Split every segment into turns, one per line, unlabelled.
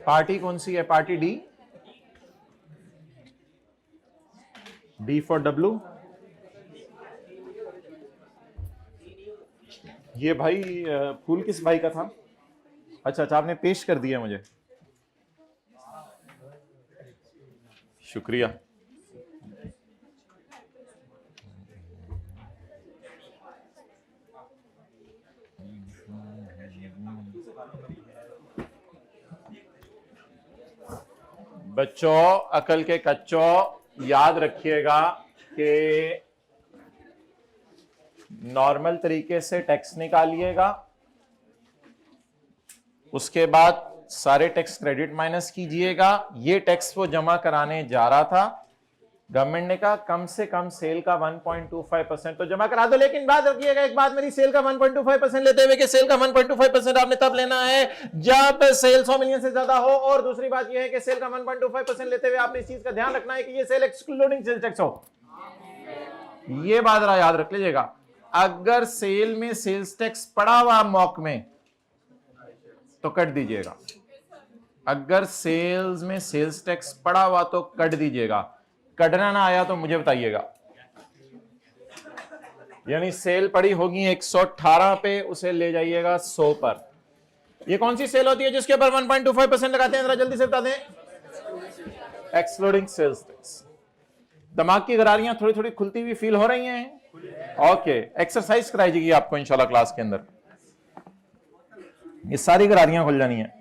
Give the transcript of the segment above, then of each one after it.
Party कौन सी है? Party D, D for W. ये भाई फूल किस भाई का था? अच्छा अच्छा, आपने पेश कर दिया मुझे, शुक्रिया। बच्चों, अकल के कच्चों, याद रखिएगा कि नॉर्मल तरीके से टैक्स निकालिएगा, उसके बाद सारे टैक्स क्रेडिट माइनस कीजिएगा। ये टैक्स वो जमा कराने जा रहा था, गवर्नमेंट ने कहा कम से कम सेल का 1.25% तो जमा करा दो, लेकिन बात रखिएगा एक बात मेरी, सेल का 1.25% लेते हुए कि सेल का 1.25% आपने तब लेना है जब सेल 100 मिलियन से ज्यादा हो, और दूसरी बात यह है कि सेल का 1.25% लेते हुए आपने इस चीज का ध्यान रखना है कि ये सेल एक्सक्लूडिंग सेल्स टैक्स हो। ये बात जरा याद रख लीजिएगा। अगर सेल में सेल्स टैक्स पड़ा हुआ मौक में तो कट दीजिएगा, अगर सेल्स में सेल्स टैक्स पड़ा हुआ तो कट दीजिएगा, कटना ना आया तो मुझे बताइएगा। यानी सेल पड़ी होगी 118 पे, उसे ले जाइएगा 100 पर। ये कौन सी सेल होती है जिसके ऊपर 1.25% लगाते हैं? जरा जल्दी से बता दें। Excluding sales tax. दिमाग की गरारियां थोड़ी थोड़ी खुलती हुई फील हो रही हैं? ओके, एक्सरसाइज कराई जाएगी आपको इंशाल्लाह क्लास के अंदर, ये सारी गरारियां खुल जानी है।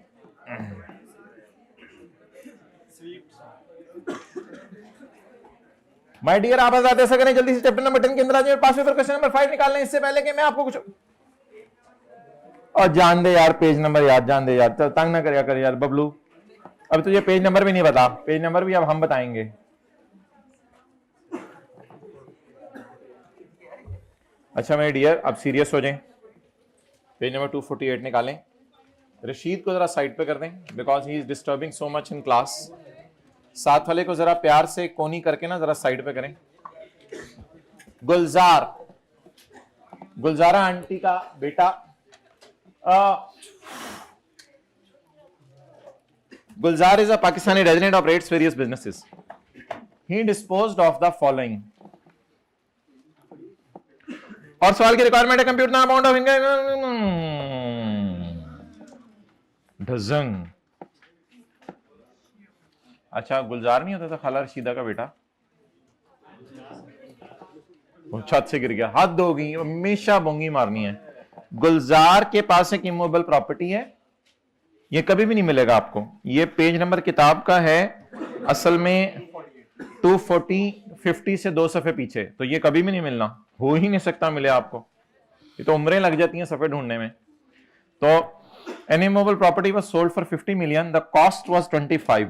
माय डियर, आप आजाद ऐसा करें जल्दी से चैप्टर नंबर 10 के अंदर आ जाइए, पास पेपर क्वेश्चन नंबर 5 निकालना है। इससे पहले कि मैं आपको कुछ और जान दे यार, पेज नंबर याद, जान दे यार, तंग ना कर यार बबलू। अब तुझे पेज नंबर भी नहीं बता, पेज नंबर भी अब हम बताएंगे। अच्छा मेरे डियर, अब सीरियस हो जाएं, पेज नंबर 248 निकालें। रशीद को जरा साइड पे कर दें, because he is disturbing so much in class. साथ वाले को जरा प्यार से कोनी करके ना जरा साइड पे करें। गुलजार, गुलजारा आंटी का बेटा, Gulzar is a Pakistani resident, operates various businesses. He disposed of the following. और सवाल की रिक्वायरमेंट है कंप्यूटर अमाउंट ऑफ इनकम डजन। अच्छा, गुलजार नहीं होता था खाला रशीदा का बेटा? छत से गिर गया, हद होगी, हमेशा बोंगी मारनी है। गुलजार के पास एक इमूवेबल प्रॉपर्टी है, ये कभी भी नहीं मिलेगा आपको। ये पेज नंबर किताब का है असल में 240-50 से 2 सफ़े पीछे, तो ये कभी भी नहीं मिलना, हो ही नहीं सकता मिले आपको, ये तो उम्रें लग जाती हैं सफ़े ढूंढने में। तो an immovable property was sold for 50 million, the cost was 25।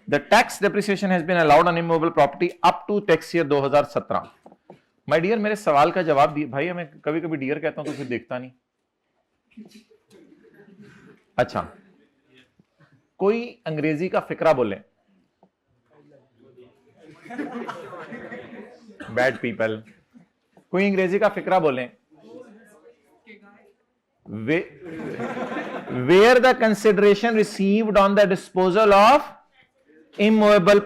The tax depreciation has been allowed on immovable property up to tax year 2017। My dear, मेरे सवाल का जवाब दिए भाई, मैं कभी कभी डियर कहता हूं तो फिर देखता नहीं। अच्छा, कोई अंग्रेजी का फिक्रा बोले। बैड पीपल, कोई अंग्रेजी का फिक्रा बोले। Where the consideration received on the disposal of immovable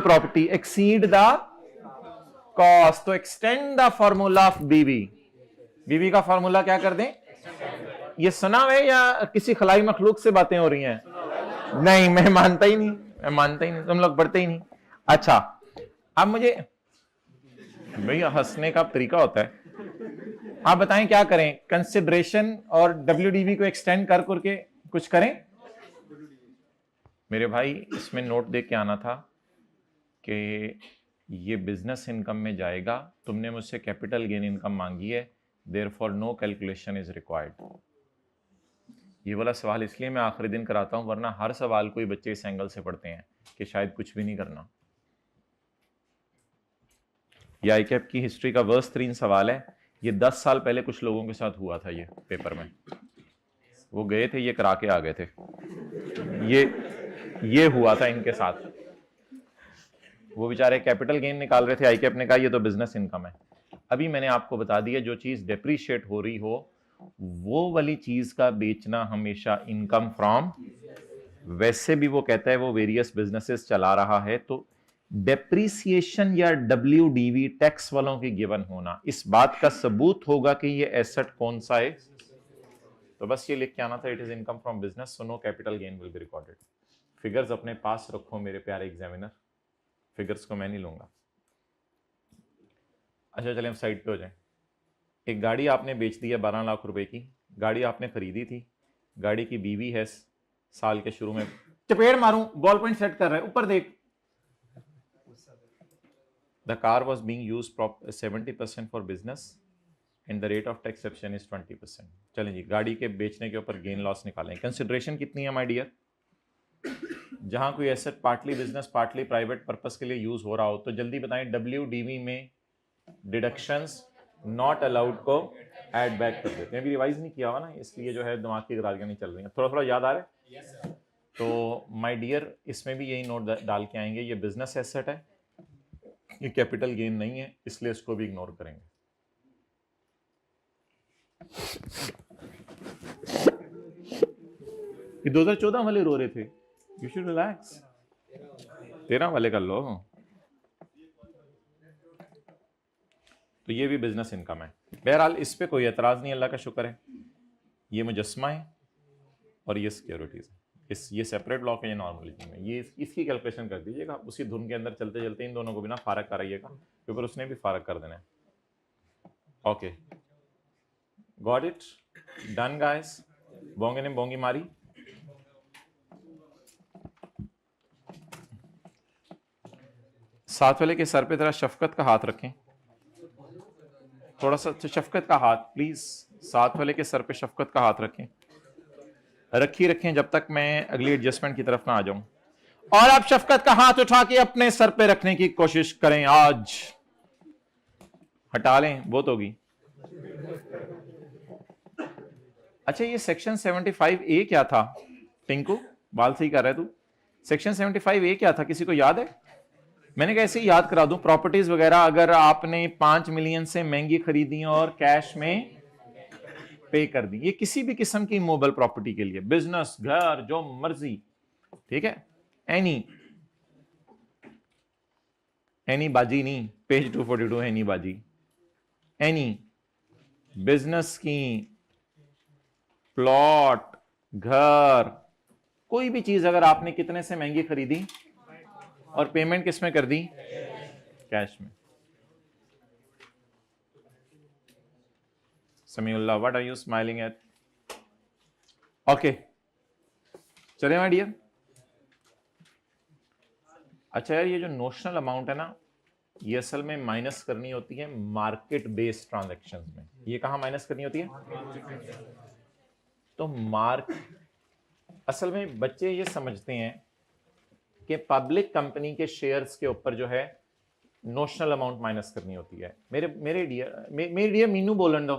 property exceed the cost, तो extend the formula of BV. BV का फॉर्मूला क्या कर दें? ये सुना है या किसी खलाई मखलूक से बातें हो रही हैं? नहीं, मैं मानता ही नहीं, मैं मानता ही नहीं, तुम लोग पढ़ते ही नहीं। अच्छा, अब मुझे भैया हंसने का तरीका होता है, आप बताएं क्या करें? कंसिडरेशन और डब्ल्यूडीवी को एक्सटेंड कर करके कुछ करें। मेरे भाई, इसमें नोट दे के आना था कि ये बिजनेस इनकम में जाएगा, तुमने मुझसे कैपिटल गेन इनकम मांगी है, therefore no calculation is required. ये वाला सवाल इसलिए मैं आखिरी दिन कराता हूं, वरना हर सवाल कोई बच्चे इस एंगल से पढ़ते हैं कि शायद कुछ भी नहीं करना। ये आईकैप की हिस्ट्री का वर्स्ट 3 सवाल है। ये 10 साल पहले कुछ लोगों के साथ हुआ था, ये पेपर में वो गए थे, ये करा के आ गए थे, ये हुआ था इनके साथ। वो बेचारे कैपिटल गेन निकाल रहे थे, आईकैप ने कहा ये तो बिजनेस इनकम है। अभी मैंने आपको बता दिया, जो चीज डेप्रीशिएट हो रही हो वो वाली चीज का बेचना हमेशा इनकम फ्रॉम, वैसे भी वो कहता है वो वेरियस बिजनेसेस चला रहा है, तो डेप्रीसिएशन या WDV टैक्स वालों की गिवन होना इस बात का सबूत होगा कि ये एसेट कौन सा है। तो बस ये लिख के आना था, it is income from business, so no capital gain will be recorded. Figures अपने पास रखो मेरे प्यारे एग्जामिनर, फिगर्स को मैं नहीं लूंगा। अच्छा चले हम साइड पे हो जाए। एक गाड़ी आपने बेच दी है 12 लाख रुपए की, गाड़ी आपने खरीदी थी, गाड़ी की बीवी है, साल के शुरू में चपेड़ मारूं, बॉल पॉइंट सेट कर रहा है, ऊपर देख। The car was being used 70% for business and the rate of taxation is 20%। चलें जी, गाड़ी के बेचने के ऊपर गेन लॉस निकालें। कंसिडरेशन कितनी है माय डियर? जहां कोई asset partly business partly private purpose के लिए यूज हो रहा हो, तो जल्दी बताएं WDV में डिडक्शंस नॉट अलाउड को ऐड बैक कर देते हैं। अभी रिवाइज नहीं किया हुआ ना, इसलिए जो है दिमाग की गरारियां नहीं चल रही हैं, थोड़ा थोड़ा याद आ रहा है। yes, तो माय डियर इसमें भी यही नोट डाल के आएंगे, ये बिजनेस एसेट है, ये कैपिटल गेन नहीं है, इसलिए इसको भी इग्नोर करेंगे। ये 2014 वाले रो रहे थे, यू शुड रिलैक्स, 13 वाले कर लो। तो ये भी बिजनेस इनकम है। बहरहाल इस पे कोई एतराज नहीं, अल्लाह का शुक्र है। ये मुजस्मा है और ये सिक्योरिटीज है, ये सेपरेट ब्लॉक है, ये नॉर्मल है। ये इसकी कैलकुलेशन कर दीजिएगा, उसी धुन के अंदर चलते चलते इन दोनों को भी ना फारग कराइएगा, क्योंकि उसने भी फारग कर देना है। Okay, got it, done guys. बोंगे ने बोंगी मारी। साथ वाले के सर पे जरा शफकत का हाथ रखें, थोड़ा सा शफकत का हाथ प्लीज, साथ वाले के सर पे शफकत का हाथ रखें, रखें जब तक मैं अगली एडजस्टमेंट की तरफ ना आ जाऊं। और आप शफकत का हाथ उठा के अपने सर पे रखने की कोशिश करें, आज हटा लें, बहुत होगी। अच्छा, ये सेक्शन 75A क्या था? टिंकू बाल सही कर रहा है तू, सेक्शन 75A क्या था, किसी को याद है? मैंने कैसे याद करा दूं, प्रॉपर्टीज वगैरह अगर आपने 5 मिलियन से महंगी खरीदी और कैश में पे कर दी, ये किसी भी किस्म की मोबाइल प्रॉपर्टी के लिए, बिजनेस, घर, जो मर्जी, ठीक है, एनी बाजी नहीं, पेज 242 एनी बाजी, एनी बिजनेस की, प्लॉट, घर, कोई भी चीज अगर आपने कितने से महंगी खरीदी और पेमेंट किस में कर दी? कैश में। Samiullah, what are you smiling at? Okay, चले माय डियर। अच्छा यार, ये जो नोशनल अमाउंट है ना, ये असल में माइनस करनी होती है मार्केट बेस्ड ट्रांजैक्शंस में। ये कहां माइनस करनी होती है? तो असल में बच्चे ये समझते हैं कि पब्लिक कंपनी के शेयर्स के ऊपर जो है नोशनल अमाउंट माइनस करनी होती है। मेरे डियर मीनू बोलन दो,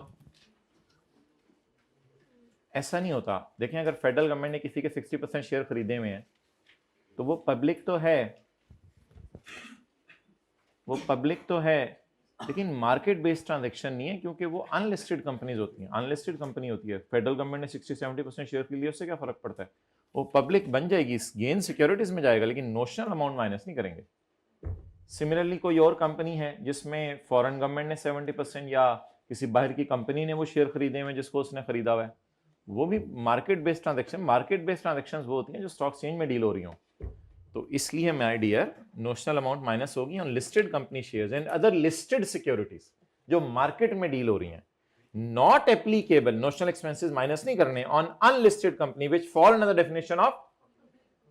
ऐसा नहीं होता। देखें, अगर फेडरल गवर्नमेंट ने किसी के 60% शेयर खरीदे हुए हैं, तो वो पब्लिक तो है, लेकिन मार्केट बेस्ड ट्रांजैक्शन नहीं है, क्योंकि वो अनलिस्टेड कंपनीज होती हैं, अनलिस्टेड कंपनी होती है। फेडरल गवर्नमेंट ने 60-70% शेयर के लिए, उससे क्या फर्क पड़ता है? वो पब्लिक बन जाएगी, गेन सिक्योरिटीज में जाएगा, लेकिन नोशनल अमाउंट माइनस नहीं करेंगे। सिमिलरली कोई और कंपनी है जिसमें फॉरेन गवर्नमेंट ने 70% या किसी बाहर की कंपनी ने वो शेयर खरीदे हुए जिसको उसने खरीदा हुआ है, वो भी मार्केट बेस्ड ट्रांजैक्शन वो होती हैं जो स्टॉक एक्सचेंज में डील हो रही हो। तो इसलिए my dear, notional amount minus होगी on listed company shares and other listed securities जो मार्केट में डील हो रही हैं। Not applicable, notional expenses minus नहीं करने on unlisted company which fall under the definition of,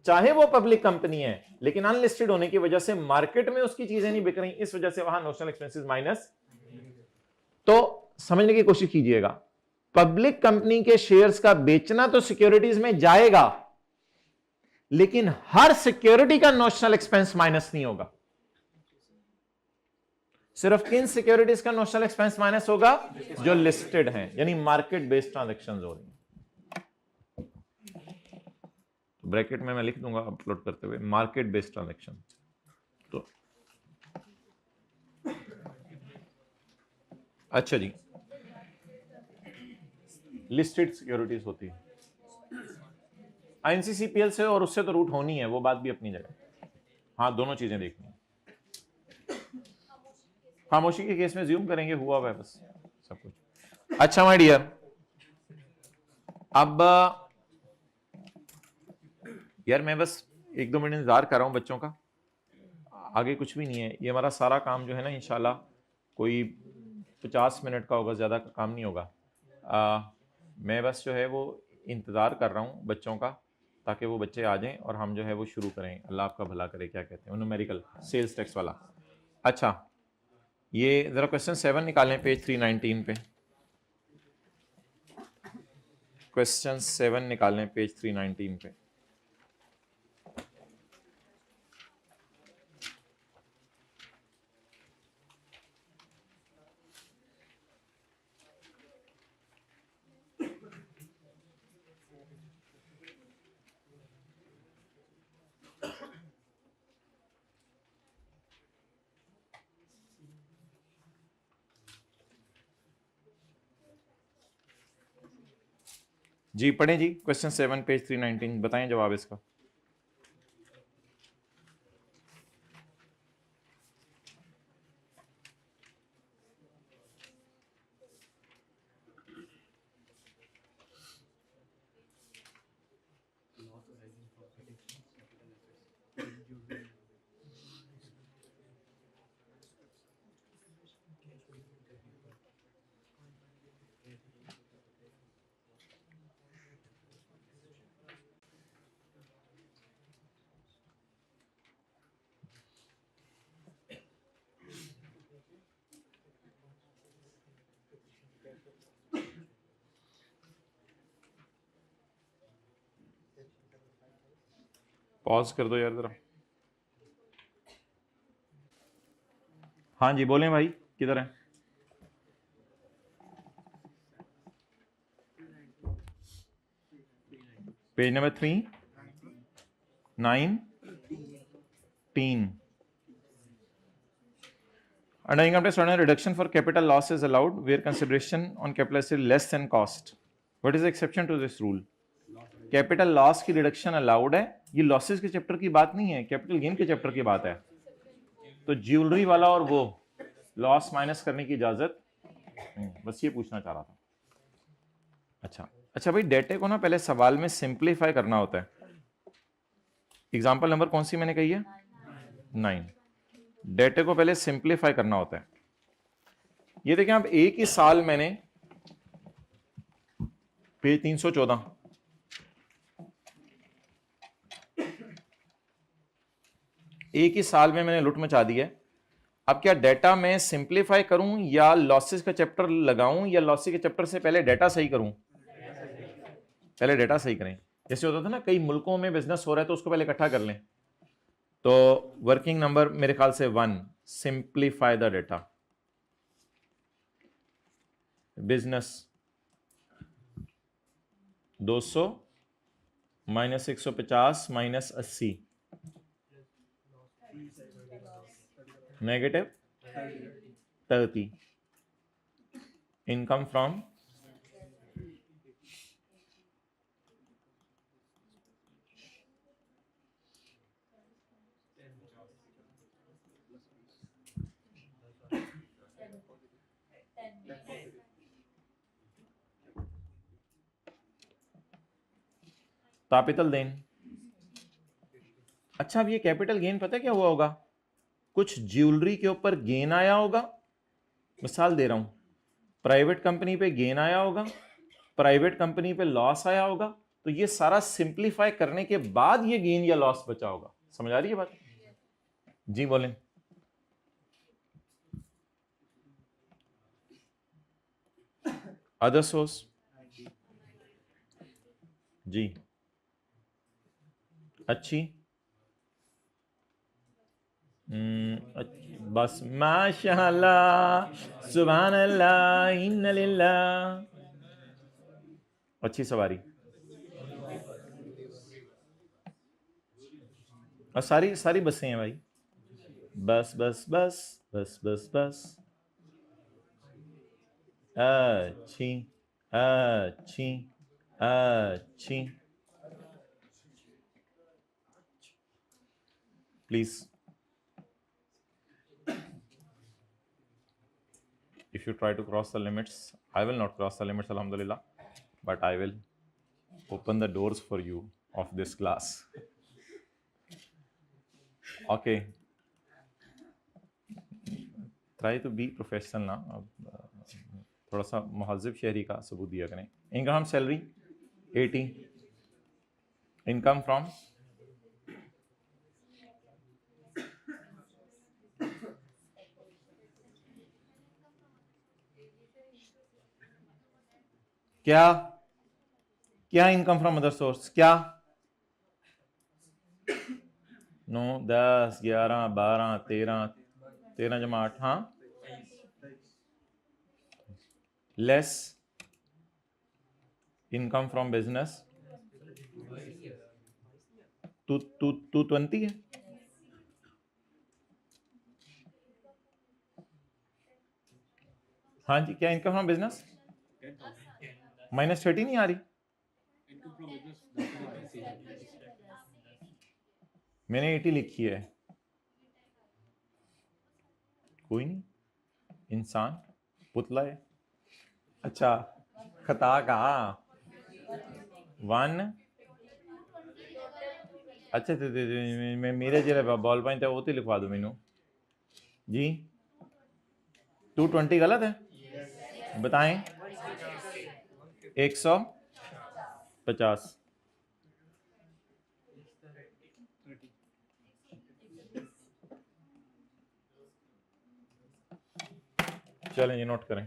चाहे वो पब्लिक कंपनी है लेकिन अनलिस्टेड होने की वजह से मार्केट में उसकी चीजें नहीं बिक रही, इस वजह से वहां नोशनल एक्सपेंसेस माइनस। तो समझने की कोशिश कीजिएगा, पब्लिक कंपनी के शेयर्स का बेचना तो सिक्योरिटीज में जाएगा, लेकिन हर सिक्योरिटी का नोशनल एक्सपेंस माइनस नहीं होगा। सिर्फ किन सिक्योरिटीज का नोशनल एक्सपेंस माइनस होगा? जो लिस्टेड हैं, यानी मार्केट बेस्ड ट्रांजैक्शंस हो रही हैं। ब्रैकेट में मैं लिख दूंगा अपलोड करते हुए, मार्केट बेस्ड ट्रांजैक्शन। तो अच्छा जी, लिस्टेड सिक्योरिटीज होती है। INCCPL से और उससे तो रूट होनी है, वो बात भी अपनी जगह। हाँ, दोनों चीजें देखनी है। खामोशी के केस में ज्यूम करेंगे हुआ हुआ है बस सब कुछ। अच्छा माय डियर, अब यार मैं बस 1-2 मिनट इंतजार कर रहा हूं बच्चों का, आगे कुछ भी नहीं है। ये हमारा सारा काम जो है ना इंशाल्लाह कोई 50 मिनट का होगा, ज़्यादा काम नहीं होगा। मैं बस जो है वो इंतज़ार कर रहा हूँ बच्चों का, ताकि वो बच्चे आ जाएं और हम जो है वो शुरू करें। अल्लाह आपका भला करे। क्या कहते हैं न्यूमेरिकल सेल्स टैक्स वाला। अच्छा, ये ज़रा क्वेश्चन 7 निकालें पेज 319 पे। क्वेश्चन 7 निकालें पेज 319 पे। जी पढ़ें जी, क्वेश्चन 7 पेज 319, बताएं जवाब इसका। पॉज कर दो यार जरा। हाँ जी बोलें भाई, किधर है? Page number 319। Under income tax ordinance, reduction for capital loss is allowed where consideration on capital is less than cost. What is the exception to this rule? Capital loss की रिडक्शन अलाउड है। ये losses के chapter की बात नहीं है, capital gain के chapter की बात है। तो ज्वेलरी वाला और वो लॉस माइनस करने की इजाजत नहीं, बस ये पूछना चाह रहा था। अच्छा भाई, डेटे को ना पहले सवाल में सिंप्लीफाई करना होता है। एग्जाम्पल नंबर कौन सी मैंने कही है? 9। डेटे को पहले सिंप्लीफाई करना होता है। ये देखें आप, एक ही साल मैंने पेज 314, एक ही साल में मैंने लुट मचा दी है। अब क्या डेटा में सिंप्लीफाई करूं या लॉसेस का चैप्टर लगाऊं या लॉसेस के चैप्टर से पहले डेटा सही करूं? पहले डेटा सही करें। जैसे होता था ना, कई मुल्कों में बिजनेस हो रहा है तो उसको पहले इकट्ठा कर लें। तो वर्किंग नंबर मेरे ख्याल से 1, simplify the data. Business 200 minus 150 minus 80 negative 30। Income from capital gain. अच्छा, अब ये कैपिटल गेन पता है क्या हुआ होगा? कुछ ज्वेलरी के ऊपर गेन आया होगा, मिसाल दे रहा हूं, प्राइवेट कंपनी पे गेन आया होगा, प्राइवेट कंपनी पे लॉस आया होगा। तो ये सारा सिंप्लीफाई करने के बाद ये गेन या लॉस बचा होगा। समझ आ रही है बात? जी बोलें। अदर सोर्स जी, अच्छी बस माशाअल्लाह सुभान अल्लाह इन्ना लिल्लाह। अच्छी सवारी और सारी सारी बसें हैं भाई। बस बस बस बस बस बस। अच्छी अच्छी अच्छी please if you try to cross the limits, I will not cross the limits, alhamdulillah, but I will open the doors for you of this class. Okay, try to be professional ना. थोड़ा सा मुहज़्ज़िब शहरी का सबूत दिया करें. Income salary 80, income from क्या क्या इनकम फ्रॉम अदर सोर्स क्या 9 10 11 12 13 13 जमा 8 हाँ लेस इनकम फ्रॉम बिजनेस 220 है. हाँ जी क्या इनकम फ्रॉम बिजनेस -30 नहीं आ रही. मैंने 80 लिखी है. कोई नहीं इंसान पुतला है. अच्छा खता का 1 अच्छा मैं मेरे जो बॉल पॉइंट है वो तो लिखवा दो मैनू जी. 220 गलत है बताएं. 150 चलें ये नोट करें.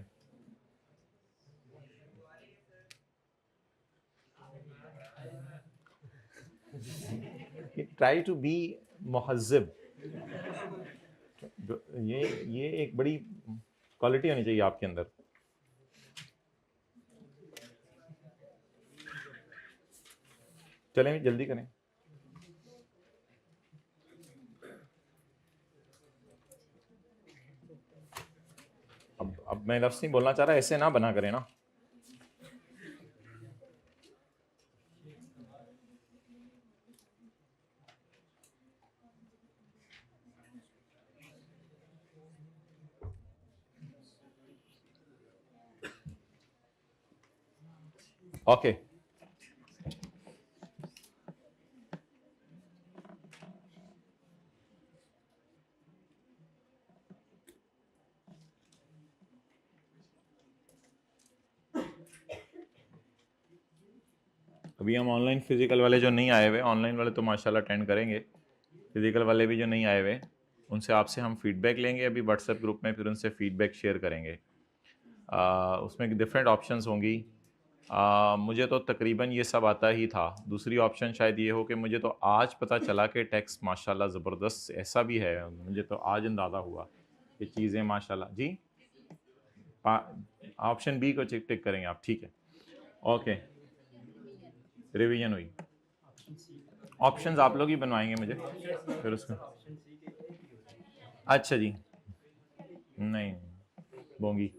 ट्राई टू बी मुहज़्ज़िब. ये एक बड़ी क्वालिटी होनी चाहिए आपके अंदर. चलें जल्दी करें. अब मैं लफ्ज़ नहीं बोलना चाह रहा, ऐसे ना बना करें ना. ओके अभी हम ऑनलाइन फिजिकल वाले जो नहीं आए हुए, ऑनलाइन वाले तो माशाल्लाह अटेंड करेंगे. फिजिकल वाले भी जो नहीं आए हुए उनसे आपसे हम फीडबैक लेंगे अभी व्हाट्सएप ग्रुप में, फिर उनसे फीडबैक शेयर करेंगे. उसमें डिफरेंट ऑप्शंस होंगी. मुझे तो तकरीबन ये सब आता ही था. दूसरी ऑप्शन शायद ये हो कि मुझे तो आज पता चला कि टेक्स्ट माशाल्लाह ज़बरदस्त ऐसा भी है. मुझे तो आज अंदाज़ा हुआ कि चीज़ें माशाल्लाह जी. ऑप्शन बी को टिक करेंगे आप. ठीक है ओके. रिवीजन हुई. ऑप्शंस आप लोग ही बनवाएंगे मुझे फिर उसमें. अच्छा जी नहीं बोंगी.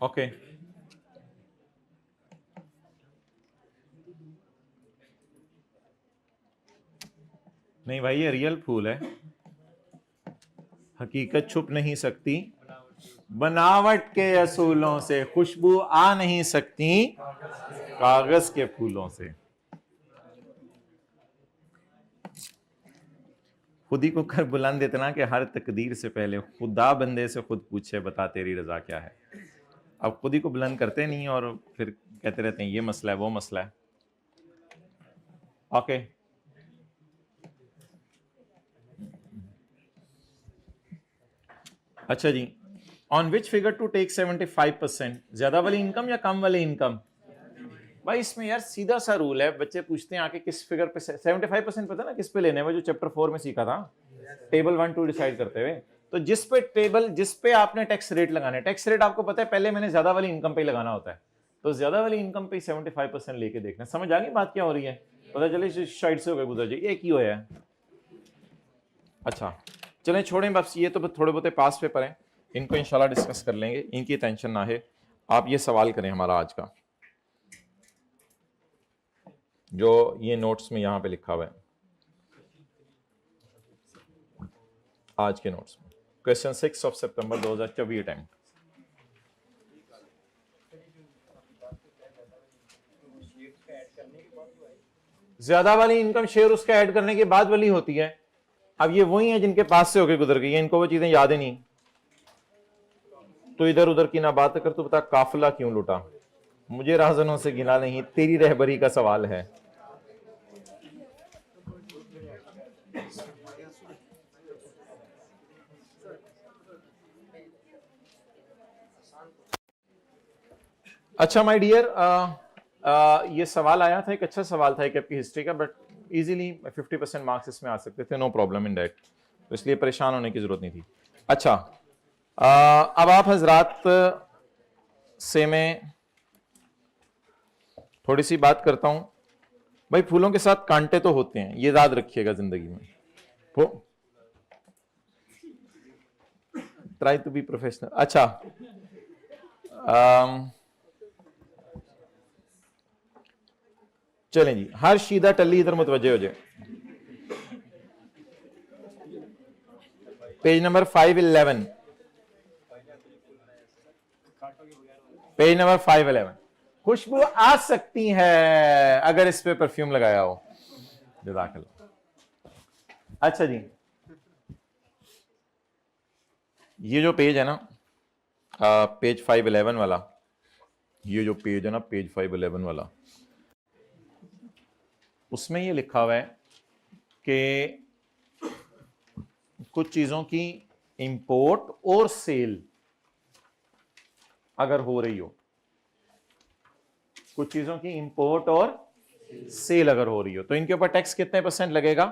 ओके नहीं भाई ये रियल फूल है. हकीकत छुप नहीं सकती, बनावट के असूलों से खुशबू आ नहीं सकती कागज के फूलों से. खुद ही को कर बुलंद इतना कि हर तकदीर से पहले खुदा बंदे से खुद पूछे बता तेरी रजा क्या है. अब खुद ही को बुलंद करते नहीं और फिर कहते रहते हैं ये मसला है वो मसला है. ओके अच्छा जी. On which figure to take 75%, ज्यादा वाली इनकम या कम वाली इनकम. भाई इसमें यार सीधा सा रूल है. बच्चे पूछते हैं आके किस फिगर पे 75% पता ना किस पे लेने वो जो चैप्टर 4 में सीखा था टेबल 1 2 डिसाइड करते हुए. तो जिस पे आपने टैक्स रेट लगाना है, टैक्स रेट आपको पता है पहले मैंने ज्यादा वाली इनकम पे लगाना होता है. तो ज्यादा वाली इनकम पे 75% लेके देखना. समझ आ गई बात क्या हो रही है. पता चले इस साइड से होकर गुजर जाए, एक ही होया है। अच्छा चलें छोड़ें, बस ये तो थोड़े बहुत पास पेपर हैं, इनको इंशाल्लाह डिस्कस कर लेंगे, इनकी टेंशन ना है। आप ये सवाल करें हमारा आज का, जो ये नोट्स में यहां पे लिखा हुआ है, आज के नोट्स में क्वेश्चन 6 सितंबर 2024 टाइम। ज्यादा वाली इनकम शेयर उसका ऐड करने के बाद वाली होती है। अब ये वही है जिनके पास से होके गुजर गई है, इनको वो चीजें याद ही नहीं। तो इधर उधर की ना बात कर, तो बता काफिला क्यों लुटा, मुझे राजनों से गिला नहीं, तेरी रहबरी का सवाल है। अच्छा माय डियर, ये सवाल आया था, एक अच्छा सवाल था एक आपकी हिस्ट्री का, बट इजीली 50% मार्क्स इसमें आ सकते थे, नो प्रॉब्लम इन दैट, तो इसलिए परेशान होने की जरूरत नहीं थी। अच्छा अब आप हजरात से मैं थोड़ी सी बात करता हूं। भाई फूलों के साथ कांटे तो होते हैं, ये याद रखिएगा जिंदगी में। Try to be professional. अच्छा चलें जी, हर शीदा टल्ली इधर मुतवज्जे हो जाए, पेज नंबर 511, पेज नंबर 511। खुशबू आ सकती है अगर इस पे परफ्यूम लगाया हो। जज़ाकल्लाह। अच्छा जी, ये जो पेज है ना, पेज 511 वाला, ये जो पेज है ना पेज 511 वाला, उसमें ये लिखा हुआ है कि कुछ चीजों की इंपोर्ट और सेल अगर हो रही हो, कुछ चीजों की इंपोर्ट और सेल अगर हो रही हो, तो इनके ऊपर टैक्स कितने % लगेगा?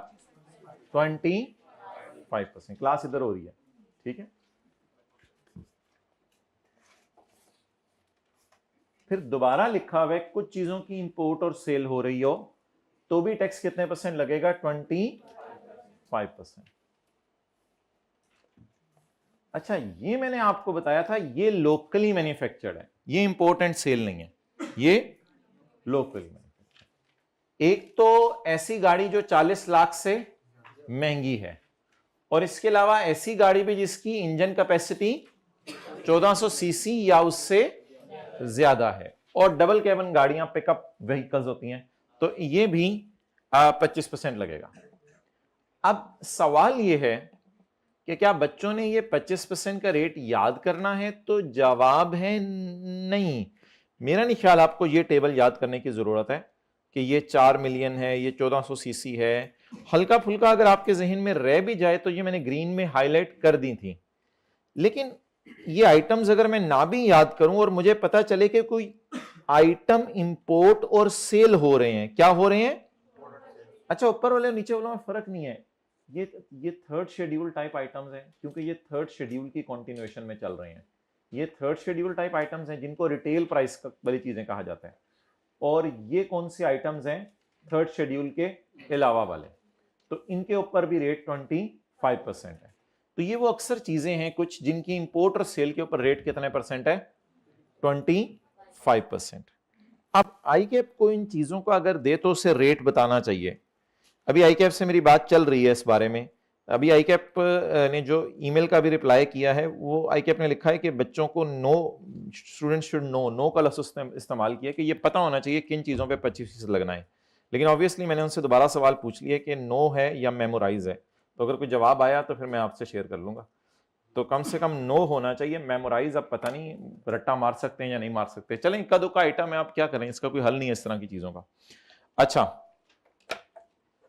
25%। क्लास इधर हो रही है, ठीक है। फिर दोबारा लिखा हुआ है कुछ चीजों की इंपोर्ट और सेल हो रही हो तो भी टैक्स कितने % लगेगा? 25%। अच्छा ये मैंने आपको बताया था, ये लोकली मैन्युफैक्चर्ड है, ये इंपोर्ट एंड सेल नहीं है, ये लोकली मैन्युफैक्चर्ड। एक तो ऐसी गाड़ी जो 40 लाख से महंगी है, और इसके अलावा ऐसी गाड़ी भी जिसकी इंजन कैपेसिटी 1400 सीसी या उससे ज्यादा है, और डबल कैबिन गाड़ियां पिकअप व्हीकल्स होती हैं, तो ये भी 25% लगेगा। अब सवाल ये है कि क्या बच्चों ने ये 25% का रेट याद करना है? तो जवाब है नहीं। मेरा नहीं ख्याल आपको ये टेबल याद करने की जरूरत है कि ये 4 मिलियन है, ये 1400 सीसी है। हल्का फुल्का अगर आपके जहन में रह भी जाए तो ये मैंने ग्रीन में हाईलाइट कर दी थी, लेकिन ये आइटम्स अगर मैं ना भी याद करूं और मुझे पता चले कि कोई आइटम इंपोर्ट और सेल हो रहे हैं, क्या हो रहे हैं? अच्छा ऊपर वाले नीचे वालों में फर्क नहीं है, ये थर्ड शेड्यूल टाइप आइटम्स हैं, क्योंकि ये थर्ड शेड्यूल की कंटिन्यूएशन में चल रहे हैं। ये थर्ड शेड्यूल टाइप आइटम्स हैं जिनको रिटेल प्राइस वाली चीजें कहा जाता है, और ये कौन से आइटम्स हैं? थर्ड शेड्यूल के अलावा वाले, तो इनके ऊपर भी रेट 25% है। तो ये वो अक्सर चीजें हैं कुछ जिनकी इंपोर्ट और सेल के ऊपर रेट कितने % है? 25%। अब आईकैप को इन चीजों को अगर दे तो उसे रेट बताना चाहिए। अभी आईकैप से मेरी बात चल रही है इस बारे में। अभी आईकैप ने जो ईमेल का भी रिप्लाई किया है, वो आईकैप ने लिखा है कि बच्चों को स्टूडेंट शुड नो का लफ्ज़ इस्तेमाल किया कि ये पता होना चाहिए किन चीज़ों पे 25% लगना है। लेकिन ऑब्वियसली मैंने उनसे दोबारा सवाल पूछ लिया कि नो है या मेमोराइज है, तो अगर कोई जवाब आया तो फिर मैं आपसे शेयर कर लूंगा। तो कम से कम नो होना चाहिए, मेमोराइज अब पता नहीं रट्टा मार सकते हैं या नहीं मार सकते। चलें, इक्का दुक्का आइटम है, आप क्या करें, इसका कोई हल नहीं है इस तरह की चीज़ों का। अच्छा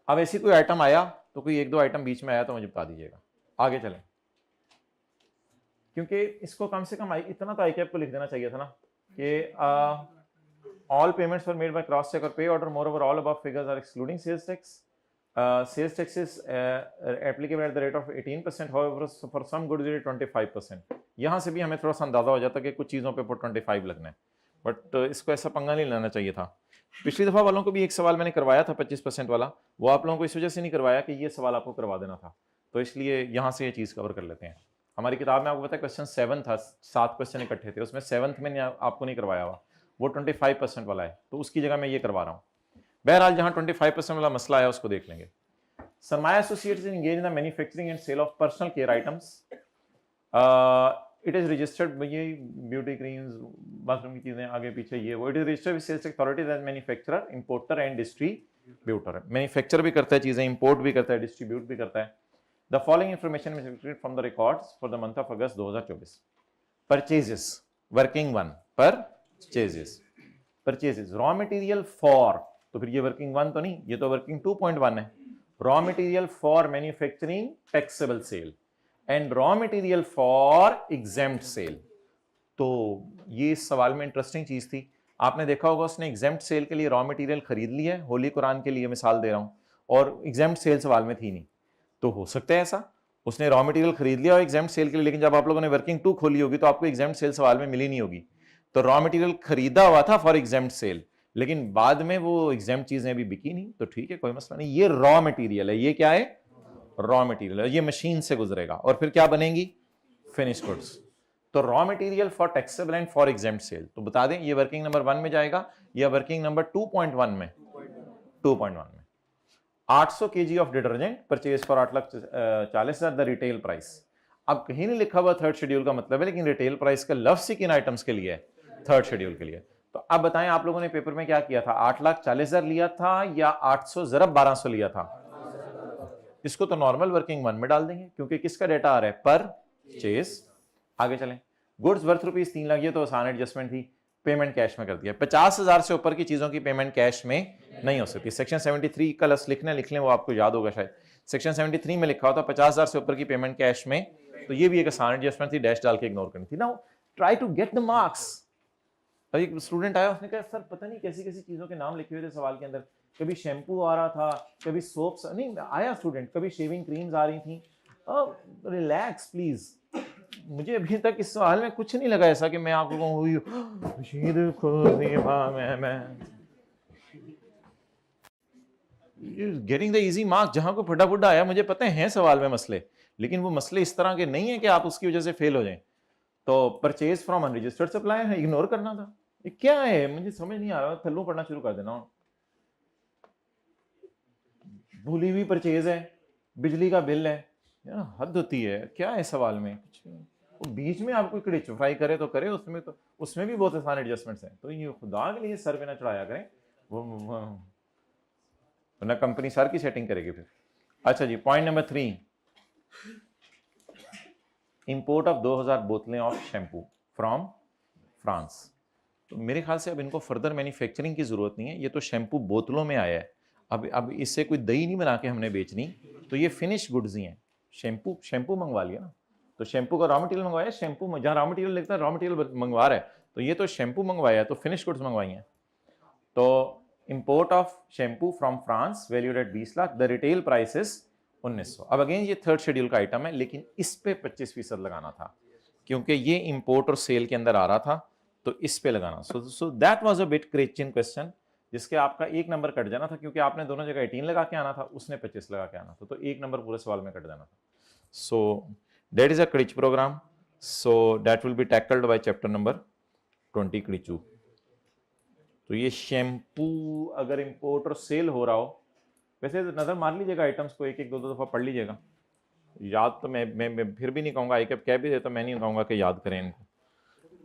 अब ऐसी कोई आइटम आया तो कोई एक दो आइटम बीच में आया तो मुझे बता दीजिएगा, आगे चलें। क्योंकि इसको कम से कम इतना तो आईकैप को लिख देना चाहिए था ना कि all payments were made by cross check or pay order, moreover all above figures are excluding sales tax. Sales tax is applicable at the rate of 18%, however for some goods it is 25%. यहाँ से भी हमें थोड़ा सा अंदाजा हो जाता कि कुछ चीज़ों पे 25 लगना है, बट इसको ऐसा पंगा नहीं लेना चाहिए था। पिछली दफा वालों को भी एक सवाल मैंने करवाया था 25% वाला, वो आप लोगों को इस वजह से नहीं करवाया कि ये सवाल आपको करवा देना था, तो इसलिए यहां से ये चीज कवर कर लेते हैं। हमारी किताब में आपको पता है क्वेश्चन 7 था, 7 क्वेश्चन इकट्ठे थे, उसमें 7th में आपको नहीं करवाया हुआ, वो 25% वाला है, तो उसकी जगह मैं ये करवा रहा हूँ। बहरहाल जहां 25% वाला मसला है उसको देख लेंगे। Sarmaya associates engage in the manufacturing and sale of personal care items, it is registered, ये ब्यूटी क्रीम्स बाथरूम की चीजें आगे पीछे ये वो, it is registered with sales authorities as manufacturer, importer and distributor. Manufacturer भी करता है चीजें, इंपोर्ट भी करता है, डिस्ट्रीब्यूट भी करता है। The following information is extracted from the records for the month of August 2024। Purchases, working 1, purchases raw material for, तो फिर ये वर्किंग 1 तो नहीं, ये तो वर्किंग 2.1 है। Raw material for manufacturing taxable sale and raw material for exempt sale. तो ये इस सवाल में इंटरेस्टिंग चीज थी, आपने देखा होगा उसने एग्जेम्प्ट सेल के लिए रॉ मटेरियल खरीद लिया है, होली कुरान के लिए मिसाल दे रहा हूं, और एग्जेम्प्ट सेल सवाल में थी नहीं, तो हो सकता है ऐसा उसने रॉ मटेरियल खरीद लिया और एग्जेम्प्ट सेल के लिए, लेकिन जब आप लोगों ने वर्किंग 2 खोली होगी तो आपको एग्जेम्प्ट सेल सवाल में मिली नहीं होगी। तो रॉ मटेरियल खरीदा हुआ था फॉर एग्जेम्प्ट सेल, लेकिन बाद में वो एग्जेम्प्ट चीजें अभी बिकी नहीं, तो ठीक है कोई मसला नहीं, ये रॉ मटेरियल है, ये क्या है, रॉ मटेरियल है, ये मशीन से गुजरेगा और फिर क्या बनेगी, फिनिश गुड्स। तो raw material for taxable and for exempt sale, तो बता दें ये वर्किंग नंबर 1 में जाएगा या वर्किंग नंबर 2.1 में, 2.1 में। 800 kg of detergent purchase for 8,40,000 the retail price. अब कहीं नहीं लिखा हुआ थर्ड शेड्यूल का मतलब है, लेकिन रिटेल प्राइस का लफ्ज किन आइटम्स के लिए है, थर्ड शेड्यूल के लिए। तो अब बताएं आप लोगों ने पेपर में क्या किया था, 8,40,000 लिया था या 800 ज़रब 1200 लिया था? इसको तो नॉर्मल वर्किंग 1 में डाल देंगे क्योंकि किसका डेटा आ रहा है, परचेज। आगे चलें, गुड्स वर्थ रुपीज 3 लाख, ये तो आसान एडजस्टमेंट थी, पेमेंट कैश में कर दिया। 50,000 से ऊपर की चीजों की पेमेंट कैश में नहीं हो सकती। सेक्शन 73 का लफ्ज लिखने लिख लें, वो आपको याद होगा शायद, सेक्शन 73 में लिखा होता 50,000 से ऊपर की पेमेंट कैश में, तो ये भी एक आसान एडजस्टमेंट थी, डैश डाल के इग्नोर करनी थी। Now try to get the marks. एक स्टूडेंट आया, उसने कहा सर पता नहीं कैसी कैसी चीजों के नाम लिखे हुए थे सवाल के अंदर, कभी शैम्पू आ रहा था, कभी सोप्स, नहीं आया स्टूडेंट, कभी शेविंग क्रीम्स आ रही थी। रिलैक्स प्लीज, मुझे अभी तक इस सवाल में कुछ नहीं लगा ऐसा कि मैं आपको गेटिंग द इजी मार्क्स, जहां को फटाफट आया, मुझे पता है सवाल में मसले, लेकिन वो मसले इस तरह के नहीं है कि आप उसकी वजह से फेल हो जाएं। तो परचेज फ्रॉम अनरजिस्टर्ड सप्लायर है, इग्नोर करना था। ये क्या है, मुझे समझ नहीं आ रहा, थल्लू पढ़ना शुरू कर देना। भूली हुई परचेज है, बिजली का बिल है, यार हद होती है, क्या है सवाल में कुछ वो बीच में आपको क्रिच फ्राई करे तो करे, उसमें तो उसमें भी बहुत आसान एडजस्टमेंट्स हैं, तो ये खुदा के लिए सर पे ना चढ़ाया करें, वो ना कंपनी सर की सेटिंग करेगी फिर। अच्छा जी, पॉइंट नंबर 3, इंपोर्ट ऑफ 2000 बोतलें ऑफ शैम्पू फ्रॉम फ्रांस। तो मेरे ख्याल से अब इनको फर्दर मैन्युफैक्चरिंग की जरूरत नहीं है, ये तो शैम्पू बोतलों में आया है, अब इससे कोई दही नहीं बना के हमने बेचनी, तो ये फिनिश गुड्स ही हैं। शैम्पू मंगवा लिया ना, तो शैम्पू का रॉ मटेरियल मंगवाया, शैम्पू जहां रॉ मटेरियल लिखता है रॉ मटेरियल मंगवा रहा है, तो ये तो शैम्पू मंगवाया, तो फिनिश गुड्स मंगवाई हैं। तो import of shampoo from France valued at 20 lakh, the retail price is 1900। अब अगेन ये थर्ड शेड्यूल का आइटम है, लेकिन इस पे 25% लगाना था क्योंकि ये इंपोर्ट और सेल के अंदर आ रहा था, तो इस पे लगाना। So that was a bit Christian question, जिसके आपका 1 नंबर कट जाना था, क्योंकि आपने दोनों जगह 18 लगा के आना था, उसने 25 लगा के आना था, तो 1 नंबर पूरे सवाल में कट जाना था। सो दैट इज अ क्रिच program, so that will be tackled by chapter number 20 क्रिचू। तो ये शैम्पू अगर इंपोर्ट और सेल हो रहा हो, वैसे नजर मार लीजिएगा आइटम्स को, एक एक दो दफा पढ़ लीजिएगा, याद तो मैं फिर भी नहीं कहूंगा, आई कह भी दे तो मैं नहीं कहूंगा कि याद करें इनको।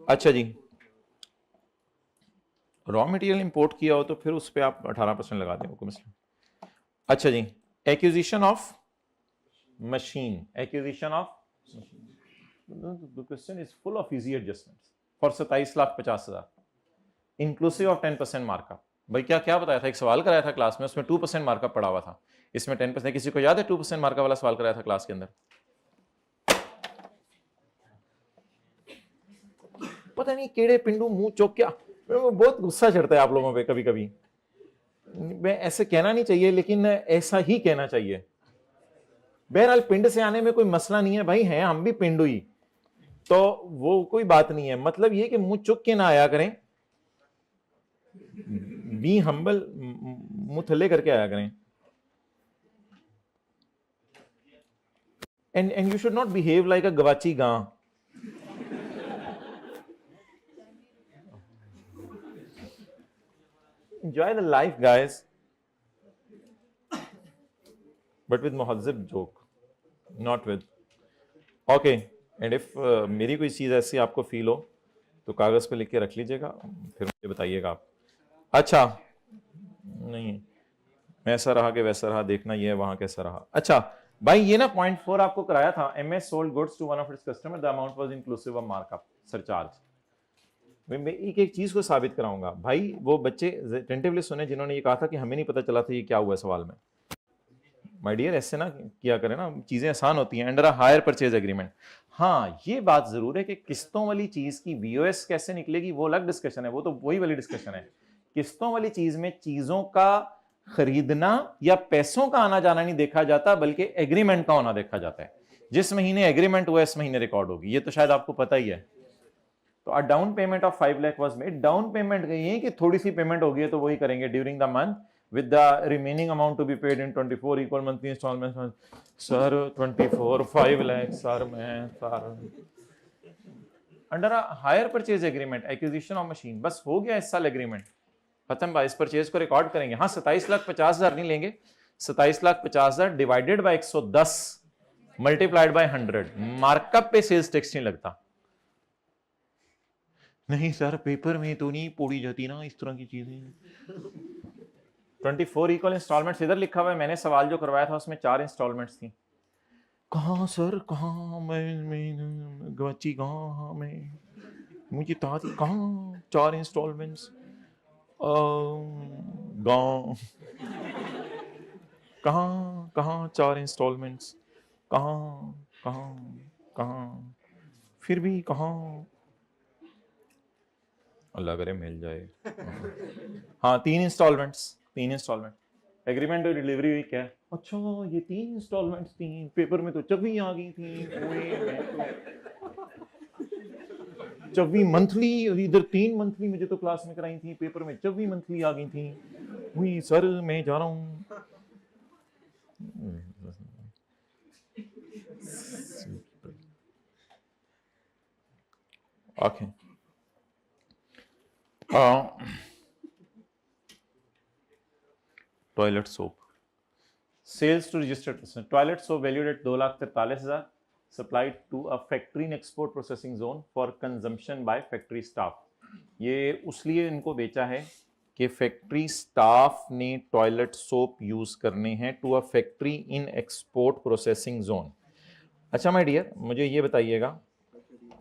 अच्छा जी, रॉ मटेरियल इंपोर्ट किया हो तो फिर उस पर आप 18% लगा दें, कोई मसला। अच्छा जी, acquisition of machine, acquisition of the question is full of easy adjustments for 27,50,000 inclusive of 10% markup. भाई क्या क्या बताया था, एक सवाल कराया था क्लास में, उसमें 2% मार्कअप पड़ा हुआ था, इसमें 10%। किसी को याद है 2% मार्कअप वाला सवाल कराया था क्लास के अंदर? पता नहीं केड़े पिंडू मुंह चौक, क्या बहुत गुस्सा चढ़ता है आप लोगों पे कभी कभी, मैं ऐसे कहना नहीं चाहिए लेकिन ऐसा ही कहना चाहिए। बहरहाल पिंड से आने में कोई मसला नहीं है भाई, हैं हम भी पिंडू ही, तो वो कोई बात नहीं है, मतलब ये कि मुंह चुक के ना आया करें, बी हम्बल, मुंह थल्ले करके आया करें। And you should not behave like a gavachi गां। Enjoy the life, guys, but with muhazzab joke, not with okay. And if मेरी कोई चीज़ ऐसी आपको फील हो तो कागज़ पे लिख के रख लीजिएगा, फिर मुझे बताइएगा आप। अच्छा नहीं, ऐसा रहा कि वैसा रहा, देखना ये है वहां कैसा रहा। अच्छा भाई, ये ना पॉइंट 4 आपको कराया था, MS sold goods to one of its customer, the amount was inclusive of markup surcharge. मैं एक एक चीज को साबित कराऊंगा भाई। वो बच्चे टेंटिवली सुने जिन्होंने ये कहा था कि हमें नहीं पता चला था ये क्या हुआ सवाल में। माय डियर, ऐसे ना किया करें ना, चीजें आसान होती हैं। Under a hire purchase agreement, हाँ ये बात जरूर है कि किस्तों वाली चीज की वीओएस कैसे निकलेगी वो अलग डिस्कशन है, वो तो वही वाली डिस्कशन है। किस्तों वाली चीज में चीजों का खरीदना या पैसों का आना जाना नहीं देखा जाता, बल्कि एग्रीमेंट का होना देखा जाता है। जिस महीने एग्रीमेंट हुआ इस महीने रिकॉर्ड होगी, ये तो शायद आपको पता ही है। तो a down payment of 5 lakh was made. Down payment गई है कि थोड़ी सी पेमेंट होगी है तो वही करेंगे during the month with the remaining amount to be paid in 24 equal monthly installments। Sir 24 5 lakh sir, मैं sir under a hire purchase agreement acquisition of machine, बस हो गया इस साल एग्रीमेंट खत्म भाई। इस परचेज को रिकॉर्ड करेंगे। हाँ 27,50,000 नहीं लेंगे, 27,50,000 divided by 110 multiplied by 100। Markup पे सेल्स टैक्स नहीं लगता। नहीं सर पेपर में तो नहीं पोड़ी जाती ना इस तरह की चीजें। 24 इक्वल इंस्टॉलमेंट्स इधर लिखा हुआ है, मैंने सवाल जो करवाया था उसमें 4 इंस्टॉलमेंट्स थी। कहाँ सर कहाँ, मैं गवाची कहाँ, मैं मुझे ताती कहाँ 4 इंस्टॉलमेंट्स गाँव कहाँ कहाँ 4 इंस्टॉलमेंट्स कहाँ कहाँ कहाँ, फिर भी कहाँ, अल्लाह करे मिल जाए। हाँ 3 इंस्टॉलमेंट्स, 3 इंस्टॉलमेंट एग्रीमेंट और डिलीवरी हुई क्या? अच्छा ये 3 इंस्टॉलमेंट्स थी, पेपर में तो चौबी आ गई थी। चौबी मंथली, इधर 3 मंथली मुझे तो क्लास में कराई थी, पेपर में 24 मंथली आ गई थी। हुई सर मैं जा रहा हूँ। Okay toilet soap sales to registered person. Toilet soap valued at 2,43,000 supplied to a factory in export processing zone for consumption by factory staff. ये उसलिए इनको बेचा है कि फैक्ट्री स्टाफ ने टॉयलेट सोप यूज करने हैं to a factory in export processing zone. अच्छा माय डियर, मुझे ये बताइएगा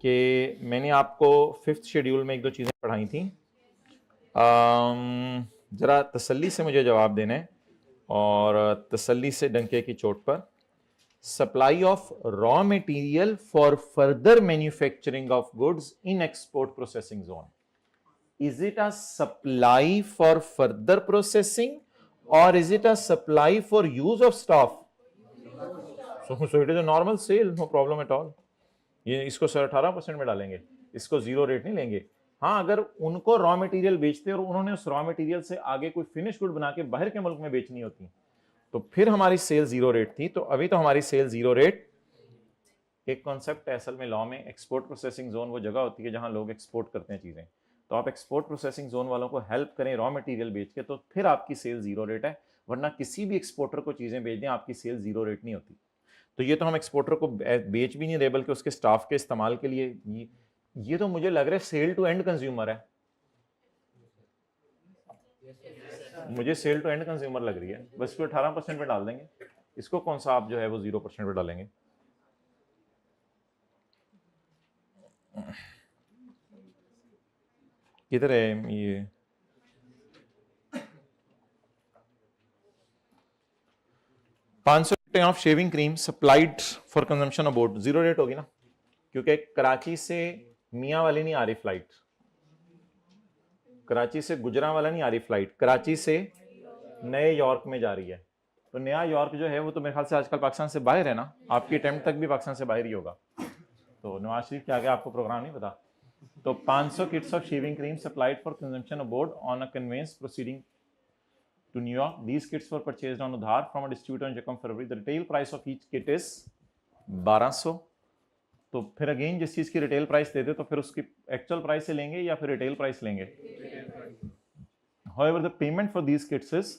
कि मैंने आपको 5th शेड्यूल में एक दो चीज़ें पढ़ाई थी, ज़रा तसल्ली से मुझे जवाब देना है और तसल्ली से डंके की चोट पर। Supply of raw material for further manufacturing of goods in export processing zone, is it a supply for further processing or is it a supply for use of staff? So it is a normal sale, no problem at all. ये इसको sir 18% में डालेंगे, इसको zero rate नहीं लेंगे। हाँ अगर उनको रॉ मटेरियल बेचते और उन्होंने उस रॉ मटेरियल से आगे कोई फिनिश गुड बना के बाहर के मुल्क में बेचनी होती तो फिर हमारी सेल जीरो रेट थी। तो अभी तो हमारी सेल जीरो रेट एक कॉन्सेप्ट है असल में लॉ में। एक्सपोर्ट प्रोसेसिंग जोन वो जगह होती है जहां लोग एक्सपोर्ट करते हैं चीजें, तो आप एक्सपोर्ट प्रोसेसिंग जोन वालों को हेल्प करें रॉ मटेरियल बेच के, तो फिर आपकी सेल जीरो रेट है। वरना किसी भी एक्सपोर्टर को चीजें बेच दें आपकी सेल जीरो रेट नहीं होती। तो ये तो हम एक्सपोर्टर को बेच भी नहीं रहे बल्कि उसके स्टाफ के इस्तेमाल के लिए, ये तो मुझे लग रहा है सेल टू एंड कंज्यूमर है। मुझे सेल टू एंड कंज्यूमर लग रही है। बस इसको 18% पे डाल देंगे, इसको कौन सा आप जो है वो 0% पे डालेंगे। किधर है ये? $500 of shaving cream supplied for consumption aboard, zero rate होगी ना, क्योंकि कराची से मियाँ वाली नहीं आ रही फ्लाइट, कराची से गुजरांवाला नहीं आ रही फ्लाइट, कराची से नए यॉर्क में जा रही है। तो नया यॉर्क जो है वो तो मेरे ख्याल से आजकल पाकिस्तान से बाहर है ना, आपकी अटेम्प्ट तक भी पाकिस्तान से बाहर ही होगा। तो नवाज शरीफ के आगे आपको प्रोग्राम नहीं पता। तो 500 kits of shaving cream supplied for consumption aboard on a conveyance proceeding to New York. These kits were purchased on udhar from a distributor in Jakham, February. The retail price of each kit is 1200. तो फिर again जिस चीज की retail price दे दे तो फिर उसकी actual price से लेंगे या फिर रिटेल प्राइस लेंगे. However, the payment for these kits is,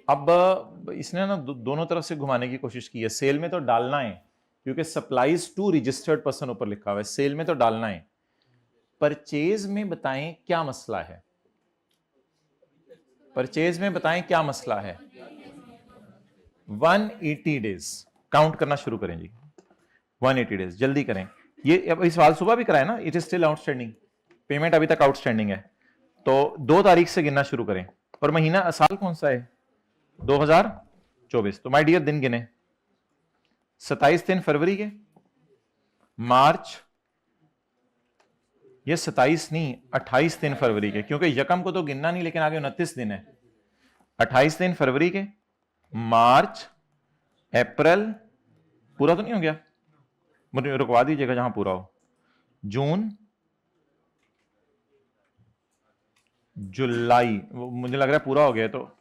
अब इसने ना दोनों तरफ से घुमाने की कोशिश की है. सेल में तो डालना है क्योंकि सप्लाईज टू रजिस्टर्ड पर्सन ऊपर लिखा हुआ है. सेल में तो डालना है. परचेज में बताएं क्या मसला है. परचेज में बताएं क्या मसला है. 180 डेज काउंट करना शुरू करें जी. 180 डेज जल्दी करें. ये इस सवाल सुबह भी कराए ना. It is still outstanding. Payment अभी तक आउटस्टैंडिंग है. तो 2 तारीख से गिनना शुरू करें. और महीना साल कौन सा है? 2024. तो माय डियर दिन गिने. 27 दिन फरवरी के, मार्च, ये 27 नहीं 28 दिन फरवरी के, क्योंकि यकम को तो गिनना नहीं लेकिन आगे 29 दिन है. 28 दिन फरवरी के, मार्च, अप्रैल, पूरा तो नहीं हो गया, मुझे रुकवा दीजिएगा जहां पूरा हो. जून, जुलाई, मुझे लग रहा है पूरा हो गया. तो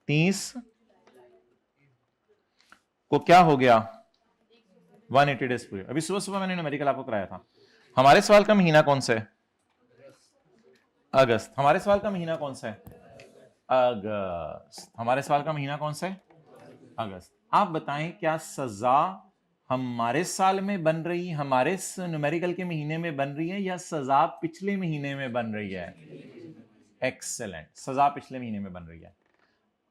30 को क्या हो गया? 180 डेज पूरे. अभी सुबह सुबह मैंने न्यूमेरिकल आपको कराया था. हमारे सवाल का महीना कौन सा है? अगस्त. हमारे सवाल का महीना कौन सा है? अगस्त. हमारे सवाल का महीना कौन सा है? अगस्त. आप बताएं क्या सजा हमारे साल में बन रही, हमारे न्यूमेरिकल के महीने में बन रही है या सजा पिछले महीने में बन रही है? एक्सेलेंट. सजा पिछले महीने में बन रही है.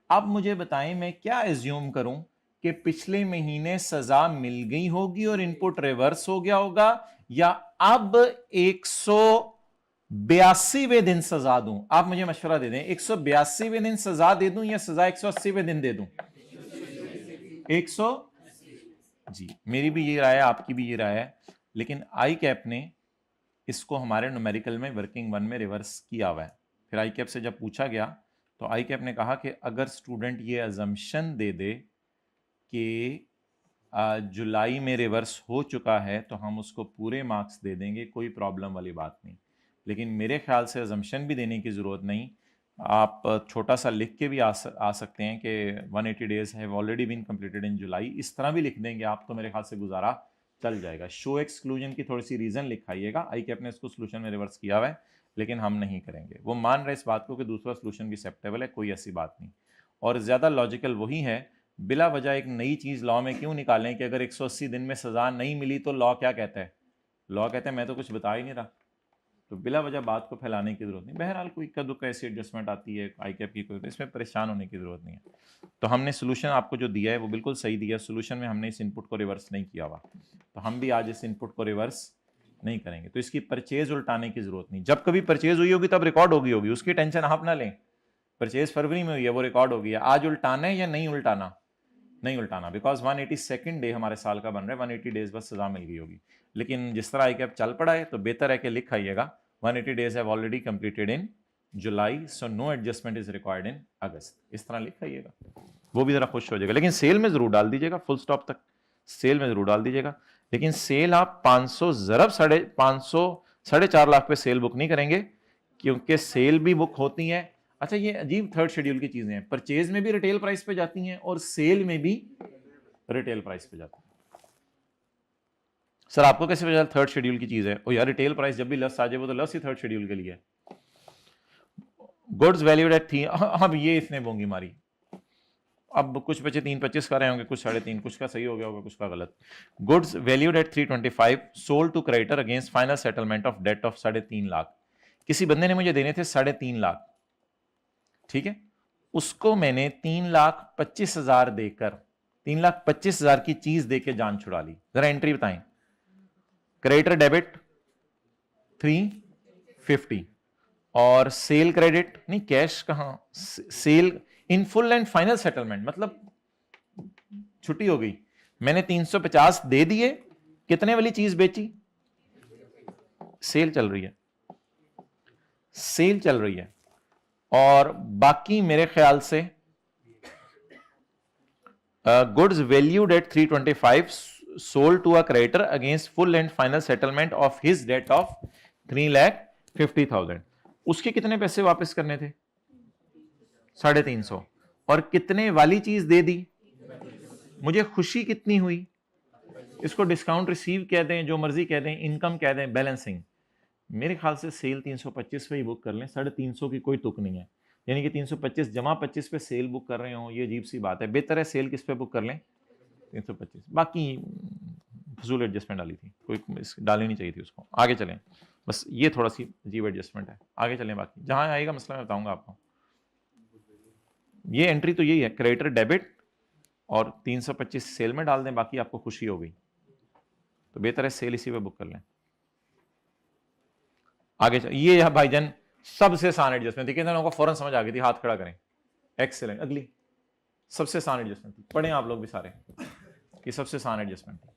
अब मुझे बताएं मैं क्या एज्यूम करूं कि पिछले महीने सजा मिल गई होगी और इनपुट रिवर्स हो गया होगा, या अब 182वें दिन सजा दूं? आप मुझे मशवरा दे दें. 182वें दिन सजा दे दूं या सजा 180वें दिन दे दूं? 100 जी. मेरी भी ये राय है, आपकी भी ये राय है. लेकिन आई कैप ने इसको हमारे न्यूमेरिकल में वर्किंग 1 में रिवर्स किया हुआ है. फिर आई कैप से जब पूछा गया तो आई कैप ने कहा कि अगर स्टूडेंट ये अजम्पशन दे दे कि जुलाई में रिवर्स हो चुका है तो हम उसको पूरे मार्क्स दे देंगे, कोई प्रॉब्लम वाली बात नहीं. लेकिन मेरे ख्याल से अजम्पशन भी देने की ज़रूरत नहीं. आप छोटा सा लिख के भी आ सकते हैं कि 180 days have already been completed in July. इस तरह भी लिख देंगे आप तो मेरे ख्याल से गुजारा चल जाएगा. शो एक्सक्लूजन की थोड़ी सी रीज़न लिखाइएगा. आई कैप ने इसको सोल्यूशन में रिवर्स किया हुआ है लेकिन हम नहीं करेंगे. वो मान रहे इस बात को कि दूसरा सोल्यूशन भी एक्सेप्टेबल है, कोई ऐसी बात नहीं. और ज़्यादा लॉजिकल वही है. बिला वजह एक नई चीज़ लॉ में क्यों निकालें कि अगर 180 दिन में सज़ा नहीं मिली तो लॉ क्या कहता है? लॉ कहता है मैं तो कुछ बता ही नहीं रहा. तो बिला वजह बात को फैलाने की जरूरत नहीं. बहरहाल कोई इक्का दुक्का ऐसी एडजस्टमेंट आती है आई कैप की, कोई इसमें परेशान होने की जरूरत नहीं है. तो हमने सोल्यूशन आपको जो दिया है वो बिल्कुल सही दिया. सोल्यूशन में हमने इस इनपुट को रिवर्स नहीं किया हुआ, तो हम भी आज इस इनपुट को रिवर्स नहीं करेंगे. तो इसकी परचेज उल्टाने की जरूरत नहीं. जब कभी परचेज हुई होगी तब रिकॉर्ड होगी उसकी टेंशन आप ना लें. परचेज फरवरी में हुई है, वो रिकॉर्ड होगी. आज उल्टाना है या नहीं उल्टाना? नहीं उल्टाना, बिकॉज 182nd डे हमारे साल का बन रहा है. 180 डेज बस सजा मिल गई होगी. लेकिन जिस तरह आई कैप चल पड़ा है तो बेहतर है कि लिख आइएगा 180 days have already completed in July, so no adjustment is required in August. इस तरह लिख आइएगा, वो भी जरा खुश हो जाएगा. लेकिन सेल में जरूर डाल दीजिएगा, फुल स्टॉप तक सेल में जरूर डाल दीजिएगा. लेकिन सेल आप 500 ज़रब 4.5 लाख पे सेल बुक नहीं करेंगे क्योंकि सेल भी बुक होती हैं. अच्छा, ये अजीब थर्ड शेड्यूल की चीजें हैं. परचेज में भी रिटेल प्राइस पे जाती हैं और सेल में भी रिटेल प्राइस पे जाती हैं. सर आपको कैसे पता थर्ड शेड्यूल की चीज है? ओ यार, रिटेल प्राइस जब भी लस आ जाए वो तो लस ही थर्ड शेड्यूल के लिए. Goods valued eight 3. अब ये इसने बोंगी मारी. अब कुछ बच्चे 3.25 कर रहे होंगे, कुछ 3.5, कुछ का सही हो गया होगा, कुछ का गलत. Goods valued at 325 sold to creditor against final settlement of debt of 3.5 lakh. किसी बंदे ने मुझे देने थे 3.5 लाख, ठीक है. उसको मैंने 3,25,000 देकर 3,25,000 की चीज देके जान छुड़ा ली. जरा एंट्री बताएं. क्रेडिटर डेबिट 350 और सेल क्रेडिट नहीं, कैश कहां, sale in full and final settlement, मतलब छुट्टी हो गई. मैंने 350 दे दिए. कितने वाली चीज बेची? सेल चल रही है, सेल चल रही है. और बाकी मेरे ख्याल से goods valued at 325 sold to a creditor against full and final settlement of his debt of 3,50,000. उसके कितने पैसे वापस करने थे? 350। और कितने वाली चीज दे दी? मुझे खुशी कितनी हुई? इसको डिस्काउंट रिसीव कह दें, जो मर्जी कह दें, इनकम कह दें, बैलेंसिंग। मेरे ख्याल से सेल 325 पे ही बुक कर लें, 350 की कोई तुक नहीं है। यानी कि 325 जमा 25 पे सेल बुक कर रहे हो, ये अजीब सी बात है। बेहतर है सेल किस पे बुक कर लें? 325। बाकी फजूल एडजस्टमेंट डाली थी, कोई डालनी नहीं चाहिए थी उसको। आगे चलें, बस ये थोड़ा सी अजीब एडजस्टमेंट है। आगे चलें, बाकी जहां आएगा मसला मैं बताऊंगा आपको। ये एंट्री तो यही है, क्रेडिटर डेबिट और 325 सेल में डाल दें, बाकी आपको खुशी हो गई तो बेहतर है सेल इसी पे बुक कर लें। आगे ये भाईजान सबसे आसान एडजस्टमेंट थी, कितने लोगों को फौरन समझ आ गई थी? हाथ खड़ा करें। एक्सीलेंट। अगली सबसे आसान एडजस्टमेंट थी, पढ़ें आप लोग भी सारे, ये सबसे आसान एडजस्टमेंट थी।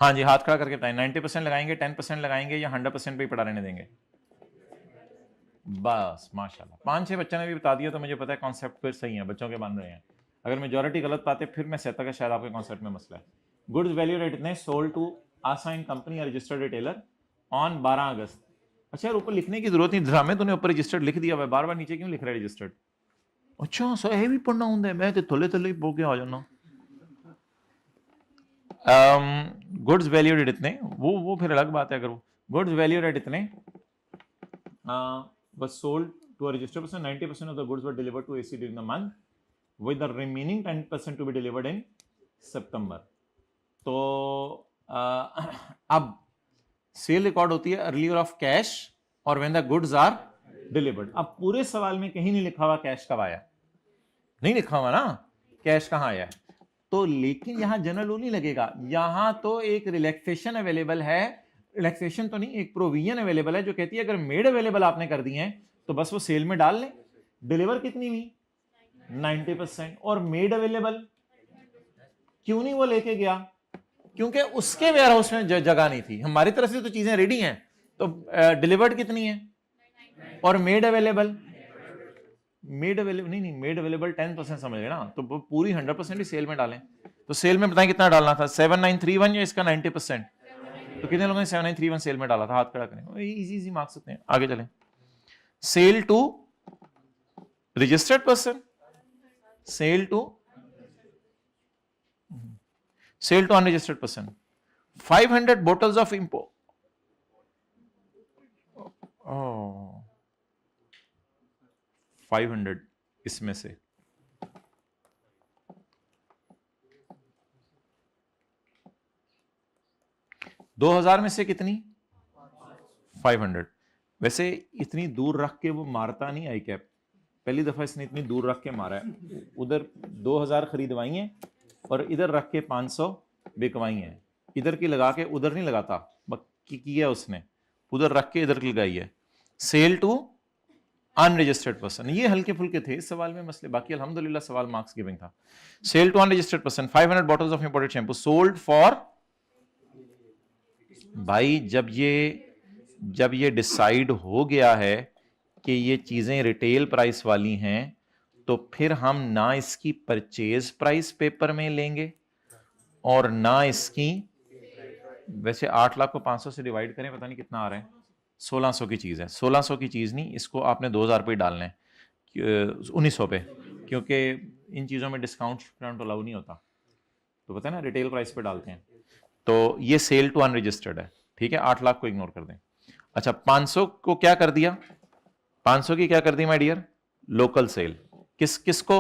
हाँ जी, हाथ खड़ा करके बताएं, 90% लगाएंगे, 10% लगाएंगे, या 100% पे ही पड़ा रहने देंगे? बस माशाल्लाह, 5-6 बच्चों ने भी बता दिया तो मुझे पता है कॉन्सेप्ट फिर सही है, बच्चों के बन रहे हैं। अगर मेजॉरिटी गलत पाते फिर मैं सहता कि शायद आपके कॉन्सेप्ट में मसला है। गुड्स वैल्यू रेट इतने, सोल्ड टू आसाइन कंपनी या रजिस्टर्ड रिटेलर ऑन 12 अगस्त। अच्छा यार, ऊपर लिखने की जरूरत नहीं, ड्रामे तूने ऊपर रजिस्टर्ड लिख दिया, बार बार नीचे क्यों लिख रहा है रजिस्टर्ड? अच्छा सो ये भी पढ़ना होंगे, मैं तो थोले थोले ही बोल के आ जाना। गुड्स वैल्यू रेट इतने, वो फिर अलग बात है। अगर वो गुड्स वैल्यू रेट इतने was sold to a registered person, 90% of the goods were delivered to AC during the month, with the remaining 10% to be delivered in September. तो अब सेल रिकॉर्ड होती है अर्लियर ऑफ कैश और when the goods are delivered. अब पूरे सवाल में कहीं नहीं लिखा हुआ कैश कब आया, नहीं लिखा हुआ ना कैश कहां आया। तो लेकिन यहां जनरल रूल नहीं लगेगा, यहां तो एक रिलैक्सेशन अवेलेबल है, रिलैक्सेशन तो नहीं, एक प्रोविजन अवेलेबल है जो कहती है अगर मेड अवेलेबल आपने कर दी है तो बस वो सेल में डाल लें। डिलीवर कितनी हुई? 90%। और मेड अवेलेबल क्यों नहीं वो लेके गया? क्योंकि उसके वेयर हाउस में जगह नहीं थी। हमारी तरफ से तो चीजें रेडी हैं, तो डिलीवर्ड कितनी है? और मेड अवेलेबल, मेड अवेलेबल नहीं, मेड अवेलेबल 10% समझ गए ना, तो पूरी 100% ही सेल में डालें। तो सेल में बताएं कितना डालना था? 7931 या इसका 90%? तो कितने लोगों ने 7931 सेल में डाला था? हाथ खड़ा करें। इजी मार्क्स होते हैं। आगे चलें, sale to registered person, sale to unregistered person, 500 bottles of इंपो 500 इसमें से 2000 में से कितनी? 500। वैसे इतनी दूर रख के वो मारता नहीं आई कैप, पहली दफा इसने इतनी दूर रख के मारा है। उधर 2000 खरीदवाई हैं और इधर रख के 500 बिकवाई हैं। इधर की लगा के उधर नहीं लगाता, किया उसने, उधर रख के इधर लगाई है। सेल टू अनरजिस्टर्ड पर्सन, ये हल्के फुल्के थे इस सवाल में मसले, बाकी अल्हम्दुलिल्लाह सवाल मार्क्स गिविंग था। Sale to unregistered person, 500 bottles of imported shampoo sold for. भाई जब ये डिसाइड हो गया है कि ये चीजें रिटेल प्राइस वाली हैं, तो फिर हम ना इसकी परचेज प्राइस पेपर में लेंगे और ना इसकी, वैसे 8 लाख को 500 से डिवाइड करें, पता नहीं कितना आ रहा है, 1600 की चीज है। 1600 की चीज नहीं, इसको आपने 2000 पे डालना है, 1900 पे, क्योंकि इन चीजों में डिस्काउंट अलाउ नहीं होता, तो पता है ना रिटेल प्राइस पे डालते हैं। तो ये सेल टू अनरजिस्टर्ड है, ठीक है, 8 लाख को इग्नोर कर दें। अच्छा 500 को क्या कर दिया? 500 की क्या कर दी माय डियर? Local cell. किसको?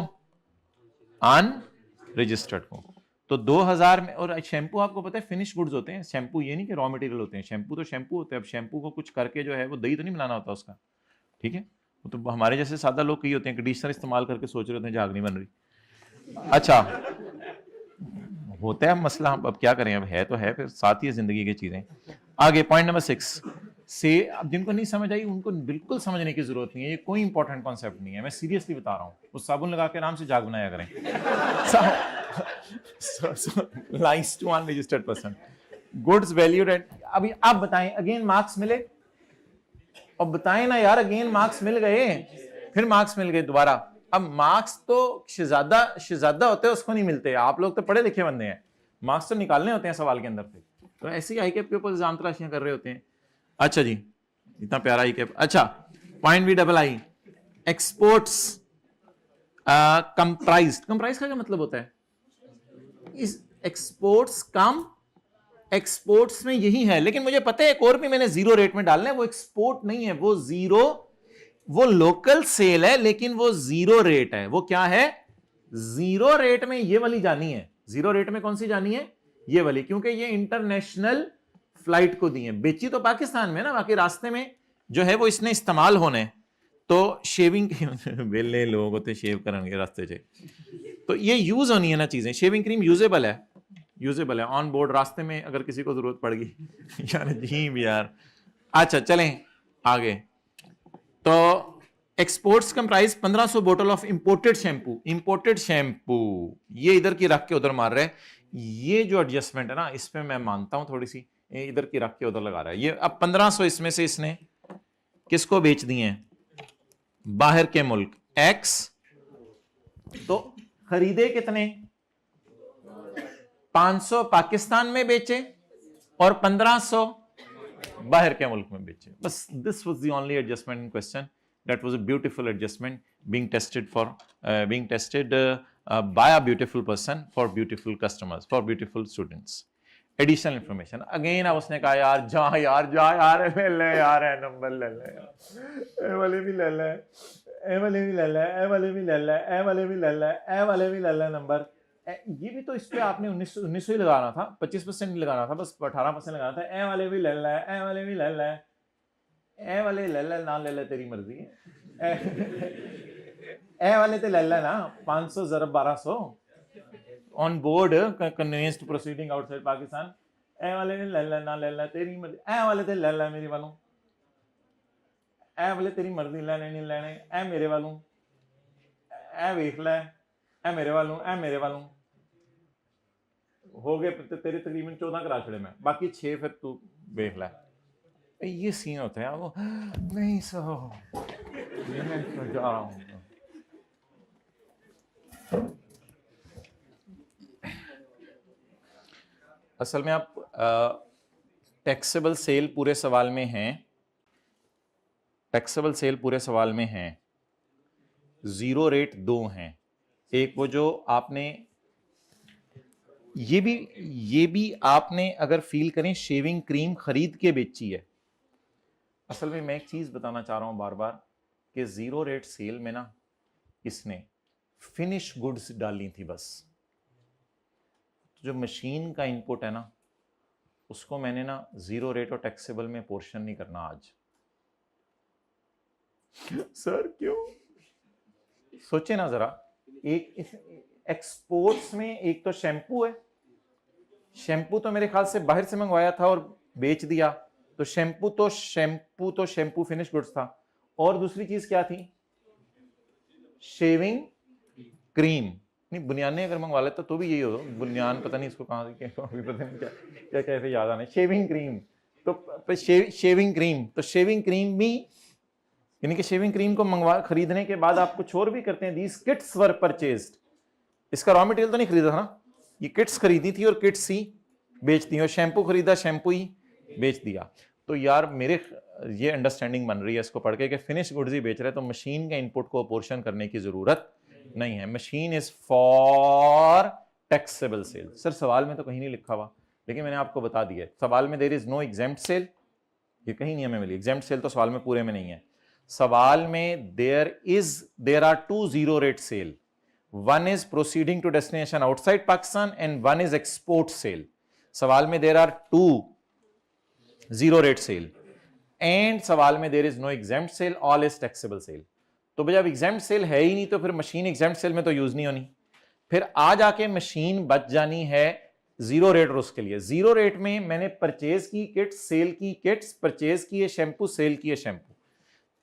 अनरजिस्टर्ड को। तो 2000 में, और शैम्पू आपको पता है फिनिश गुड्स होते हैं, शैम्पू ये नहीं कि रॉ मटेरियल होते हैं, शैम्पू तो शैम्पू होते हैं। अब शैम्पू को कुछ करके जो है वो दही तो नहीं मिलाना होता उसका, ठीक है। तो हमारे जैसे सादा लोग कई होते हैं कंडीशनर इस्तेमाल करके सोच रहे होते हैं झाग नहीं बन रही। अच्छा होता है मसला, अब क्या करें, अब है तो है, फिर साथ ही जिंदगी की चीजें। आगे पॉइंट नंबर 6 से, अब जिनको नहीं समझ आई उनको बिल्कुल समझने की जरूरत नहीं है, ये कोई इंपॉर्टेंट कॉन्सेप्ट नहीं है, मैं सीरियसली बता रहा हूँ। उस साबुन लगा के आराम से झाग बनाया करें। लाइस to unregistered person, goods valued at, अभी आप बताएं अगेन मार्क्स मिले? और बताएं ना यार, अगेन मार्क्स मिल गए, फिर मार्क्स मिल गए दोबारा। अब मार्क्स तो शहजादा होते हैं उसको नहीं मिलते, आप लोग तो पढ़े लिखे बंदे हैं, मार्क्स तो निकालने होते हैं सवाल के अंदर से, तो ऐसे ही आई कैप के ऊपर एग्जाम तलाशियां कर रहे होते हैं। अच्छा जी, इतना प्यारा आई कैप। अच्छा, point B double I, exports comprise का क्या मतलब होता है? इस एक्सपोर्ट्स कम, एक्सपोर्ट्स में यही है, लेकिन मुझे पता है एक और भी मैंने जीरो रेट में डालना है, वो एक्सपोर्ट नहीं है, वो जीरो, वो लोकल सेल है, लेकिन वो जीरो रेट है। वो क्या है? जीरो रेट में ये वाली जानी है। जीरो रेट में कौन सी जानी है? ये वाली, क्योंकि ये इंटरनेशनल फ्लाइट को दी है। बेची तो पाकिस्तान में ना, बाकी रास्ते में जो है वो इसने इस्तेमाल होने, तो शेविंग वेले लोगों को तो शेव करेंगे रास्ते से, तो ये यूज होनी है ना चीजें। शेविंग क्रीम यूजेबल है, यूजेबल है ऑन बोर्ड, रास्ते में अगर किसी को जरूरत पड़ गई यार जी भी यार। अच्छा चलें आगे। तो एक्सपोर्ट्स कंप्राइज 1500 बोतल of imported shampoo. Imported shampoo ये इधर की रख के उधर मार रहा है। ये जो एडजस्टमेंट है ना, इसमें मैं मानता हूं थोड़ी सी, इधर की रख के उधर लगा रहा है। ये अब 1500 इसमें से इसने किसको बेच दिए हैं? बाहर के मुल्क एक्स। तो खरीदे कितने? 500 पाकिस्तान में बेचे और 1500 बाहर के मुल्क में बेचे। बस this was the only adjustment in question. That was a beautiful adjustment being tested by a beautiful person for beautiful customers, for beautiful students. Additional information again. अब उसने कहा यार जा यार ले ले यार, है नंबर ले ले यार, ए वाले भी ले ले, ए वाले भी ले ले, ए वाले भी ले ले, ए वाले भी ले ले, ए वाले भी ले ले नंबर। ये भी तो इस पे आपने 1900 ही लगाना था, 25% नहीं लगाना था, बस 18% लगाना था। ए वाले भी ले ले, ए वाले भी ले ले, ए वाले ले ले ना ले ले तेरी मर्जी है, ए वाले तो ले ले ना। 500 ज़रब 1200 on board conveyance to proceeding outside Pakistan. A वाले ने ले ले ना ले ले तेरी मर्जी, ए वाले ते ले ले मेरी वालों, ए वाले तेरी मर्जी लेने नहीं लेने, ए मेरे वालों, ए वेख ले, ए मेरे वालों, ए मेरे वालों। हो गए तेरे तकरीबन 14 करा छड़े मैं, बाकी 6 फिर तू देख ले। ये सीन होता है वो नहीं सो, मैं जा रहा हूँ। असल में आप टैक्सेबल सेल पूरे सवाल में हैं, टैक्सेबल सेल पूरे सवाल में हैं, जीरो रेट 2 हैं। एक वो जो आपने ये भी आपने अगर फील करें शेविंग क्रीम खरीद के बेची है। असल में मैं एक चीज बताना चाह रहा हूं बार बार कि जीरो रेट सेल में ना इसने फिनिश गुड्स डाली थी बस। जो मशीन का इनपुट है ना, उसको मैंने ना जीरो रेट और टैक्सेबल में पोर्शन नहीं करना आज। सर क्यों? सोचे ना जरा, एक एक्सपोर्ट्स में एक तो शैम्पू है, शैम्पू तो मेरे ख्याल से बाहर से मंगवाया था और बेच दिया, तो शैम्पू फिनिश गुड्स था। और दूसरी चीज क्या थी? Shaving cream. नहीं, बुनियाने अगर मंगवा लेता तो भी यही होगा, बुनियान पता नहीं इसको कहां से पता नहीं क्या कैसे याद आना। शेविंग क्रीम तो शेविंग क्रीम, तो शेविंग क्रीम भी, यानी कि शेविंग क्रीम को मंगवा खरीदने के बाद आप कुछ और भी करते हैं। These kits were purchased. इसका रॉ मटेरियल तो नहीं खरीदा था ना, ये किट्स खरीदी थी और किट्स ही बेचती हैं। और शैम्पू खरीदा, शैम्पू ही बेच दिया। तो यार मेरे ये अंडरस्टैंडिंग बन रही है इसको पढ़ के कि फिनिश गुड्स ही बेच रहे हैं, तो मशीन के इनपुट को पोर्शन करने की जरूरत नहीं है। Machine is for taxable sale. Sir सवाल में तो कहीं नहीं लिखा हुआ, लेकिन मैंने आपको बता दिया सवाल में there is no exempt sale, ये कहीं नहीं हमें मिली। एग्जेम्प्ट सेल तो सवाल में पूरे में नहीं है। सवाल में there are 2 zero rate sale, one is proceeding to destination outside Pakistan and one is export sale. सवाल में there are 2 zero rate sale and सवाल में there is no exempt sale, all is taxable sale. तो जब exempt cell है ही नहीं तो फिर मशीन एग्जेम्प्ट सेल में तो यूज नहीं होनी, फिर आ जाके मशीन बच जानी है जीरो रेट। और उसके लिए जीरो रेट में मैंने परचेज की किट्स, सेल की किट्स, परचेज की है शैम्पू, सेल की है शैम्पू।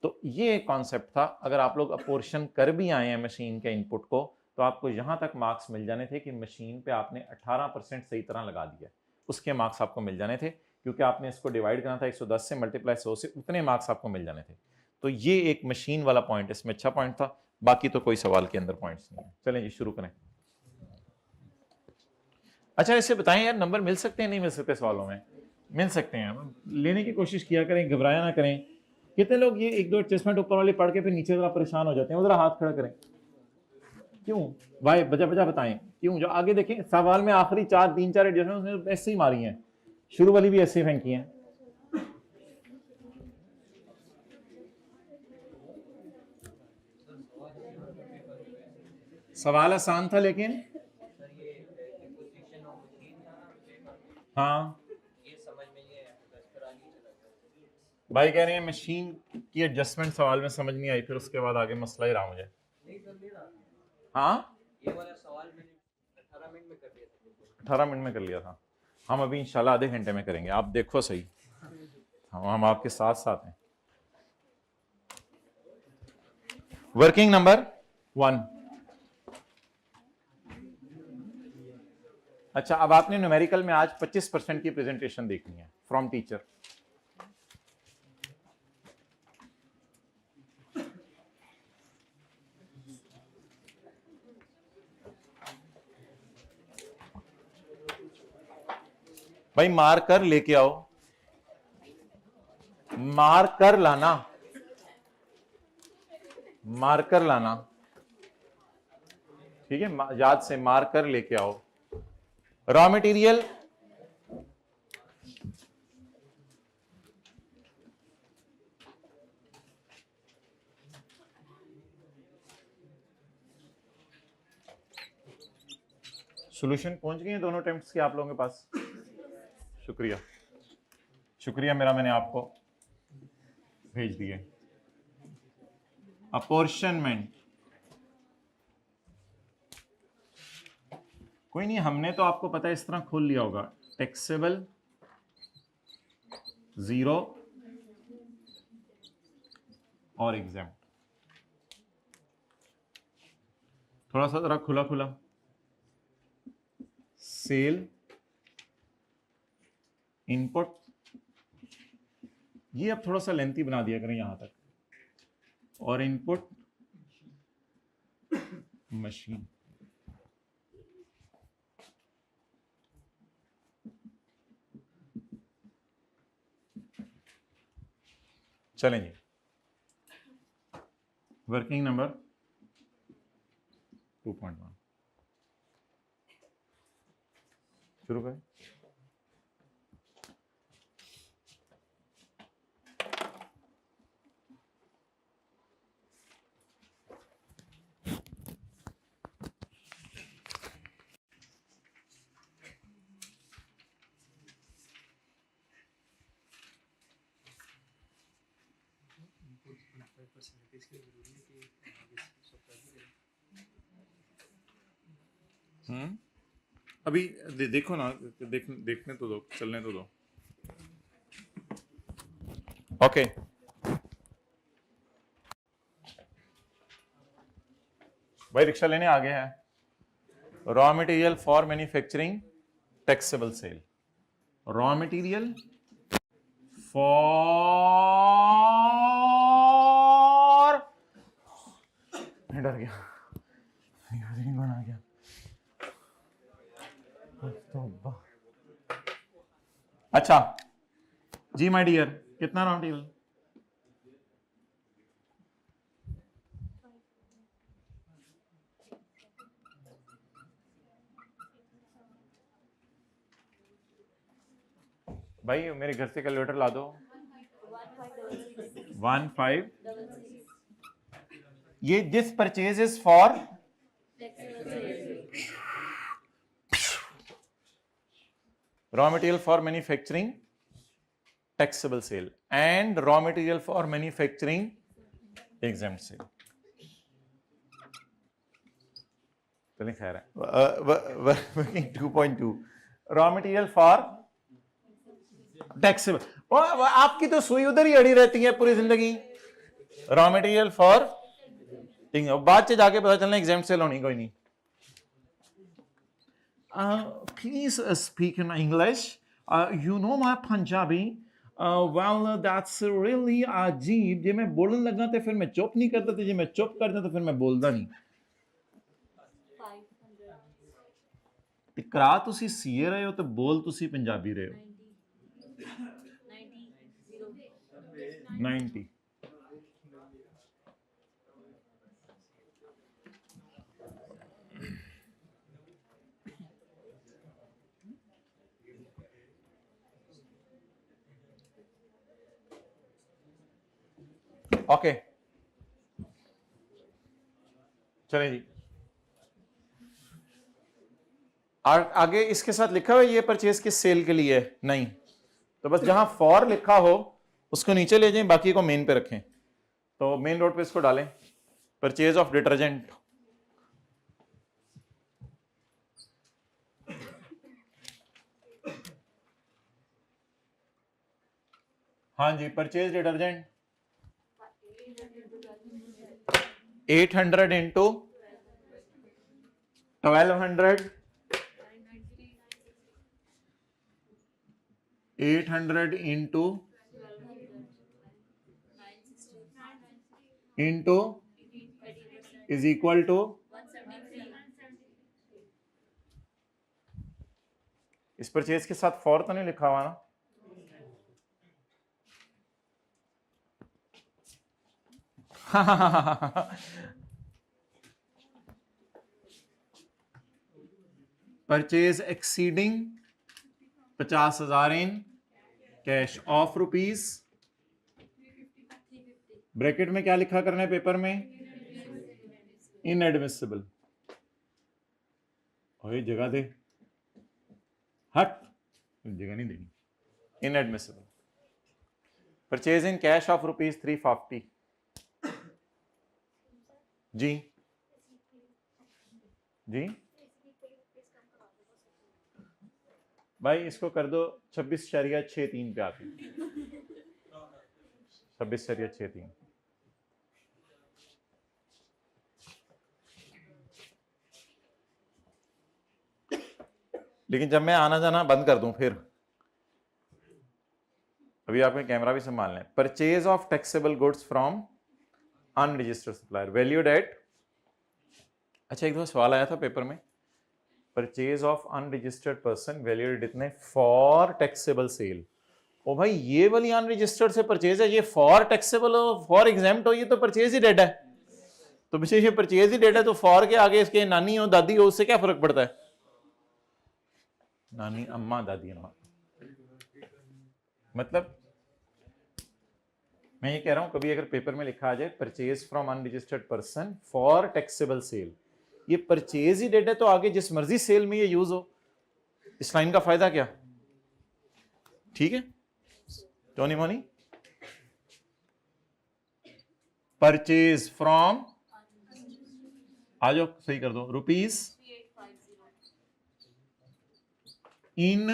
तो ये एक कॉन्सेप्ट था। अगर आप लोग अपोर्शन कर भी आए हैं मशीन के इनपुट को, तो आपको यहां तक मार्क्स मिल जाने थे कि मशीन पे आपने 18% सही तरह लगा दिया, उसके मार्क्स आपको मिल जाने थे, क्योंकि आपने इसको डिवाइड करना था 110 से, मल्टीप्लाई 100 से, उतने मार्क्स आपको मिल जाने थे। तो ये एक मशीन वाला पॉइंट इसमें अच्छा पॉइंट था, बाकी तो कोई सवाल के अंदर पॉइंट्स नहीं है। चलें जी शुरू करें। अच्छा ऐसे बताएं यार, नंबर मिल सकते हैं नहीं मिल सकते सवालों में? मिल सकते हैं, लेने की कोशिश किया करें, घबराया ना करें। कितने लोग ये एक दो एडजस्टमेंट ऊपर वाले पढ़ के फिर नीचे जरा परेशान हो जाते हैं? जरा हाथ खड़ा करें। क्यों भाई, बजा बजा बताएं क्यों? जो आगे देखें सवाल में आखिरी तीन चार एडजस्टमेंट ऐसे ही मारी हैं, शुरू वाली भी ऐसे ही फेंकी हैं। सवाल आसान था लेकिन हाँ भाई कह रहे हैं मशीन की एडजस्टमेंट सवाल में समझ नहीं आई, फिर उसके बाद आगे मसला ही रहा मुझे। हाँ ये वाला सवाल मैंने 18 मिनट में कर लिया था। 18 मिनट में कर लिया था। हम अभी इंशाल्लाह आधे घंटे में करेंगे, आप देखो सही, हम आपके साथ साथ हैं। Working number 1। अच्छा, अब आपने न्यूमेरिकल में आज 25% की प्रेजेंटेशन देखनी है फ्रॉम टीचर। भाई मार्कर लेके आओ, मार्कर लाना, मार्कर लाना, ठीक है, याद से मार्कर लेके आओ। रॉ मटेरियल सॉल्यूशन पहुंच गए हैं दोनों अटेम्प्ट्स के आप लोगों के पास? शुक्रिया, शुक्रिया मेरा, मैंने आपको भेज दिए। अपॉर्शनमेंट कोई नहीं, हमने तो आपको पता है इस तरह खोल लिया होगा, टैक्सेबल 0 और एग्जाम्प्ट। थोड़ा सा जरा खुला खुला, सेल, इनपुट, ये अब थोड़ा सा लेंथी बना दिया करें यहां तक, और इनपुट मशीन। चलें जी, वर्किंग नंबर 2.1 शुरू करें। अभी देखो ना, देखने तो दो, चलने तो दो। ओके भाई, रिक्शा लेने आ गए हैं। Raw material for manufacturing taxable sale, raw material for, डर गया, कौन आ गया? अच्छा जी माय डियर, कितना रॉ मटेरियल? भाई मेरे घर से कैलकुलेटर ला दो। 15। ये this purchase is for raw material for manufacturing taxable sale and raw material for manufacturing exempt sale. चलिए खैर है। Working 2.2 raw material for taxable. आपकी तो सुई उधर ही अड़ी रहती है पूरी जिंदगी। रॉ मटेरियल फॉर, बाद से जाके पता चलना एग्जाम सेल होनी कोई नहीं। Please speak in English, you know my Punjabi. well that's really अजीब। जे मैं बोलने लगा तो फिर मैं चुप नहीं करता, जे मैं चुप करता तो फिर मैं बोलता नहीं। ਟਕਰਾ ਤੁਸੀਂ ਸੀਏ ਰਹੇ ਹੋ ਤੇ ਬੋਲ ਤੁਸੀਂ ਪੰਜਾਬੀ ਰਹੇ ਹੋ 90 ओके चलें जी। आगे इसके साथ लिखा हुआ है ये परचेज किस सेल के लिए है? नहीं, तो बस जहां फॉर लिखा हो उसको नीचे ले जाएं, बाकी को मेन पे रखें। तो मेन रोड पे इसको डालें, परचेज ऑफ डिटर्जेंट। हाँ जी, purchase detergent 800 into 1200 800 into is equal to, इस परचेज के साथ फॉर तो नहीं लिखा हुआ ना? Purchase exceeding 50,000 in cash of rupees, bracket में क्या लिखा करना है पेपर में? इनएडमिसिबल। और जगह दे, हट, जगह नहीं देनी। Inadmissible. Purchase in cash of rupees 340। जी जी भाई इसको कर दो 26.63 पे आके, 26.63। लेकिन जब मैं आना जाना बंद कर दूं फिर, अभी आपने कैमरा भी संभाल लें। Purchase of taxable goods from unregistered supplier valued at, अच्छा एक दो सवाल आया था पेपर में, purchase of unregistered person valued इतने फॉर टैक्सेबल सेल। ओ भाई ये वाली अनरजिस्टर्ड से परचेज है, ये फॉर टैक्सेबल हो, फॉर एग्जाम्प्ट हो, ये तो परचेज ही डेड है। तो विशेष ये परचेज ही डेड है, तो फॉर के आगे इसके नानी हो दादी हो उससे क्या फर्क पड़ता है? नानी अम्मा दादी अम्मा, मतलब मैं ये कह रहा हूं कभी अगर पेपर में लिखा आ जाए purchase from unregistered person for taxable sale, ये परचेज ही डेड है तो आगे जिस मर्जी सेल में ये यूज हो, इस लाइन का फायदा क्या? ठीक है टोनी मोनी, परचेज फ्रॉम, आ जाओ सही कर दो, रुपीज इन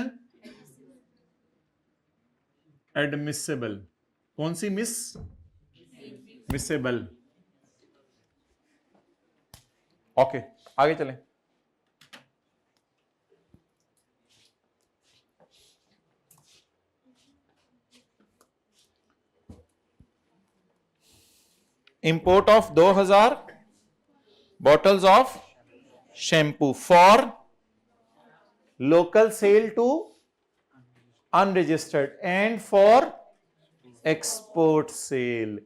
एडमिसिबल, कौन सी मिस? मिसेबल। ओके आगे चलें। Import of 2000 bottles of shampoo for local sale to unregistered and for export sale.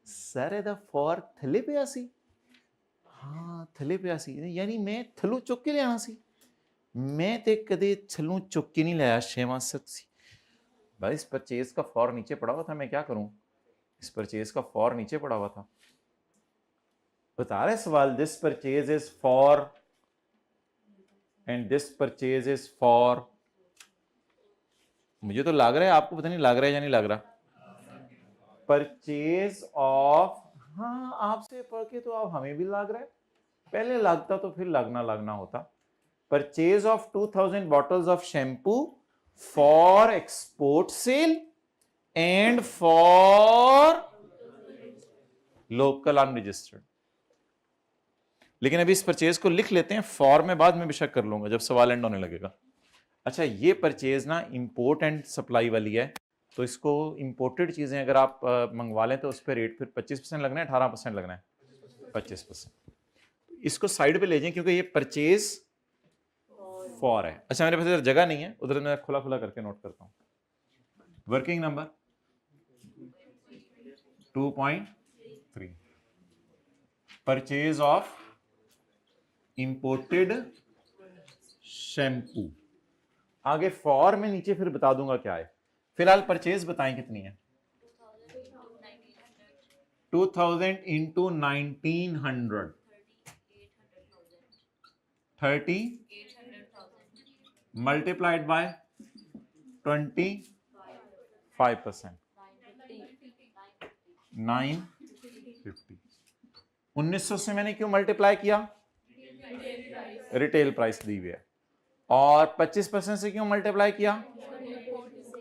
Sir ਇਹਦਾ ਫॉर ਥੱਲੇ ਪਿਆ ਸੀ? ਹਾਂ ਥੱਲੇ ਪਿਆ ਸੀ, ਯਾਨੀ ਮੈਂ ਥੱਲੋਂ ਚੁੱਕ ਕੇ ਲਿਆਣਾ ਸੀ। मैं तो कदे थल्लों चुक के नहीं लाया, शेवा सत सी भाई। इस परचेज का फॉर नीचे पड़ा हुआ था, मैं क्या करूं? इस परचेज का फॉर नीचे पड़ा हुआ था, बता रहे सवाल, this purchase is for and this purchase is for. मुझे तो लग रहा है, आपको पता नहीं लग रहा है या नहीं लग रहा। परचेज ऑफ, हाँ आपसे पढ़ के तो आप हमें भी लग रहा है, पहले लगता तो फिर लगना होता। Purchase of 2000 bottles of shampoo for export cell and for local unregistered. लेकिन अभी इस परचेज को लिख लेते हैं, फॉर में बाद में बेशक कर लूंगा जब सवाल एंड होने लगेगा। अच्छा ये परचेज ना इंपोर्ट एंड सप्लाई वाली है, तो इसको इंपोर्टेड चीजें अगर आप मंगवा लें तो उस पर रेट फिर 25% लगना है, 18% लगना है, 25%। इसको साइड पे ले जाएं क्योंकि ये परचेज फॉर है। अच्छा मेरे पास इधर जगह नहीं है, उधर मैं खुला खुला करके नोट करता हूँ। Working number 2.3, purchase of imported shampoo. आगे फॉर में नीचे फिर बता दूंगा क्या है। फिलहाल परचेज बताएं कितनी है। 2000 इंटू 1900 30 मल्टीप्लाइड बाय 25%, 950। 1900 से मैंने क्यों मल्टीप्लाई किया? रिटेल प्राइस दी हुई है। और 25% से क्यों मल्टीप्लाई किया?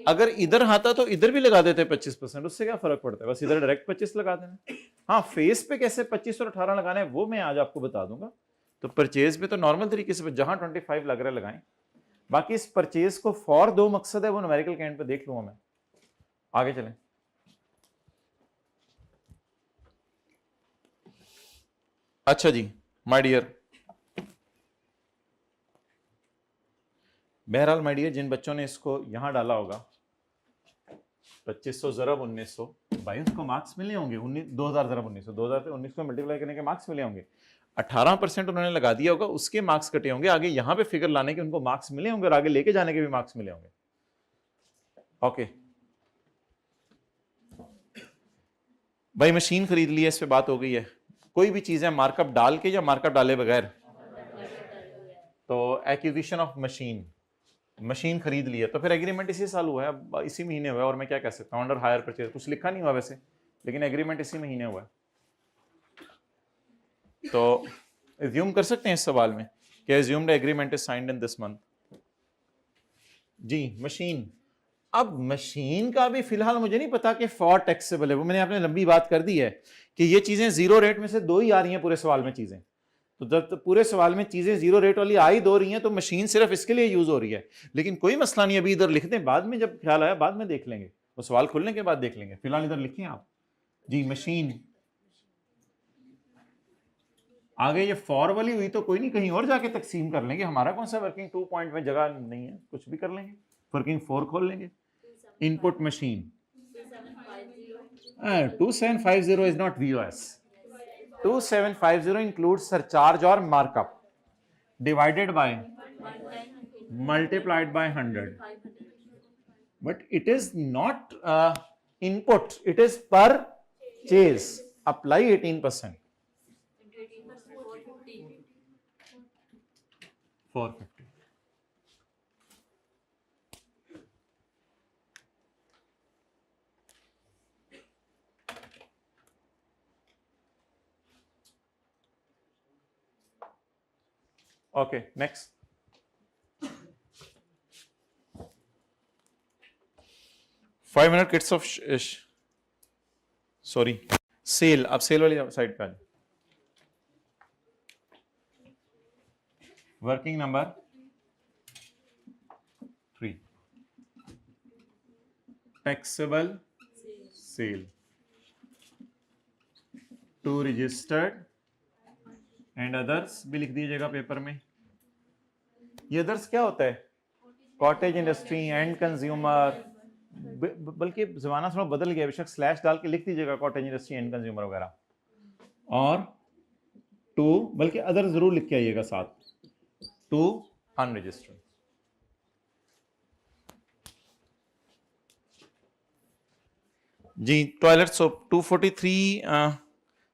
अगर इधर आता तो इधर भी लगा देते 25%, उससे क्या फर्क पड़ता है, बस इधर डायरेक्ट 25 लगा देना। हाँ, फेस पे कैसे 25 और 18 लगाना है वो मैं आज आपको बता दूंगा। तो परचेज पे तो नॉर्मल तरीके से जहां 25 लग रहा है लगाएं। बाकी इस परचेज को फॉर दो मकसद है, वो न्यूमेरिकल के एंड पे देख लूंगा मैं। आगे चलें। अच्छा जी माय डियर, बहरहाल माय डियर, जिन बच्चों ने इसको यहां डाला होगा 2500 ज़रब 1900, भाई उसको मार्क्स मिले होंगे। 2000 ज़रब 1900, 2000 से 19 को मल्टीप्लाई करने के मार्क्स मिले होंगे। 18% उन्होंने लगा दिया होगा, उसके मार्क्स कटे होंगे। आगे यहां पे फिगर लाने के उनको मार्क्स मिले होंगे और आगे लेके जाने के भी मार्क्स मिले होंगे। ओके भाई, मशीन खरीद ली है, इस पे बात हो गई है। कोई भी चीज है मार्कअप डाल के या मार्कअप डाले बगैर, तो एक्विजिशन ऑफ मशीन, मशीन खरीद ली है तो फिर एग्रीमेंट इसी साल हुआ है, इसी महीने हुआ है। और मैं क्या कह सकता हूँ, अंडर हायर परचेज कुछ लिखा नहीं हुआ वैसे, लेकिन एग्रीमेंट इसी महीने हुआ है। तो एज्यूम कर सकते हैं इस सवाल में कि assumed agreement is signed in this month. जी मशीन, अब मशीन का भी फिलहाल मुझे नहीं पता कि फॉर टैक्सेबल है, वो मैंने आपने लंबी बात कर दी है कि ये चीजें जीरो रेट में से दो ही आ रही हैं पूरे सवाल में चीजें। तो जब तो पूरे सवाल में चीजें जीरो रेट वाली आ ही दो रही हैं, तो मशीन सिर्फ इसके लिए यूज हो रही है। लेकिन कोई मसला नहीं, अभी इधर लिख दें, बाद में जब ख्याल आया बाद में देख लेंगे, वो सवाल खुलने के बाद देख लेंगे। फिलहाल इधर लिखें आप जी मशीन। आगे ये फॉर वाली हुई तो कोई नहीं, कहीं और जाके तकसीम कर लेंगे। हमारा कौन सा वर्किंग 2 पॉइंट में जगह नहीं है, कुछ भी कर लेंगे। वर्किंग 4 खोल लेंगे। Input machine 2750 is not VOS. 2750 includes surcharge or markup divided by multiplied by 100. But it is not input, it is purchase. Apply 18%. 450. Okay, next. Five minute kits of sorry sale. अब sale वाली side पे आ जाए। Working number 3, taxable sale to registered and others भी लिख दीजिएगा paper में। ये अदर्स क्या होता है? कॉटेज इंडस्ट्री, एंड कंज्यूमर, बल्कि जमाना थोड़ा बदल गया, बेशक स्लैश डाल के लिख दीजिएगा कॉटेज इंडस्ट्री, एंड कंज्यूमर वगैरह। और टू, बल्कि अदर जरूर लिख के आइएगा साथ, टू अनरजिस्टर्ड। जी toilet soap 243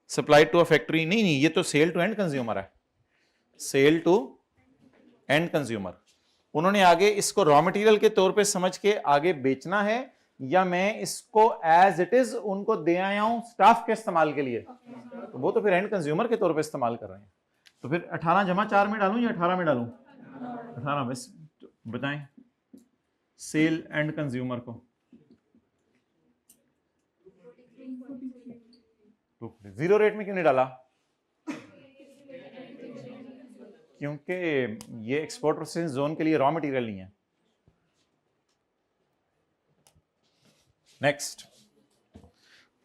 supplied to a factory. नहीं, ये तो सेल टू एंड कंज्यूमर है, सेल टू एंड कंज्यूमर। उन्होंने आगे इसको रॉ मटेरियल के तौर पे समझ के आगे बेचना है, या मैं इसको एज इट इज उनको दे आया हूं स्टाफ के इस्तेमाल के लिए, तो वो तो फिर एंड कंज्यूमर के तौर पे इस्तेमाल कर रहे हैं। तो फिर 18 जमा 4 में डालूं या 18 में डालूं? 18 में। बताएं सेल एंड कंज्यूमर को। जीरो रेट में क्यों नहीं डाला? क्योंकि ये एक्सपोर्ट प्रोसेसिंग जोन के लिए रॉ मटेरियल नहीं है। Next,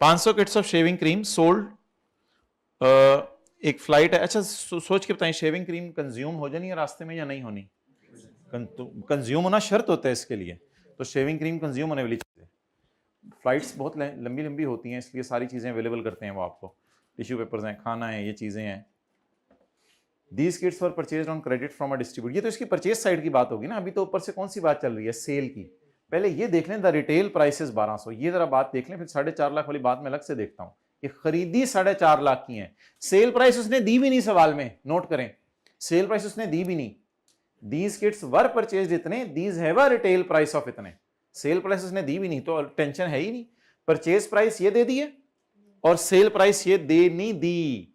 500 kits of shaving cream sold. एक फ्लाइट है। अच्छा सोच के बताएं, शेविंग क्रीम कंज्यूम हो जानी है रास्ते में या नहीं होनी? कंज्यूम होना शर्त होता है इसके लिए, तो शेविंग क्रीम कंज्यूम होने वाली चीज़ है। फ्लाइट्स बहुत लंबी लंबी होती हैं, इसलिए सारी चीज़ें अवेलेबल करते हैं वो आपको, टिश्यू पेपर्स हैं, खाना है, ये चीज़ें हैं। These kits were purchased on credit from a distributor। ये तो इसकी परचेज साइड की बात होगी ना, अभी तो ऊपर से कौन सी बात चल रही है, सेल की। पहले ये देख लें, द रिटेल प्राइसेस 1200, ये जरा बात देख लें, फिर 4.5 लाख वाली बात मैं अलग से देखता हूँ। ये खरीदी 4.5 लाख की है, सेल प्राइस उसने दी भी नहीं, सवाल में नोट करें, सेल प्राइस उसने दी भी नहीं। These kits were purchased इतने, these have a retail price of इतने, सेल प्राइस उसने दी भी नहीं, तो टेंशन है ही नहीं। परचेज प्राइस ये दे दी है और सेल प्राइस ये दे नहीं दी,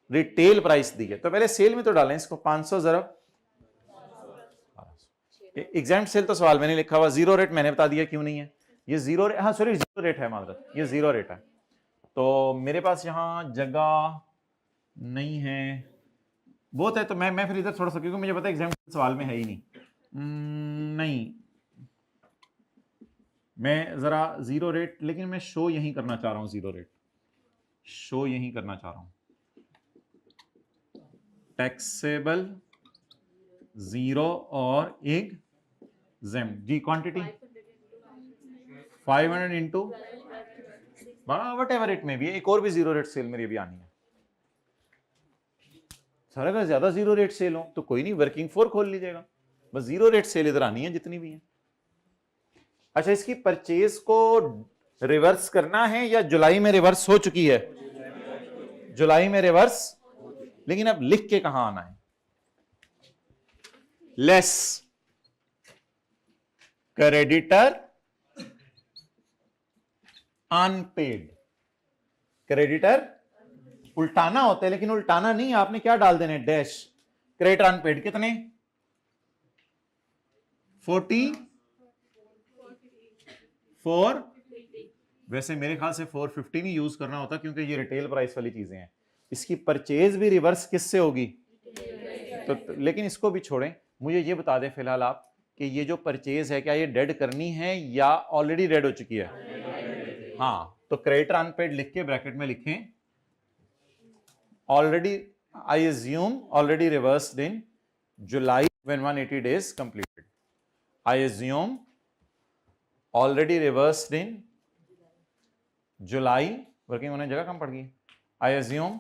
रिटेल प्राइस दी है। तो पहले सेल में तो डालें इसको, 500 ज़रब एग्जाम सेल तो सवाल में नहीं लिखा हुआ, जीरो रेट मैंने बता दिया क्यों नहीं है, ये जीरो रेट, हाँ सॉरी जीरो रेट है, माजरत ये जीरो रेट है। तो मेरे पास यहां जगह नहीं है, बहुत है तो मैं फिर इधर थोड़ा सा, क्योंकि मुझे पता है एग्जाम सवाल में है ही नहीं। नहीं, मैं जरा जीरो रेट, लेकिन मैं शो यहीं करना चाह रहा हूं, जीरो रेट शो यहीं करना चाह रहा हूं। टैक्सेबल जीरो और एक जेम जी, quantity 500 into whatever it में भी, एक और भी जीरो रेट सेल मेरी भी आनी है। सारा अगर ज्यादा जीरो रेट सेल हो तो कोई नहीं, वर्किंग फोर खोल लीजिएगा, बस जीरो रेट सेल इधर आनी है जितनी भी है। अच्छा, इसकी परचेज को रिवर्स करना है या जुलाई में रिवर्स हो चुकी है? जुलाई में रिवर्स, लेकिन अब लिख के कहां आना है? लेस क्रेडिटर अनपेड, क्रेडिटर उल्टाना होता है, लेकिन उल्टाना नहीं, आपने क्या डाल देने, डैश। क्रेडिटर अनपेड कितने, 44, वैसे मेरे ख्याल से 450 नहीं यूज करना होता, क्योंकि ये रिटेल प्राइस वाली चीजें हैं। इसकी परचेज भी रिवर्स किससे होगी? तो लेकिन इसको भी छोड़ें, मुझे ये बता दें फिलहाल आप कि ये जो परचेज है, क्या ये डेड करनी है या ऑलरेडी डेड हो चुकी है? हाँ, तो क्रेडिटर अनपेड लिख के ब्रैकेट में लिखें already, I assume already reversed in July when 180 days completed. I assume already reversed in July, working होने जगह कम पड़ गई। आई अज्यूम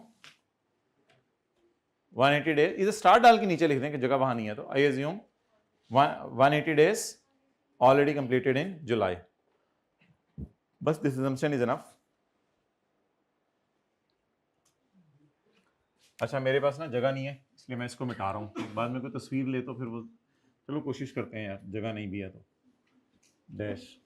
180 डेज, इधर स्टार्ट डाल के नीचे लिख दें कि जगह वहां नहीं है, तो I assume 180 days already completed in July. बस दिस assumption इज इनफ। अच्छा, मेरे पास ना जगह नहीं है, इसलिए मैं इसको मिटा रहा हूं, बाद में कोई तस्वीर ले तो फिर वो, चलो कोशिश करते हैं यार, जगह नहीं भी है तो डैश।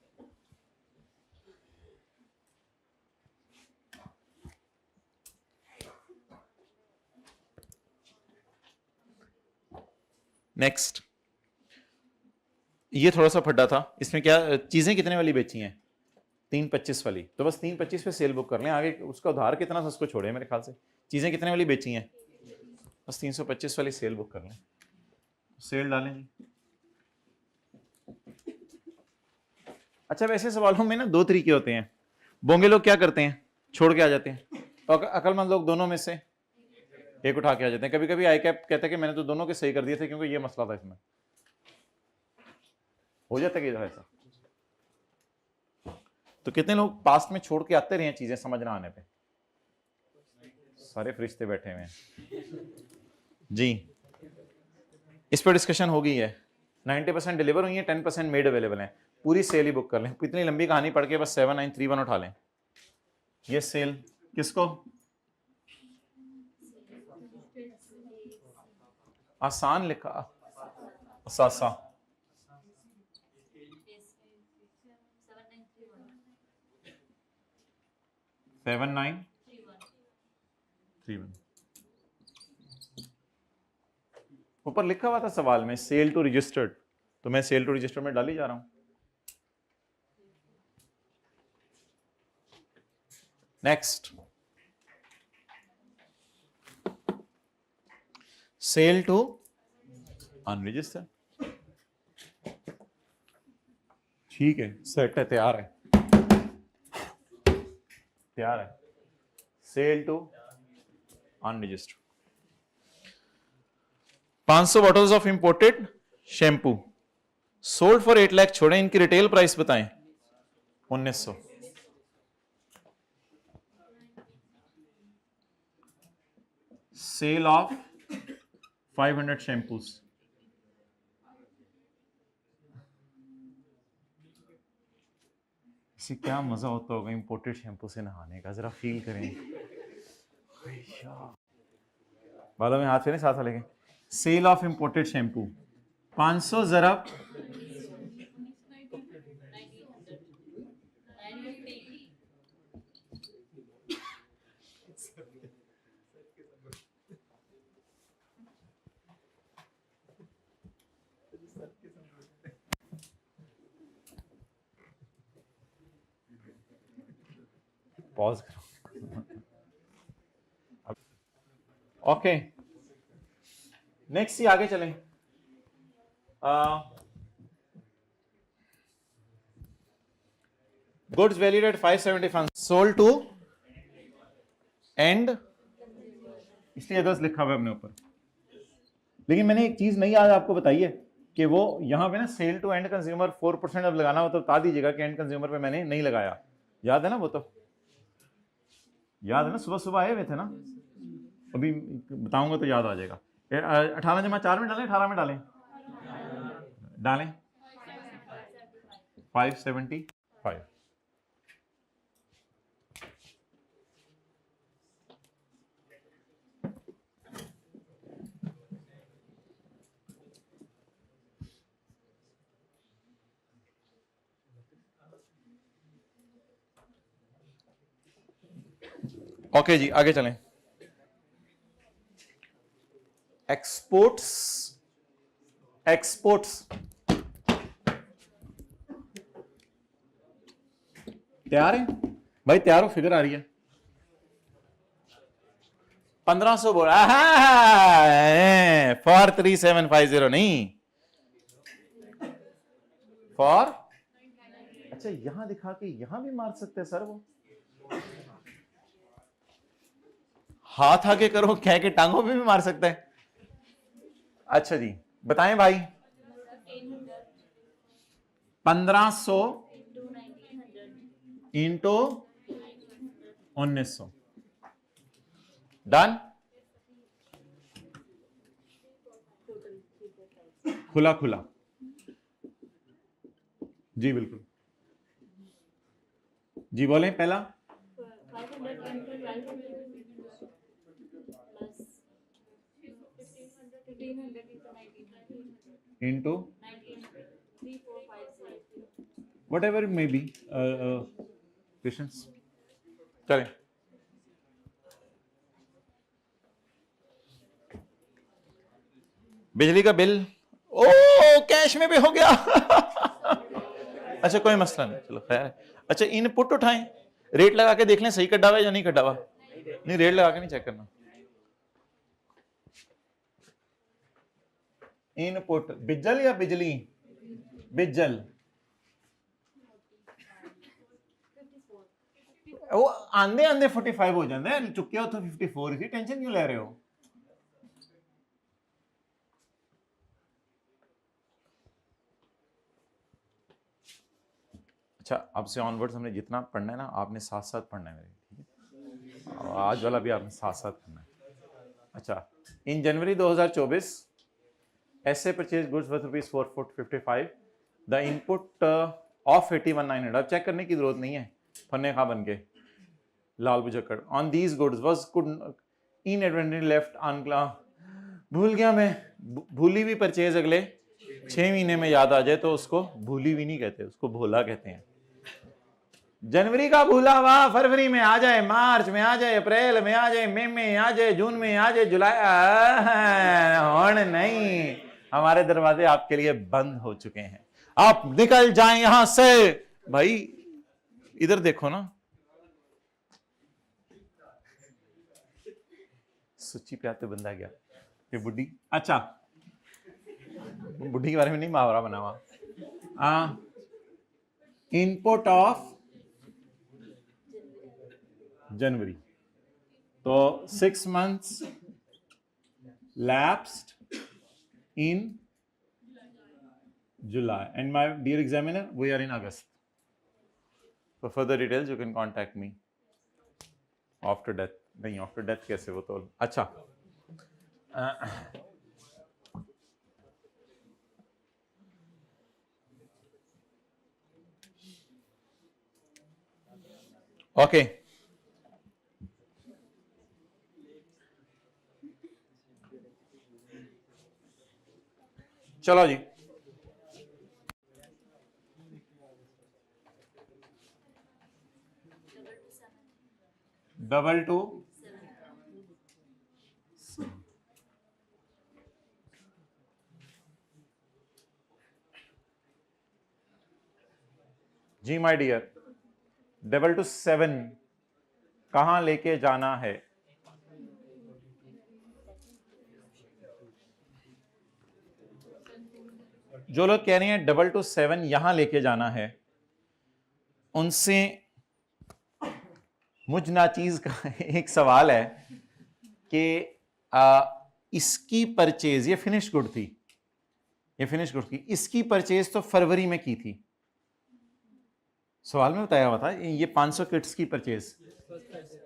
नेक्स्ट, ये थोड़ा सा फटा था, इसमें क्या चीजें कितने वाली बेची हैं? 325 वाली, तो बस 325 पे सेल बुक कर लें, आगे उसका उधार कितना था उसको छोड़े, मेरे ख्याल से चीजें कितने वाली बेची हैं, बस 325 वाली सेल बुक कर लें, सेल डालें जी। अच्छा, वैसे सवालों में ना दो तरीके होते हैं, बोंगे लोग क्या करते हैं, छोड़ के आ जाते हैं, और अक्लमंद लोग दोनों में से एक उठा के आ जाते हैं। कभी कभी आई कैप कहता है कि मैंने तो दोनों के सही कर दिए थे क्योंकि ये मसला था, इसमें हो जाता है कि ऐसा। तो कितने लोग पास्ट में छोड़ के आते रहे हैं चीजें समझ ना आने पे? सारे फरिश्ते बैठे हुए हैं जी। इस पर डिस्कशन हो गई है, 90% डिलीवर हुई है, 10% मेड अवेलेबल है। पूरी सेल ही बुक कर लें, इतनी लंबी कहानी पढ़ के बस 7931 उठा लें। ये सेल किसको? आसान लिखा, असासा 7931, ऊपर लिखा हुआ था सवाल में सेल टू रजिस्टर्ड, तो मैं सेल टू रजिस्टर्ड में डाल ही जा रहा हूं। नेक्स्ट, सेल टू अनरजिस्टर्ड, ठीक है, सेट है, तैयार है, तैयार है। Sale to unregistered, 500 bottles of imported shampoo, sold for 8 lakh छोड़ें, इनकी रिटेल प्राइस बताएं 1900। सेल ऑफ 500 शैम्पूस, इसे क्या मजा होता होगा इंपोर्टेड शैम्पू से नहाने का, जरा फील करें। बालों में हाथ फेरे, साथ लेके। सेल ऑफ इंपोर्टेड शैम्पू 500 ज़रब पॉज करो। ओके, नेक्स्ट ही आगे चलें। Goods valued at 575 sold to and, इसलिए अदर्स लिखा हुआ है अपने ऊपर। लेकिन मैंने एक चीज नहीं आज आपको बताई है कि वो यहां पे ना सेल टू एंड कंज्यूमर 4% अब लगाना हो तो बता दीजिएगा कि एंड कंज्यूमर पे मैंने नहीं लगाया। याद है ना? वो तो याद है ना, सुबह सुबह आए हुए थे ना, अभी बताऊंगा तो याद आ जाएगा। 18 जमा 4 में डालें, 18 में डालें, डालें 575। ओके जी, आगे चलें। एक्सपोर्ट्स, एक्सपोर्ट्स तैयार है भाई? तैयार हो? फिगर आ रही है 1500 बोला फॉर 3750 नहीं फॉर। अच्छा, यहां दिखा के यहां भी मार सकते हैं सर, वो हाथ आगे करो कह के टांगों पे भी मार सकता है। अच्छा जी, बताएं भाई। 1500 इंटू 1900, डन। खुला खुला जी, बिल्कुल जी, बोलें पहला। Into what ever may be patience, चलें। बिजली का बिल, ओ कैश में भी हो गया अच्छा कोई मसला नहीं, चलो खैर है। अच्छा, इनपुट उठाएं, रेट लगा के देख लें सही कटा हुआ या नहीं कटा हुआ। नहीं, रेट लगा के नहीं चेक करना। इनपुट बिजल या बिजली? बिजल, वो आंदे आंदे 45 हो जाते हैं, चुके हो तो 54 ही, टेंशन क्यों ले रहे हो? अच्छा, अब से ऑनवर्ड्स हमने जितना पढ़ना है ना, आपने साथ साथ पढ़ना है मेरे, ठीक है? और आज वाला भी आपने साथ साथ पढ़ना है। अच्छा, इन जनवरी 2024 ऐसे purchase goods worth ₹455, the input of 81,900। अब चेक करने की जरूरत नहीं है, फन्ने खा बन के लाल बुझक्कड़। On these goods was could inadvertently left अनक्ला, भूल गया मैं, भूली हुई परचेज अगले 6 महीने में याद आ जाए तो उसको भूली हुई नहीं कहते, उसको भोला कहते हैं। जनवरी का भूला हुआ फरवरी में आ जाए, मार्च में आ जाए, अप्रैल में आ जाए, मई में आ जाए, जून में आ जाए, जुलाई और नहीं, हमारे दरवाजे आपके लिए बंद हो चुके हैं, आप निकल जाएं यहां से। भाई इधर देखो ना, सच्ची प्याते बंदा गया ये बुढ़ी। अच्छा, बुढ़ी के बारे में नहीं मुहावरा बना हुआ। इनपुट ऑफ जनवरी, तो 6 months lapsed in July. And my dear examiner, we are in August. For further details, you can contact me. After death. नहीं, after death कैसे वो तो अच्छा. Okay. चलो जी. Double two G my dear, double two 7 कहां लेके जाना है? जो लोग कह रहे हैं डबल टू 7 यहां लेके जाना है, उनसे मुझ नाचीज का एक सवाल है कि इसकी परचेज, ये फिनिश गुड थी, ये फिनिश गुड थी, इसकी परचेज तो फरवरी में की थी, सवाल में बताया हुआ था ये 500 किट्स की परचेज,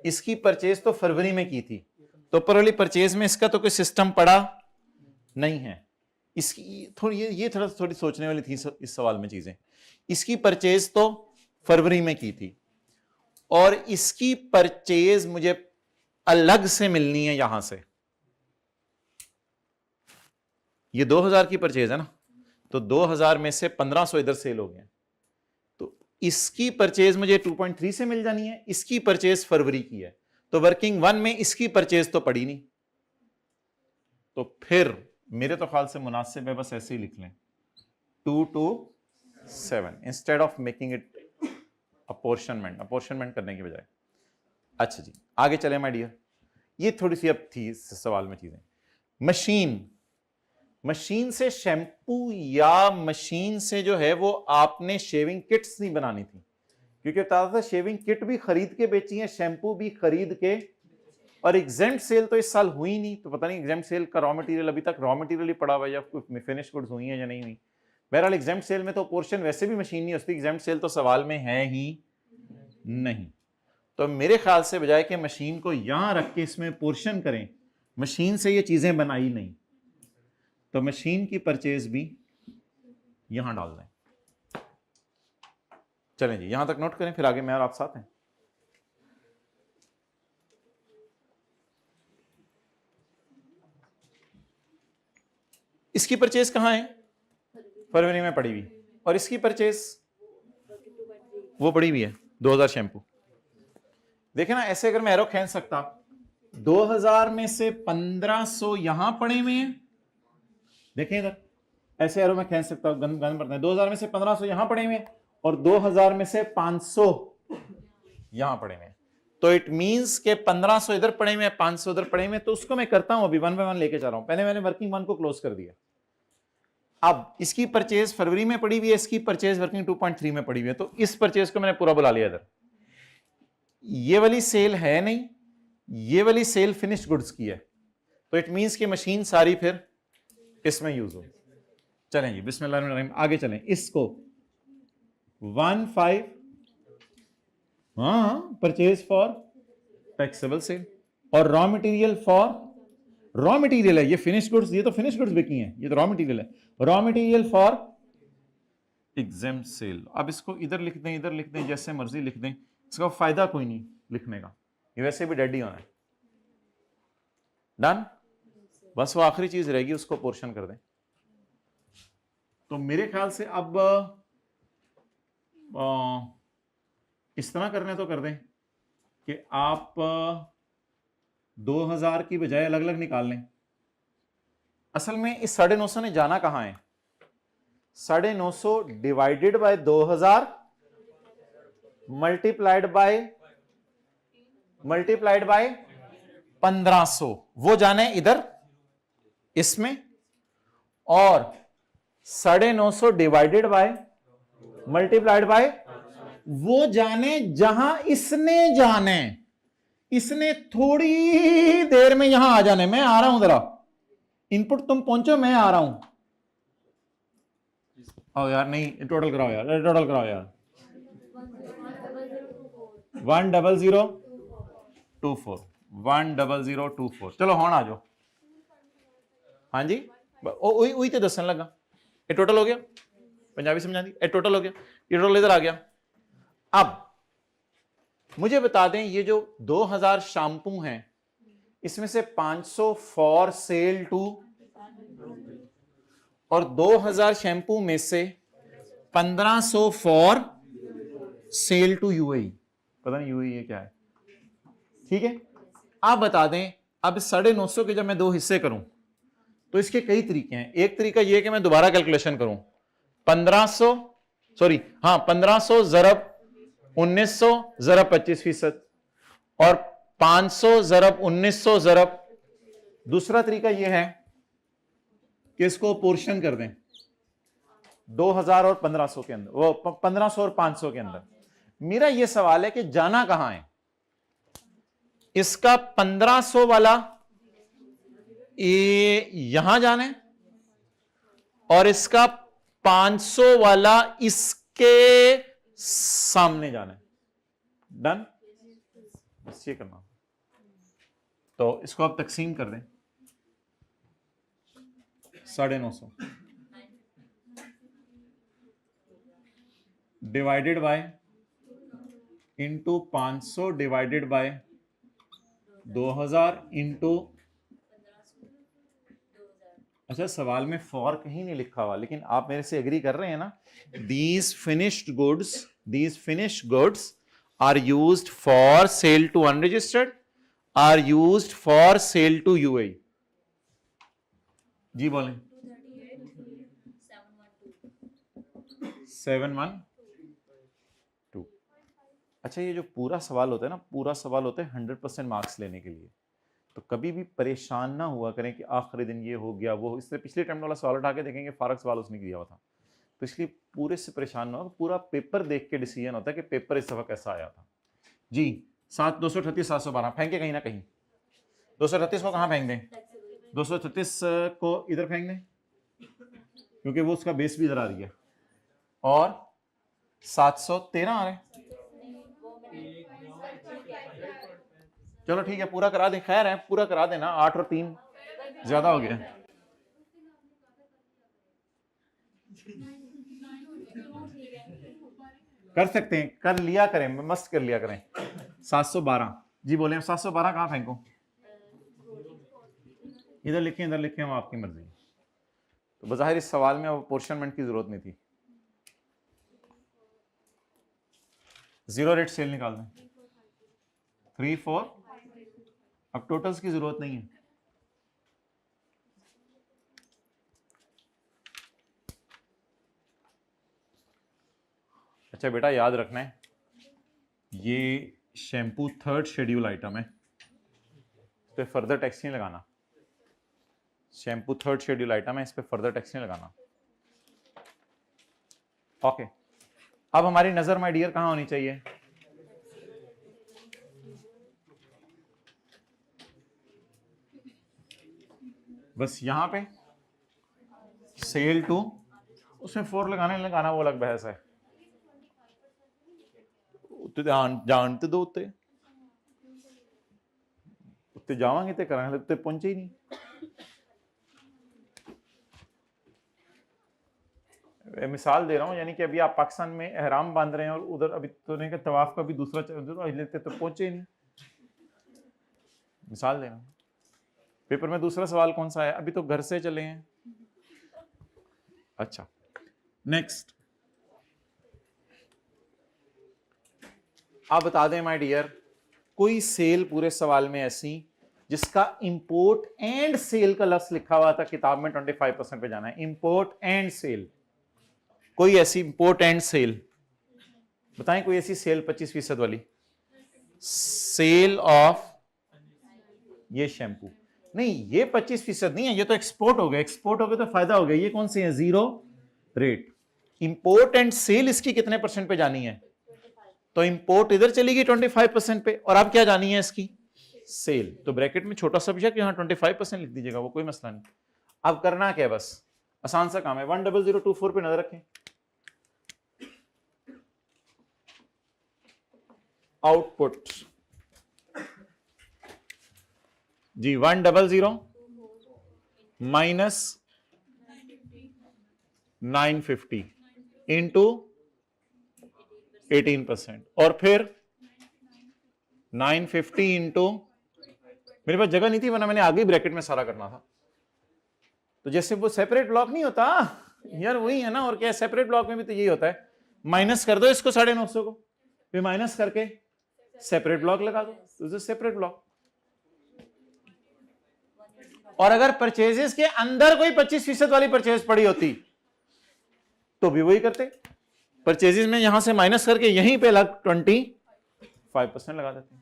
इसकी परचेज तो फरवरी में की थी, तो ऊपर वाली परचेज में इसका तो कोई सिस्टम पड़ा नहीं है। इसकी थोड़ी ये थोड़ी सोचने वाली थी इस सवाल में चीजें। इसकी परचेज तो फरवरी में की थी और इसकी परचेज मुझे अलग से मिलनी है यहां से। ये 2000 की परचेज है ना, तो 2000 में से 1500 इधर सेल हो गए, तो इसकी परचेज मुझे 2.3 से मिल जानी है, इसकी परचेज फरवरी की है, तो वर्किंग 1 में इसकी परचेज तो पड़ी नहीं, तो फिर मेरे तो ख्याल से मुनासिब है बस ऐसे ही लिख लें 2 to 7 instead of making it apportionment करने की बजाय। अच्छा जी आगे चले माय डियर, ये थोड़ी सी अब थी इस सवाल में चीजें। मशीन से शैम्पू या मशीन से जो है वो आपने शेविंग किट्स नहीं बनानी थी, क्योंकि बता था शेविंग किट भी खरीद के बेची है, शैम्पू भी खरीद के, और एग्जेम्प्ट सेल तो इस साल हुई नहीं, तो पता नहीं एग्जेम्प्ट सेल का रॉ मटेरियल अभी तक रॉ मटेरियल ही पड़ा हुआ है या कोई फिनिश गुड्स हुई है या नहीं हुई। बहरहाल एग्जेम्प्ट सेल में तो पोर्शन वैसे भी मशीन नहीं होती, एग्जेम्प्ट सेल तो सवाल में है ही नहीं, तो मेरे ख्याल से बजाय कि मशीन को यहां रख के इसमें पोर्शन करें, मशीन से ये चीजें बनाई नहीं, तो मशीन की परचेज भी यहां डाल दें। चलें जी यहां तक नोट करें, फिर आगे मैं और आप साथ हैं। इसकी परचेज कहां है? फरवरी में पड़ी हुई, और इसकी परचेज वो पड़ी हुई है 2000 शैम्पू। देखे ना, ऐसे अगर मैं एरो खींच सकता, 2000 में से 1500 यहां पड़े हुए हैं, देखें इधर ऐसे एरो में खींच सकता हूं, गन पड़ता है, 2000 में से 1500 यहां पड़े हुए हैं और 2000 में से 500 यहां पड़े हुए हैं, तो इट मींस के 1500 इधर पड़े हुए हैं, 500 इधर पड़े हुए हैं, तो उसको मैं करता हूं अभी 1 बाय 1 लेके जा रहा हूं। पहले मैंने वर्किंग 1 को क्लोज कर दिया, अब इसकी परचेज फरवरी में पड़ी हुई है, इसकी परचेज वर्किंग 2.3 में पड़ी हुई है, तो इस परचेज को मैंने पूरा बुला लिया इधर। ये वाली सेल है नहीं, ये वाली सेल फिनिश्ड गुड्स की है, तो इट मींस कि मशीन सारी फिर इसमें यूज हो। चलें जी बिस्मिल्लाह आगे चलें। इसको 15 परचेज फॉर टैक्सेबल सेल, और raw material for, raw material है ये फिनिश गुड्स, ये तो फिनिश गुड्स बिकी हैं, ये तो रॉ मटेरियल है, raw material for exempt sale. अब इसको इधर लिख दें, इधर लिख दें, जैसे मर्जी लिख दें, इसका फायदा कोई नहीं लिखने का, ये वैसे भी डेड ही होना है। डन, बस वो आखिरी चीज रहेगी, उसको पोर्शन कर दें। तो मेरे ख्याल से अब इस तरह करने तो कर दें कि आप 2000 की बजाय अलग अलग निकाल लें। असल में इस 950 ने जाना कहां है? 950 डिवाइडेड बाय 2000 मल्टीप्लाइड बाय 1500, वो जाने इधर इसमें, और 950 डिवाइडेड बाय मल्टीप्लाइड बाय वो जाने जहां इसने जाने, इसने थोड़ी देर में यहां आ जाने, मैं आ रहा हूं, जरा इनपुट तुम पहुंचो, मैं आ रहा हूं। ओ यार नहीं, टोटल कराओ यार, टोटल कराओ यार। 10024 10024। चलो हुण आ जाओ। हाँ जी, वही तो दसन लगा। ये टोटल हो गया, पंजाबी समझा दी, ये टोटल हो गया, ये टोटल इधर आ गया। अब मुझे बता दें, ये जो 2000 शैम्पू हैं, इसमें से 500 फॉर सेल टू, और 2000 शैम्पू में से 1500 फॉर सेल टू यूएई। पता नहीं यूएई ये क्या है, ठीक है। आप बता दें, अब 950 के जब मैं दो हिस्से करूं तो इसके कई तरीके हैं। एक तरीका यह है कि मैं दोबारा कैलकुलेशन करूं, 1500 ज़रब 1900 ज़रब 25%, और 500 ज़रब 1900 ज़रब। दूसरा तरीका यह है कि इसको पोर्शन कर दें 2000 और 1500 के अंदर, वो 1500 और 500 के अंदर। मेरा यह सवाल है कि जाना कहां है। इसका 1500 वाला ये यहां जाना है, और इसका 500 वाला इसके सामने जाना है। डन, बस ये करना। तो इसको आप तकसीम कर दें, 950 divided by into 500 divided by 2000 into, अच्छा सवाल में फॉर कहीं नहीं लिखा हुआ, लेकिन आप मेरे से एग्री कर रहे हैं ना। These finished goods are used for sale to unregistered, are used for sale to UAE. जी बोलें। 712। अच्छा, ये जो पूरा सवाल होता है ना, पूरा सवाल होता है 100% मार्क्स लेने के लिए। तो कभी भी परेशान ना हुआ करें कि आखिरी दिन ये हो गया वो हो। इससे पिछले टाइम वाला सवाल उठा के देखेंगे, फारक सवाल उसने दिया हुआ था। तो इसलिए पूरे से परेशान ना हो, पूरा पेपर देख के डिसीजन होता है कि पेपर इस दफा कैसा आया था। जी 238 712 फेंके कहीं ना कहीं। 238 को कहाँ फेंक दें? 238 को इधर फेंक दें, क्योंकि वो उसका बेस भी इधर आ रही है। और 713 आ रहे हैं। चलो ठीक है, पूरा करा दें। खैर है, पूरा करा देना। 8 और 3 ज्यादा हो गया। कर सकते हैं, कर लिया करें, मस्त कर लिया करें। 712 जी बोले। 712 कहाँ फेंको? इधर लिखें, इधर लिखें, वो आपकी मर्जी। तो बज़ाहिर इस सवाल में अब पोर्शनमेंट की जरूरत नहीं थी। जीरो रेट सेल निकाल दें। 3 4। अब टोटल्स की जरूरत नहीं है। अच्छा बेटा, याद रखना है, ये शैम्पू 3rd शेड्यूल आइटम है, इस पर फर्दर टैक्स नहीं लगाना। शैम्पू 3rd शेड्यूल आइटम है, इस पर फर्दर टैक्स नहीं लगाना। ओके, अब हमारी नजर माय डियर कहां होनी चाहिए? बस यहां पे सेल टू, उसमें 4 लगाना नहीं लगाना वो अलग बहस है। उत्ते जानते दो, उत्ते उत्ते जावांगे तो करांगे, उत्ते पहुंचे ही नहीं। मिसाल दे रहा हूं, यानी कि अभी आप पाकिस्तान में एहराम बांध रहे हैं और उधर अभी तो नहीं, तवाफ का भी दूसरा लेते तो पहुंचे ही नहीं। मिसाल दे रहा हूं। पेपर में दूसरा सवाल कौन सा है? अभी तो घर से चले हैं। अच्छा, नेक्स्ट आप बता दें माय डियर, कोई सेल पूरे सवाल में ऐसी जिसका इंपोर्ट एंड सेल का लफ्ज लिखा हुआ था, किताब में 25% पे जाना है। इंपोर्ट एंड सेल, कोई ऐसी इंपोर्ट एंड सेल बताएं, कोई ऐसी सेल 25% वाली। सेल ऑफ ये शैम्पू नहीं, ये 25% नहीं है, ये तो एक्सपोर्ट हो गया। एक्सपोर्ट हो गया तो फायदा हो गया। ये कौन सी है? Zero rate. Import and sale इसकी कितने परसेंट पे जानी है? तो इंपोर्ट इधर चलेगी 25% पे, और अब क्या जानी है इसकी? सेल। तो ब्रैकेट में छोटा सा विषय यहां 25% लिख दीजिएगा, वो कोई मसला नहीं। अब करना क्या है, बस आसान सा काम है। 10024 पे नजर रखें। आउटपुट जी 100 माइनस 950 इंटू 18% और फिर 950 इंटू, मेरे पास जगह नहीं थी वरना मैंने आगे ब्रैकेट में सारा करना था। तो जैसे वो सेपरेट ब्लॉक नहीं होता यार, वही है ना, और क्या सेपरेट ब्लॉक में भी तो यही होता है, माइनस कर दो इसको 950 को, फिर माइनस करके सेपरेट ब्लॉक लगा दो, तो सेपरेट ब्लॉक। और अगर परचेजेस के अंदर कोई 25% वाली परचेज पड़ी होती तो भी वही करते, परचेजेस में यहां से माइनस करके यहीं पे लग 25% लगा देते।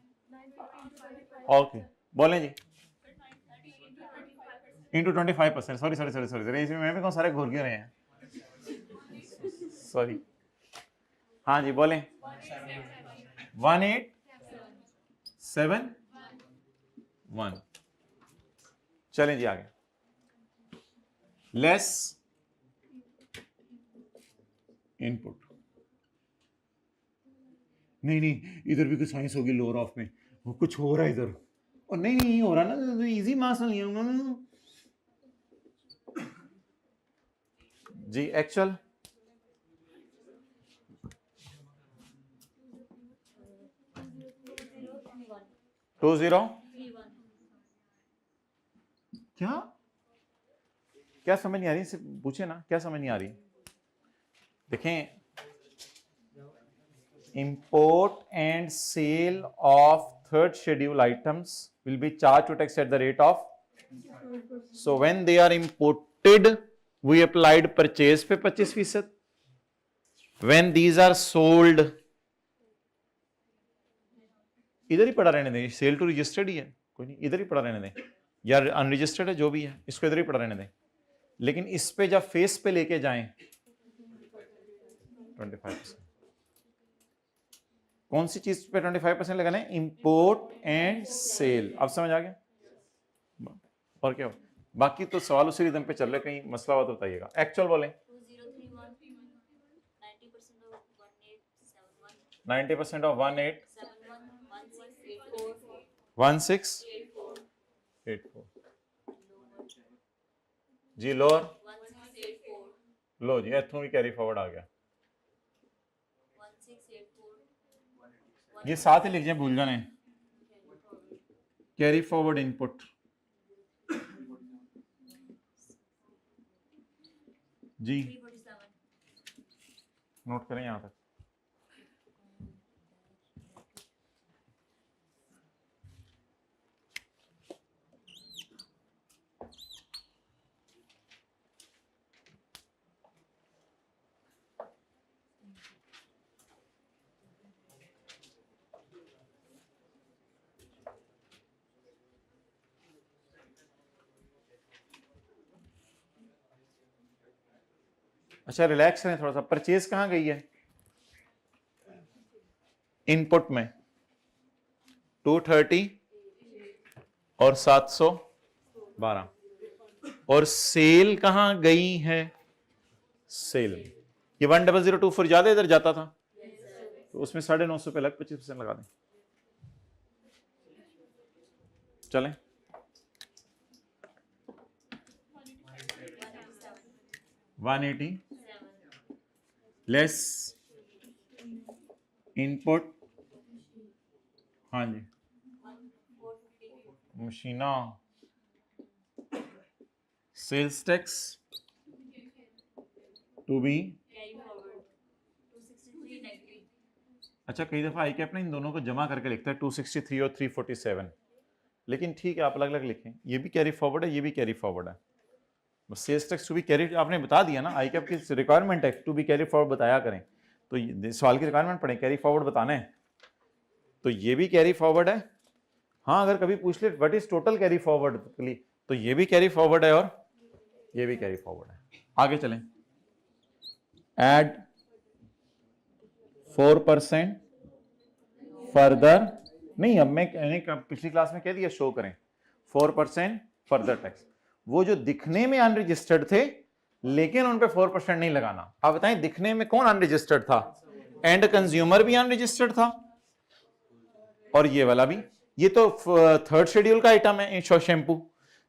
ओके बोलें जी, इंटू 25%, सॉरी इसमें मैं भी कौन सारे घूर क्यों रहे हैं, सॉरी। हाँ जी बोलें, 1871। चलें जी आगे, लेस इनपुट। नहीं इधर भी कुछ साइंस होगी लोअर ऑफ में, वो कुछ हो रहा है इधर, और नहीं हो रहा ना, तो इजी मार्क्स नहीं होगा जी। एक्चुअल 20 क्या समझ नहीं आ रही, सिर्फ पूछे ना, क्या समझ नहीं आ रही। देखें, import and sale of third schedule items will be charged to tax at the rate of, so when they are imported we applied purchase पे 25%, when these are sold, इधर ही पड़ा रहने दें, सेल टू रजिस्टर्ड ही है, कोई नहीं, इधर ही पड़ा रहने दें, या अनरजिस्टर्ड है जो भी है, इसको इधर ही पड़ा रहने दें। लेकिन इस पे जब फेस पे लेके जाएं 25%, कौन सी चीज पे 25% लगाना है, इंपोर्ट एंड सेल। अब समझ आ गया, और क्या हो? बाकी तो सवाल उसी रिदम पे चल रहे, कहीं मसला हुआ तो बताइएगा। एक्चुअल बोलें, 90% ऑफ 1684 जी, लोअर लो जी, इथों भी कैरी फॉरवर्ड आ गया, ये साथ ही लिख जाए, भूल जाने, कैरी फॉरवर्ड इनपुट जी, नोट करें यहां तक। अच्छा रिलैक्स करें थोड़ा सा। परचेज कहां गई है, इनपुट में 230 और 712, और सेल कहां गई है, सेल ये 10024 ज्यादा इधर जाता था, तो उसमें 950 पे लग 25% लगा दें। चलें, 180 लेस इनपुट, हाँ जी, मशीना सेल्स टैक्स टू बी। अच्छा कई दफा आई कैप ना इन दोनों को जमा करके लिखता है 263 और 347, लेकिन ठीक है आप अलग अलग लिखें, ये भी कैरी फॉरवर्ड है, ये भी कैरी फॉरवर्ड है। Sales tax to be carry आपने बता दिया ना, आई कैप की रिक्वायरमेंट है टू बी कैरी फॉरवर्ड बताया करें, तो सवाल की रिक्वायरमेंट पढ़े, कैरी फॉरवर्ड बताना है, तो ये भी कैरी फॉरवर्ड है। हाँ अगर कभी पूछ ले what is total carry forward, तो ये भी कैरी फॉरवर्ड है और ये भी कैरी फॉरवर्ड है। आगे चलें, एड 4% फर्दर, नहीं अब मैंने पिछली क्लास में कह दिया शो करें 4% फर्दर टैक्स, वो जो दिखने में अनरजिस्टर्ड थे लेकिन उन पे 4% नहीं लगाना। आप बताएं दिखने में कौन अनरजिस्टर्ड था, एंड कंज्यूमर भी अनरजिस्टर्ड था, और ये वाला भी। ये तो थर्ड शेड्यूल का आइटम है शैम्पू,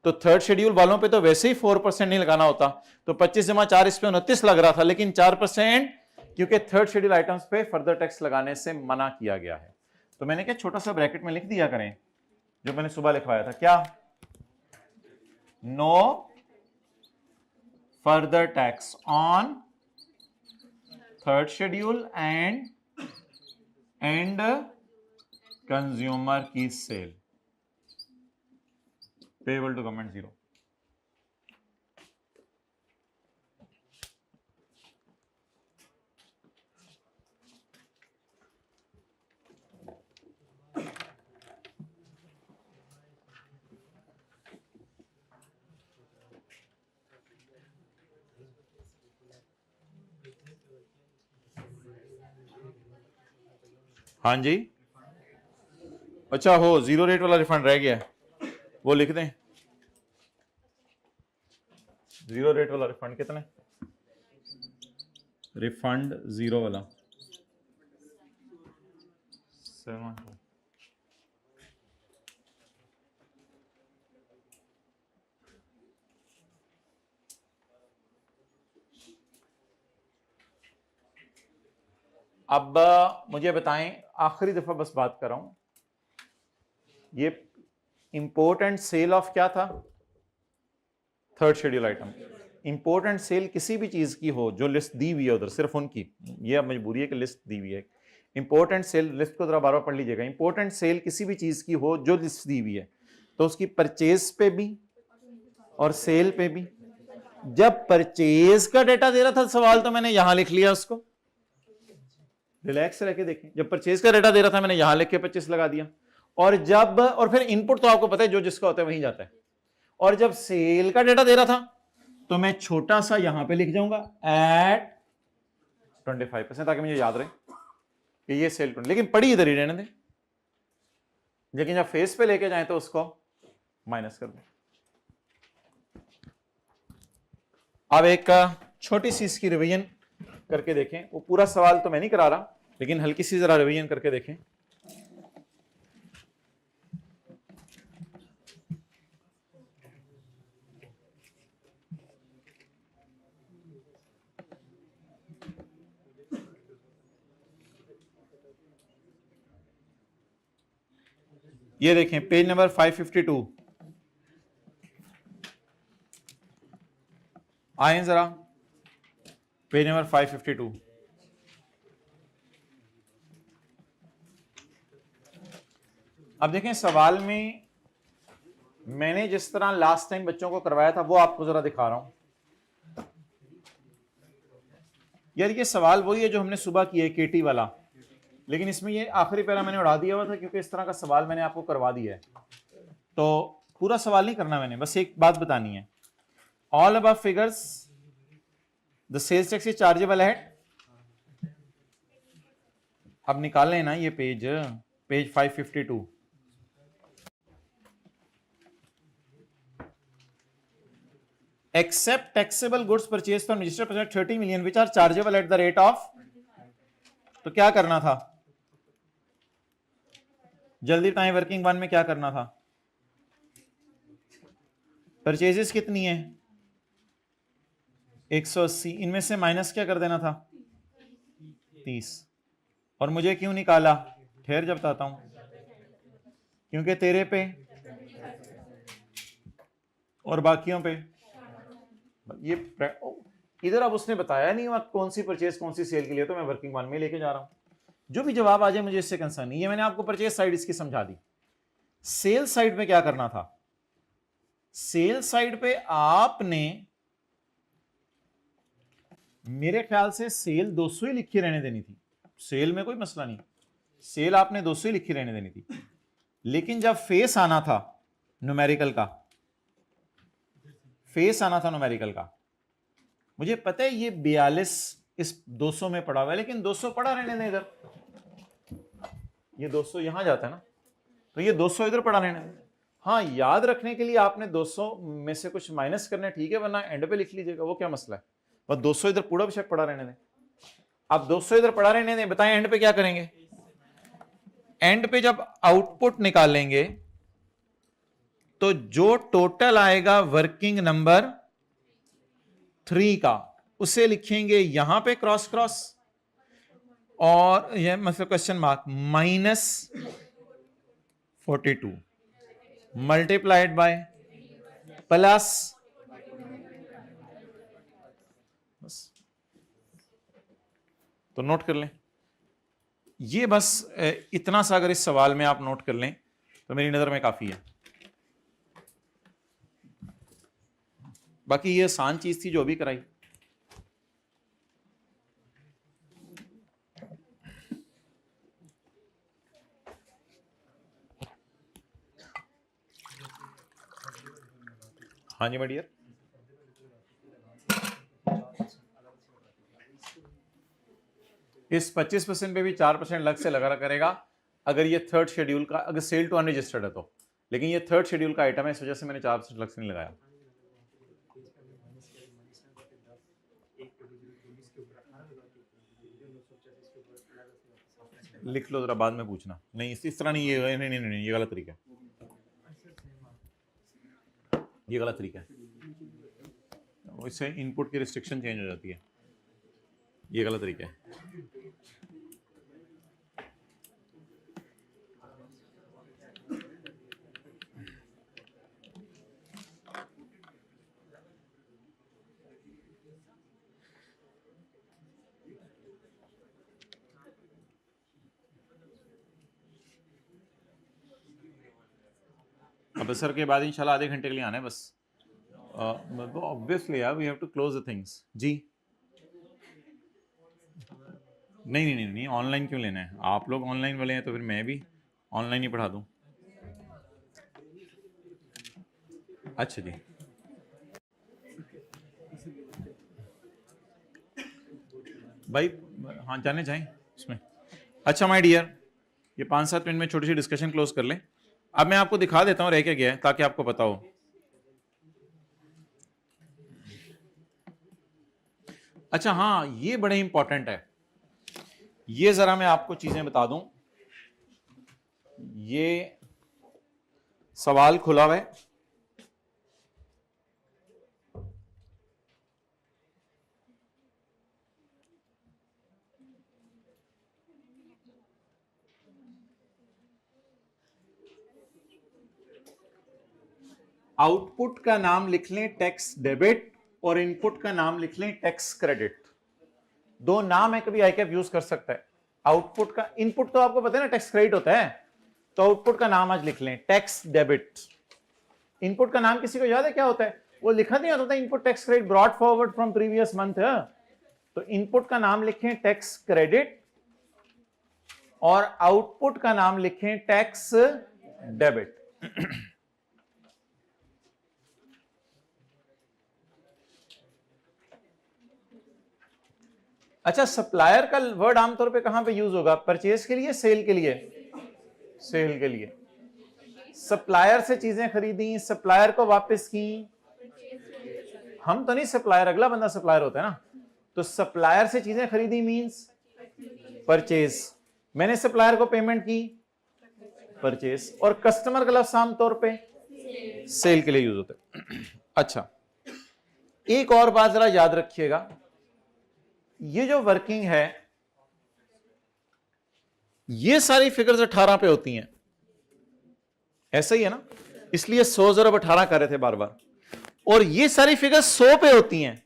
तो थर्ड शेड्यूल वालों पे तो वैसे ही 4% नहीं लगाना होता, तो 25 जमा 4 इस पे 29 लग रहा था, लेकिन 4% क्योंकि थर्ड शेड्यूल आइटम्स पे फर्दर टैक्स लगाने से मना किया गया है। तो मैंने क्या छोटा सा ब्रैकेट में लिख दिया करें जो मैंने सुबह लिखवाया था, क्या, no further tax on third schedule end consumer की सेल पेबल टू गवर्नमेंट 0। हाँ जी, अच्छा हो, 0 रेट वाला रिफंड रह गया, वो लिख दें। 0 रेट वाला रिफंड कितने, रिफंड 0 वाला 7। अब मुझे बताएं, आखिरी दफा बस बात कर रहा हूं, ये इंपोर्ट एंड सेल ऑफ क्या था, third schedule item. Import and sale किसी भी चीज की हो जो लिस्ट दी हुई है उधर, सिर्फ उनकी, ये अब मजबूरी है कि लिस्ट दी हुई है। इंपोर्ट एंड सेल, लिस्ट को जरा बार बार पढ़ लीजिएगा, इंपोर्ट एंड सेल किसी भी चीज की हो जो लिस्ट दी हुई है, तो उसकी परचेज पे भी और सेल पे भी। जब परचेज का डेटा दे रहा था सवाल, तो मैंने यहां लिख लिया उसको, रिलैक्स रह के देखें, जब परचेज का डेटा दे रहा था मैंने यहां लिख के 25 लगा दिया, और फिर इनपुट तो आपको पता है जो जिसका होता है वहीं जाता है, और जब सेल का डेटा दे रहा था तो मैं छोटा सा यहां पे लिख जाऊंगा एट 25%, ताकि मुझे याद रहे कि ये सेल, लेकिन पड़ी इधर ही रहने दें, लेकिन जब फेस पे लेके जाए तो उसको माइनस कर दें। अब एक छोटी सी इसकी रिवीजन करके देखें, वो पूरा सवाल तो मैं नहीं करा रहा, लेकिन हल्की सी जरा रिवीजन करके देखें। ये देखें पेज नंबर 552, आए जरा पेज नंबर 552। अब देखें सवाल में मैंने जिस तरह लास्ट टाइम बच्चों को करवाया था वो आपको जरा दिखा रहा हूं। यार ये सवाल वही है जो हमने सुबह किया है केटी वाला, लेकिन इसमें ये आखिरी पैरा मैंने उड़ा दिया हुआ था क्योंकि इस तरह का सवाल मैंने आपको करवा दिया है, तो पूरा सवाल नहीं करना मैंने, बस एक बात बतानी है। All above figures the sales tax is chargeable at, अब निकाल लेना ये page 552। Except taxable goods purchase from registered person 30 million which are chargeable at the rate of, तो क्या करना था, जल्दी बताएं, वर्किंग वन में क्या करना था, परचेजेस कितनी है 180, इनमें से माइनस क्या कर देना था 30, और मुझे क्यों निकाला, ठहर जब बताता हूं, क्योंकि तेरे पे और बाकियों पे ये इधर अब उसने बताया नहीं कौन सी परचेज कौन सी सेल के लिए, तो मैं वर्किंग वन में लेके जा रहा हूं, जो भी जवाब आ जाए मुझे इससे कंसर्न नहीं है। मैंने आपको परचेज साइड इसकी समझा दी। सेल साइड पे क्या करना था, सेल साइड पे आपने मेरे ख्याल से सेल 200 ही लिखी रहने देनी थी, सेल में कोई मसला नहीं, सेल आपने 200 ही लिखी रहने देनी थी, लेकिन जब फेस आना था न्यूमेरिकल का, फेस आना था न्यूमेरिकल का, मुझे पता है ये 42 इस 200 में पड़ा हुआ है, लेकिन 200 पड़ा रहने दें इधर, ये 200 यहां जाता है ना, तो ये 200 इधर पड़ा रहने दें। हाँ, याद रखने के लिए आपने 200 में से कुछ माइनस करना है, ठीक है, वरना एंड पे लिख लीजिएगा, वो क्या मसला है, बस 200 इधर पूरा बेशक पड़ा रहने दें। अब 200 इधर पड़ा रहने दें, बताएं एंड पे क्या करेंगे, एंड पे जब आउटपुट निकालेंगे तो जो टोटल आएगा वर्किंग नंबर 3 का, उसे लिखेंगे यहां पे क्रॉस क्रॉस, और ये मतलब question mark -42 multiplied by plus, बस तो नोट कर लें ये, बस इतना सा अगर इस सवाल में आप नोट कर लें तो मेरी नजर में काफी है। बाकी ये आसान चीज थी जो भी कराई। हाँ जी डियर, इस 25% पे भी 4% अलग से लगा करेगा अगर ये थर्ड शेड्यूल का, अगर सेल टू अनरजिस्टर्ड है तो, लेकिन ये थर्ड शेड्यूल का आइटम है, इस वजह से मैंने 4% अलग से नहीं लगाया। लिख लो जरा, बाद में पूछना। नहीं इस तरह नहीं, ये नहीं नहीं नहीं, ये गलत तरीका है, ये गलत तरीका है, इससे इनपुट की रिस्ट्रिक्शन चेंज हो जाती है, ये गलत तरीका है। अब सर के बाद इंशाल्लाह आधे घंटे के लिए आना है बस। ऑब्वियसली यार we have to close the things जी। नहीं नहीं नहीं नहीं, ऑनलाइन क्यों लेना है? आप लोग ऑनलाइन वाले हैं तो फिर मैं भी ऑनलाइन ही पढ़ा दूं। अच्छा जी, भाई हाँ जाने जाएं इसमें। अच्छा माय डियर, ये 5-7 मिनट में छोटी सी डिस्कशन क्लोज कर लें। अब मैं आपको दिखा देता हूं रह क्या गया है, ताकि आपको पता हो। अच्छा हाँ, ये बड़े इंपॉर्टेंट है, ये जरा मैं आपको चीजें बता दूं। ये सवाल खुला हुआ है, आउटपुट का नाम लिख लें टैक्स डेबिट और इनपुट का नाम लिख लें टैक्स क्रेडिट। दो नाम है, कभी आईकैप यूज कर सकता है। आउटपुट का, इनपुट तो आपको पता है ना टैक्स क्रेडिट होता है, तो आउटपुट का नाम आज लिख लें टैक्स डेबिट। इनपुट का नाम किसी को याद है क्या होता है? वो लिखा नहीं होता था input tax credit brought forward from previous month. तो इनपुट का नाम लिखें टैक्स क्रेडिट और आउटपुट का नाम लिखें टैक्स डेबिट। अच्छा, सप्लायर का वर्ड आमतौर पे कहां पे यूज होगा? परचेज के लिए, सेल के लिए? सेल के लिए। सप्लायर से चीजें खरीदी, सप्लायर को वापस की, हम तो नहीं सप्लायर, अगला बंदा सप्लायर होता है ना। तो सप्लायर से चीजें खरीदी मींस परचेज, मैंने सप्लायर को पेमेंट की, परचेज, और कस्टमर का लफ्ज आमतौर पे सेल के लिए यूज होता है। अच्छा, एक और बात जरा याद रखिएगा, ये जो वर्किंग है, ये सारी फिगर्स 18 पे होती हैं, ऐसा ही है ना, इसलिए 100 ज़रब 18 कर रहे थे बार बार, और ये सारी फिगर्स 100 पे होती हैं।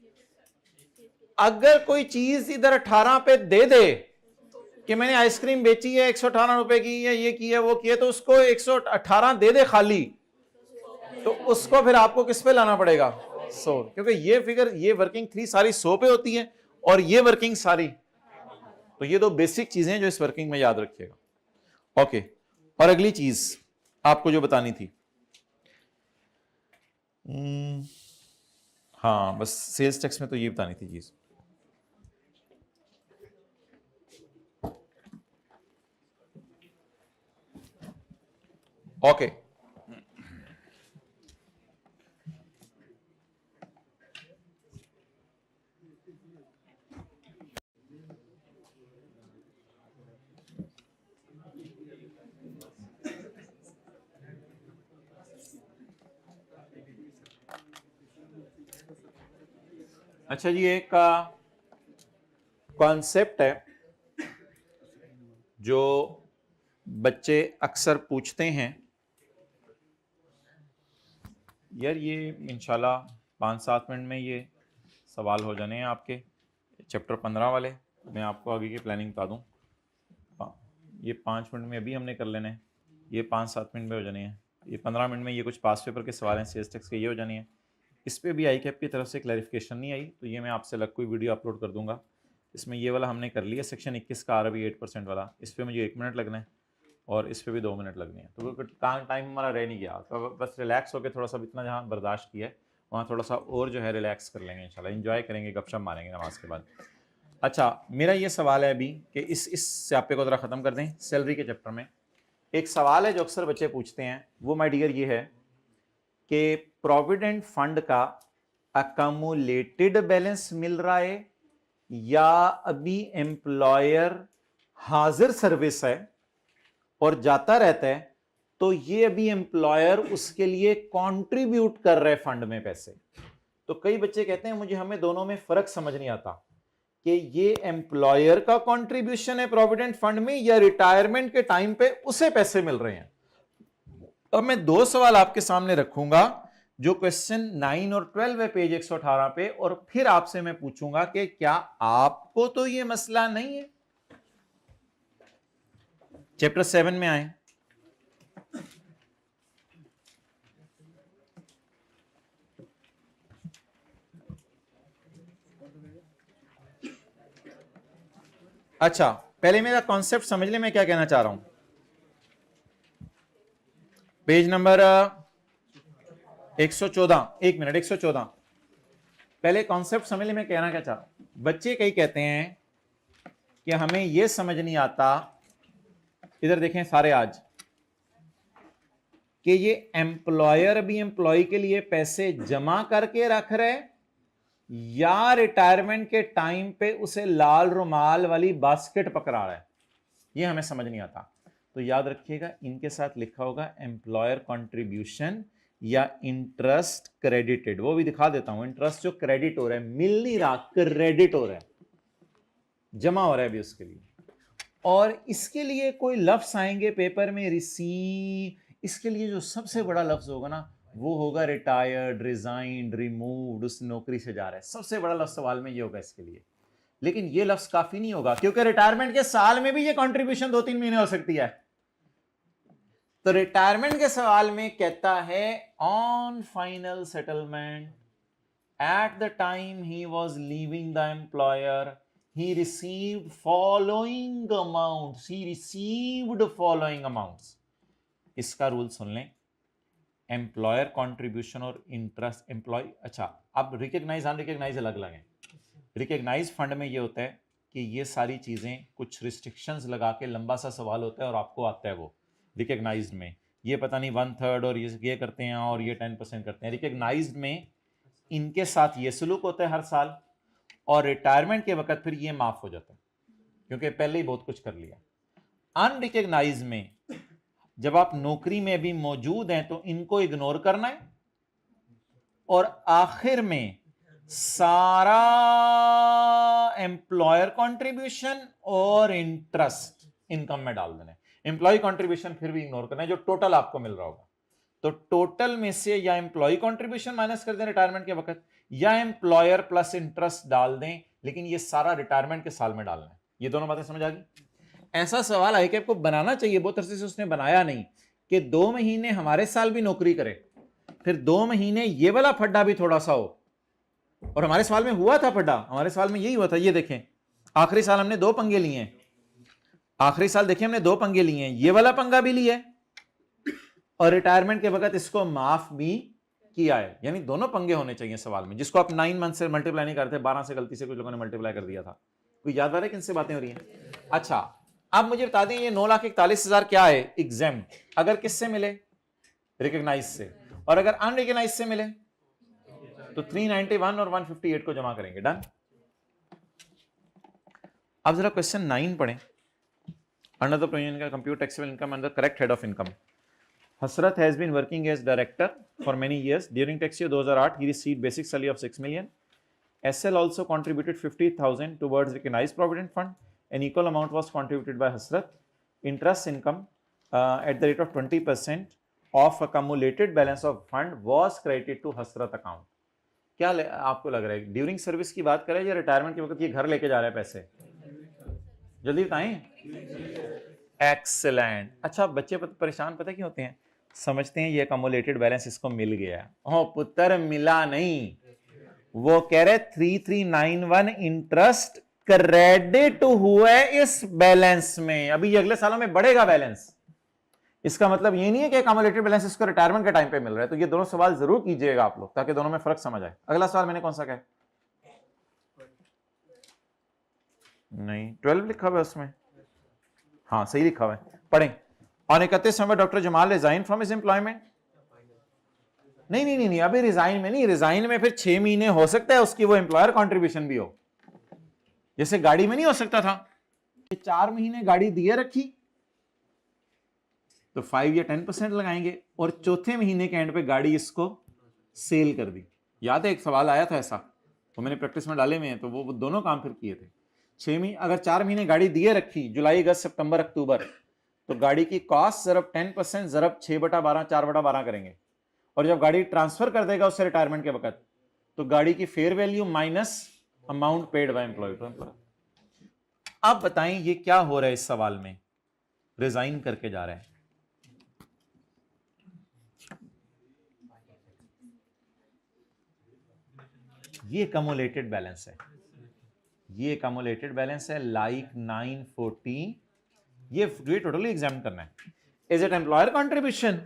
अगर कोई चीज इधर 18 पे दे दे कि मैंने आइसक्रीम बेची है 118 रुपए की, या ये की है वो की है, तो उसको 118 दे दे खाली, तो उसको फिर आपको किस पे लाना पड़ेगा? 100, क्योंकि ये फिगर, ये वर्किंग 3 सारी 100 पे होती है और ये वर्किंग सारी। तो ये दो बेसिक चीजें जो इस वर्किंग में याद रखिएगा। ओके, और अगली चीज आपको जो बतानी थी, हाँ बस सेल्स टैक्स में तो ये बतानी थी चीज। ओके, अच्छा जी, एक कॉन्सेप्ट है जो बच्चे अक्सर पूछते हैं यार, ये इंशाल्लाह 5-7 मिनट में ये सवाल हो जाने हैं आपके चैप्टर 15 वाले। मैं आपको आगे की प्लानिंग बता दूं, ये 5 मिनट में अभी हमने कर लेने हैं, ये 5-7 मिनट में हो जाने हैं, ये 15 मिनट में ये कुछ पास पेपर के सवाल हैं सेल्स टैक्स के, ये हो जाने हैं। इस पर भी आई कैप की तरफ से क्लैरिफिकेशन नहीं आई, तो ये मैं आपसे अलग कोई वीडियो अपलोड कर दूंगा। इसमें ये वाला हमने कर लिया, सेक्शन 21 का RRB 8% वाला, इस पर मुझे 1 मिनट लगना है और इस पर भी 2 मिनट लगने हैं, तो टाइम हमारा रह नहीं गया। तो बस रिलैक्स होकर थोड़ा सा इतना जहाँ बर्दाश्त किया है वहाँ थोड़ा सा और जो है रिलैक्स कर लेंगे इंशाल्लाह, एंजॉय करेंगे, गपशप मारेंगे नमाज के बाद। अच्छा, मेरा ये सवाल है अभी कि इस स्यापे को ज़रा ख़त्म कर दें। सैलरी के चैप्टर में एक सवाल है जो अक्सर बच्चे पूछते हैं, वो माय डियर ये है कि प्रोविडेंट फंड का अकमुलेटेड बैलेंस मिल रहा है या अभी एम्प्लॉयर हाजिर सर्विस है और जाता रहता है, तो ये अभी एम्प्लॉयर उसके लिए कंट्रीब्यूट कर रहे फंड में पैसे। तो कई बच्चे कहते हैं मुझे हमें दोनों में फर्क समझ नहीं आता कि ये एम्प्लॉयर का कंट्रीब्यूशन है प्रोविडेंट फंड में या रिटायरमेंट के टाइम पे उसे पैसे मिल रहे हैं। अब मैं 2 सवाल आपके सामने रखूंगा जो क्वेश्चन 9 और 12 है पेज 118 पे, और फिर आपसे मैं पूछूंगा कि क्या आपको तो ये मसला नहीं है। चैप्टर 7 में आए, अच्छा पहले मेरा कॉन्सेप्ट समझ ले मैं क्या कहना चाह रहा हूं। पेज नंबर 114, 1 मिनट, 114, पहले कॉन्सेप्ट समझ ले मैं कहना क्या चाह रहा हूं। बच्चे कई कहते हैं कि हमें यह समझ नहीं आता, इधर देखें सारे आज, कि ये एम्प्लॉयर भी एम्प्लॉय के लिए पैसे जमा करके रख रहे या रिटायरमेंट के टाइम पे उसे लाल रुमाल वाली बास्केट पकड़ा रहा है, ये हमें समझ नहीं आता। तो याद रखिएगा इनके साथ लिखा होगा एम्प्लॉयर कंट्रीब्यूशन या इंटरेस्ट क्रेडिटेड। वो भी दिखा देता हूं, इंटरेस्ट जो क्रेडिट हो रहा है, मिल नहीं रहा, क्रेडिट हो रहा है, जमा हो रहा है अभी उसके लिए। और इसके लिए कोई लफ्ज आएंगे पेपर में, रिसीव, इसके लिए जो सबसे बड़ा लफ्ज होगा ना वो होगा रिटायर्ड, रिजाइंड, रिमूव्ड, उस नौकरी से जा रहा है, सबसे बड़ा लफ्ज सवाल में ये होगा इसके लिए। लेकिन ये लफ्ज काफी नहीं होगा क्योंकि रिटायरमेंट के साल में भी ये कंट्रीब्यूशन 2-3 महीने हो सकती है। तो रिटायरमेंट के सवाल में कहता है on final settlement at the time he was leaving the employer he received following amounts, he received following amounts। इसका रूल सुन लें, एम्प्लॉयर कंट्रीब्यूशन और इंटरेस्ट एम्प्लॉय, अच्छा अब रिकग्नाइज अनरिकग्नाइज अलग अलग है। रिकग्नाइज फंड में ये होता है कि ये सारी चीजें कुछ रिस्ट्रिक्शंस लगा के लंबा सा सवाल होता है और आपको आता है वो रिकग्नाइज्ड में, ये पता नहीं 1/3 और ये करते हैं और ये 10% करते हैं। रिकग्नाइज्ड में इनके साथ ये सलूक होता है हर साल, और रिटायरमेंट के वक्त फिर ये माफ हो जाता है क्योंकि पहले ही बहुत कुछ कर लिया। अनरिकग्नाइज में जब आप नौकरी में भी मौजूद हैं तो इनको इग्नोर करना है और आखिर में सारा एम्प्लॉयर कंट्रीब्यूशन और इंटरेस्ट इनकम में डाल देना है। एम्प्लॉय कंट्रीब्यूशन फिर भी इग्नोर करना है जो टोटल आपको मिल रहा होगा। तो टोटल में से या एम्प्लॉय कंट्रीब्यूशन माइनस कर दें रिटायरमेंट के वक्त, या एम्प्लॉयर प्लस इंटरेस्ट डाल दें, लेकिन ये सारा रिटायरमेंट के साल में डालना है। ये दोनों बातें समझ आ गई। ऐसा सवाल आईकेप को बनाना चाहिए, बहुत अरसे से उसने बनाया नहीं, कि 2 महीने हमारे साल भी नौकरी करे, फिर 2 महीने ये वाला फड्डा भी थोड़ा सा हो। और हमारे साल में हुआ था फड्डा, हमारे साल में यही हुआ था। ये देखें आखिरी साल हमने 2 पंगे लिए हैं, आखिरी साल देखिए हमने 2 पंगे लिए हैं, ये वाला पंगा भी लिया है और रिटायरमेंट के वक्त इसको माफ भी किया है। यानी दोनों पंगे होने चाहिए सवाल में, जिसको आप 9 मंथ से मल्टीप्लाई नहीं करते, 12 से गलती से कुछ लोगों ने मल्टीप्लाई कर दिया था। कोई याद आ रहा है किनसे बातें हो रही हैं? अच्छा अब मुझे बता दें ये 9,41,000 क्या है एग्जाम, अगर किससे मिले? रिकग्नाइज से, और अगर अनरिकग्नाइज से मिले तो 391 और 158 को जमा करेंगे। डन। अब जरा क्वेश्चन 9 पढ़ें। अंडर द प्रोविजन का compute taxable income under correct head of income, Hasrat has been working as director for many years. During tax year 2008, he received basic salary of 6 million SL also contributed 50,000 towards recognized provident fund. An equal amount was contributed by Hasrat. Interest income at the rate of 20% of accumulated balance of fund was credited to Hasrat account. क्या आपको लग रहा है during service की बात करें या retirement के वक्त ये घर लेके जा रहा है पैसे? जल्दी बताएं। एक्सीलेंट। अच्छा, बच्चे परेशान पता क्यों होते हैं? समझते हैं ये अकमुलेटेड बैलेंस इसको मिल गया। ओ पुत्र, मिला नहीं, वो कह रहे 3391 इंटरेस्ट क्रेडिट हुआ है इस बैलेंस में। अभी ये अगले सालों में बढ़ेगा बैलेंस। इसका मतलब ये नहीं है कि अकमुलेटेड बैलेंस इसको रिटायरमेंट के टाइम पे मिल रहा है। तो ये दोनों सवाल जरूर कीजिएगा आप लोग, ताकि दोनों में फर्क समझ आए। अगला सवाल मैंने कौन सा कहा? नहीं, 12 लिखा हुआ है उसमें। हाँ, सही लिखा हुआ है, पढ़ें। On 31 November doctor Jamal resign from his employment. नहीं, अभी रिजाइन में नहीं, रिजाइन में फिर 6 महीने हो सकता है उसकी वो एम्प्लॉयर कंट्रीब्यूशन भी हो, जैसे गाड़ी में नहीं हो सकता था कि 4 महीने गाड़ी दिए रखी तो 5 या 10% लगाएंगे और चौथे महीने के एंड पे गाड़ी इसको सेल कर दी। याद है एक सवाल आया था ऐसा, वो मैंने प्रैक्टिस में डाले हुए हैं, तो वो दोनों काम फिर किए थे। 6 महीने अगर 4 महीने गाड़ी दिए रखी, जुलाई अगस्त सितंबर अक्टूबर, तो गाड़ी की कॉस्ट जरब 10% जरब 6/12 4/12 करेंगे। और जब गाड़ी ट्रांसफर कर देगा उससे रिटायरमेंट के वक्त, तो गाड़ी की fair value minus amount paid by employee to employee. अब बताएं ये क्या हो रहा है इस सवाल में? रिजाइन करके जा रहा है। ये कम्युलेटेड बैलेंस है, ये कम्युलेटेड बैलेंस है लाइक 940। ये टोटली एग्जामिन करना है। Is it employer contribution?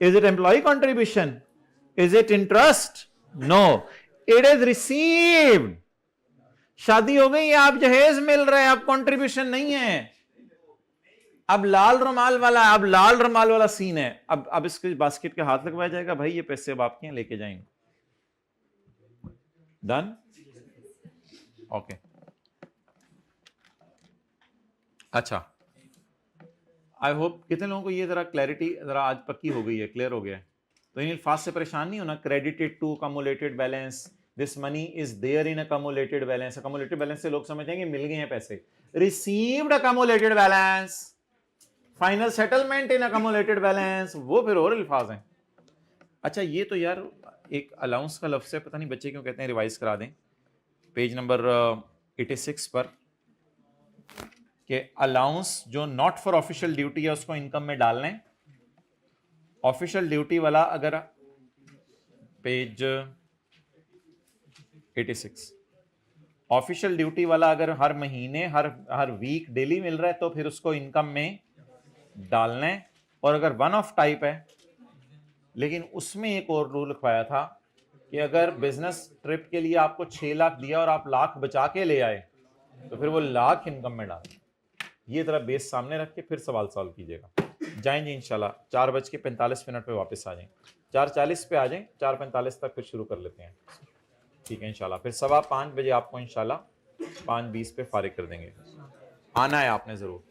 Is it employee contribution? Is it interest? No, it is received. शादी हो गई, आप जहेज मिल रहे हैं, आप कंट्रीब्यूशन नहीं है। अब लाल रुमाल वाला सीन है। अब इसके बास्केट के हाथ लगवाया जाएगा, भाई ये पैसे अब आपके यहाँ लेके जाएंगे। डन? ओके। अच्छा, आई होप कितने लोगों को ये जरा क्लैरिटी जरा आज पक्की हो गई है, क्लियर हो गया है। तो इन अल्फाज से परेशान नहीं होना। Credited to accumulated balance, this money is there in accumulated balance. Accumulated balance से लोग समझेंगे मिल गए हैं पैसे। Received accumulated balance, final settlement in accumulated balance, वो फिर और अल्फाज हैं। अच्छा, ये तो यार एक अलाउंस का लफ्ज़ है, पता नहीं बच्चे क्यों कहते हैं, रिवाइज करा दें। पेज नंबर 86 पर कि अलाउंस जो नॉट फॉर ऑफिशियल ड्यूटी है उसको इनकम में डाल लें। ऑफिशियल ड्यूटी वाला अगर पेज 86 ऑफिशियल ड्यूटी वाला अगर हर महीने हर वीक डेली मिल रहा है तो फिर उसको इनकम में डालना है। और अगर वन ऑफ टाइप है, लेकिन उसमें एक और रूल लिखवाया था कि अगर बिजनेस ट्रिप के लिए आपको 6 लाख दिया और आप लाख बचा के ले आए तो फिर वो लाख इनकम में डाल। ये तरह बेस सामने रख के फिर सवाल सॉल्व कीजिएगा। जाएंगे इंशाल्लाह 4:45 पे वापस आ जाएं। 4:40 पे आ जाएं, 4:45 तक फिर शुरू कर लेते हैं, ठीक है इंशाल्लाह। फिर 5:15 बजे आपको इंशाल्लाह 5:20 पे फारिग कर देंगे। आना है आपने जरूर।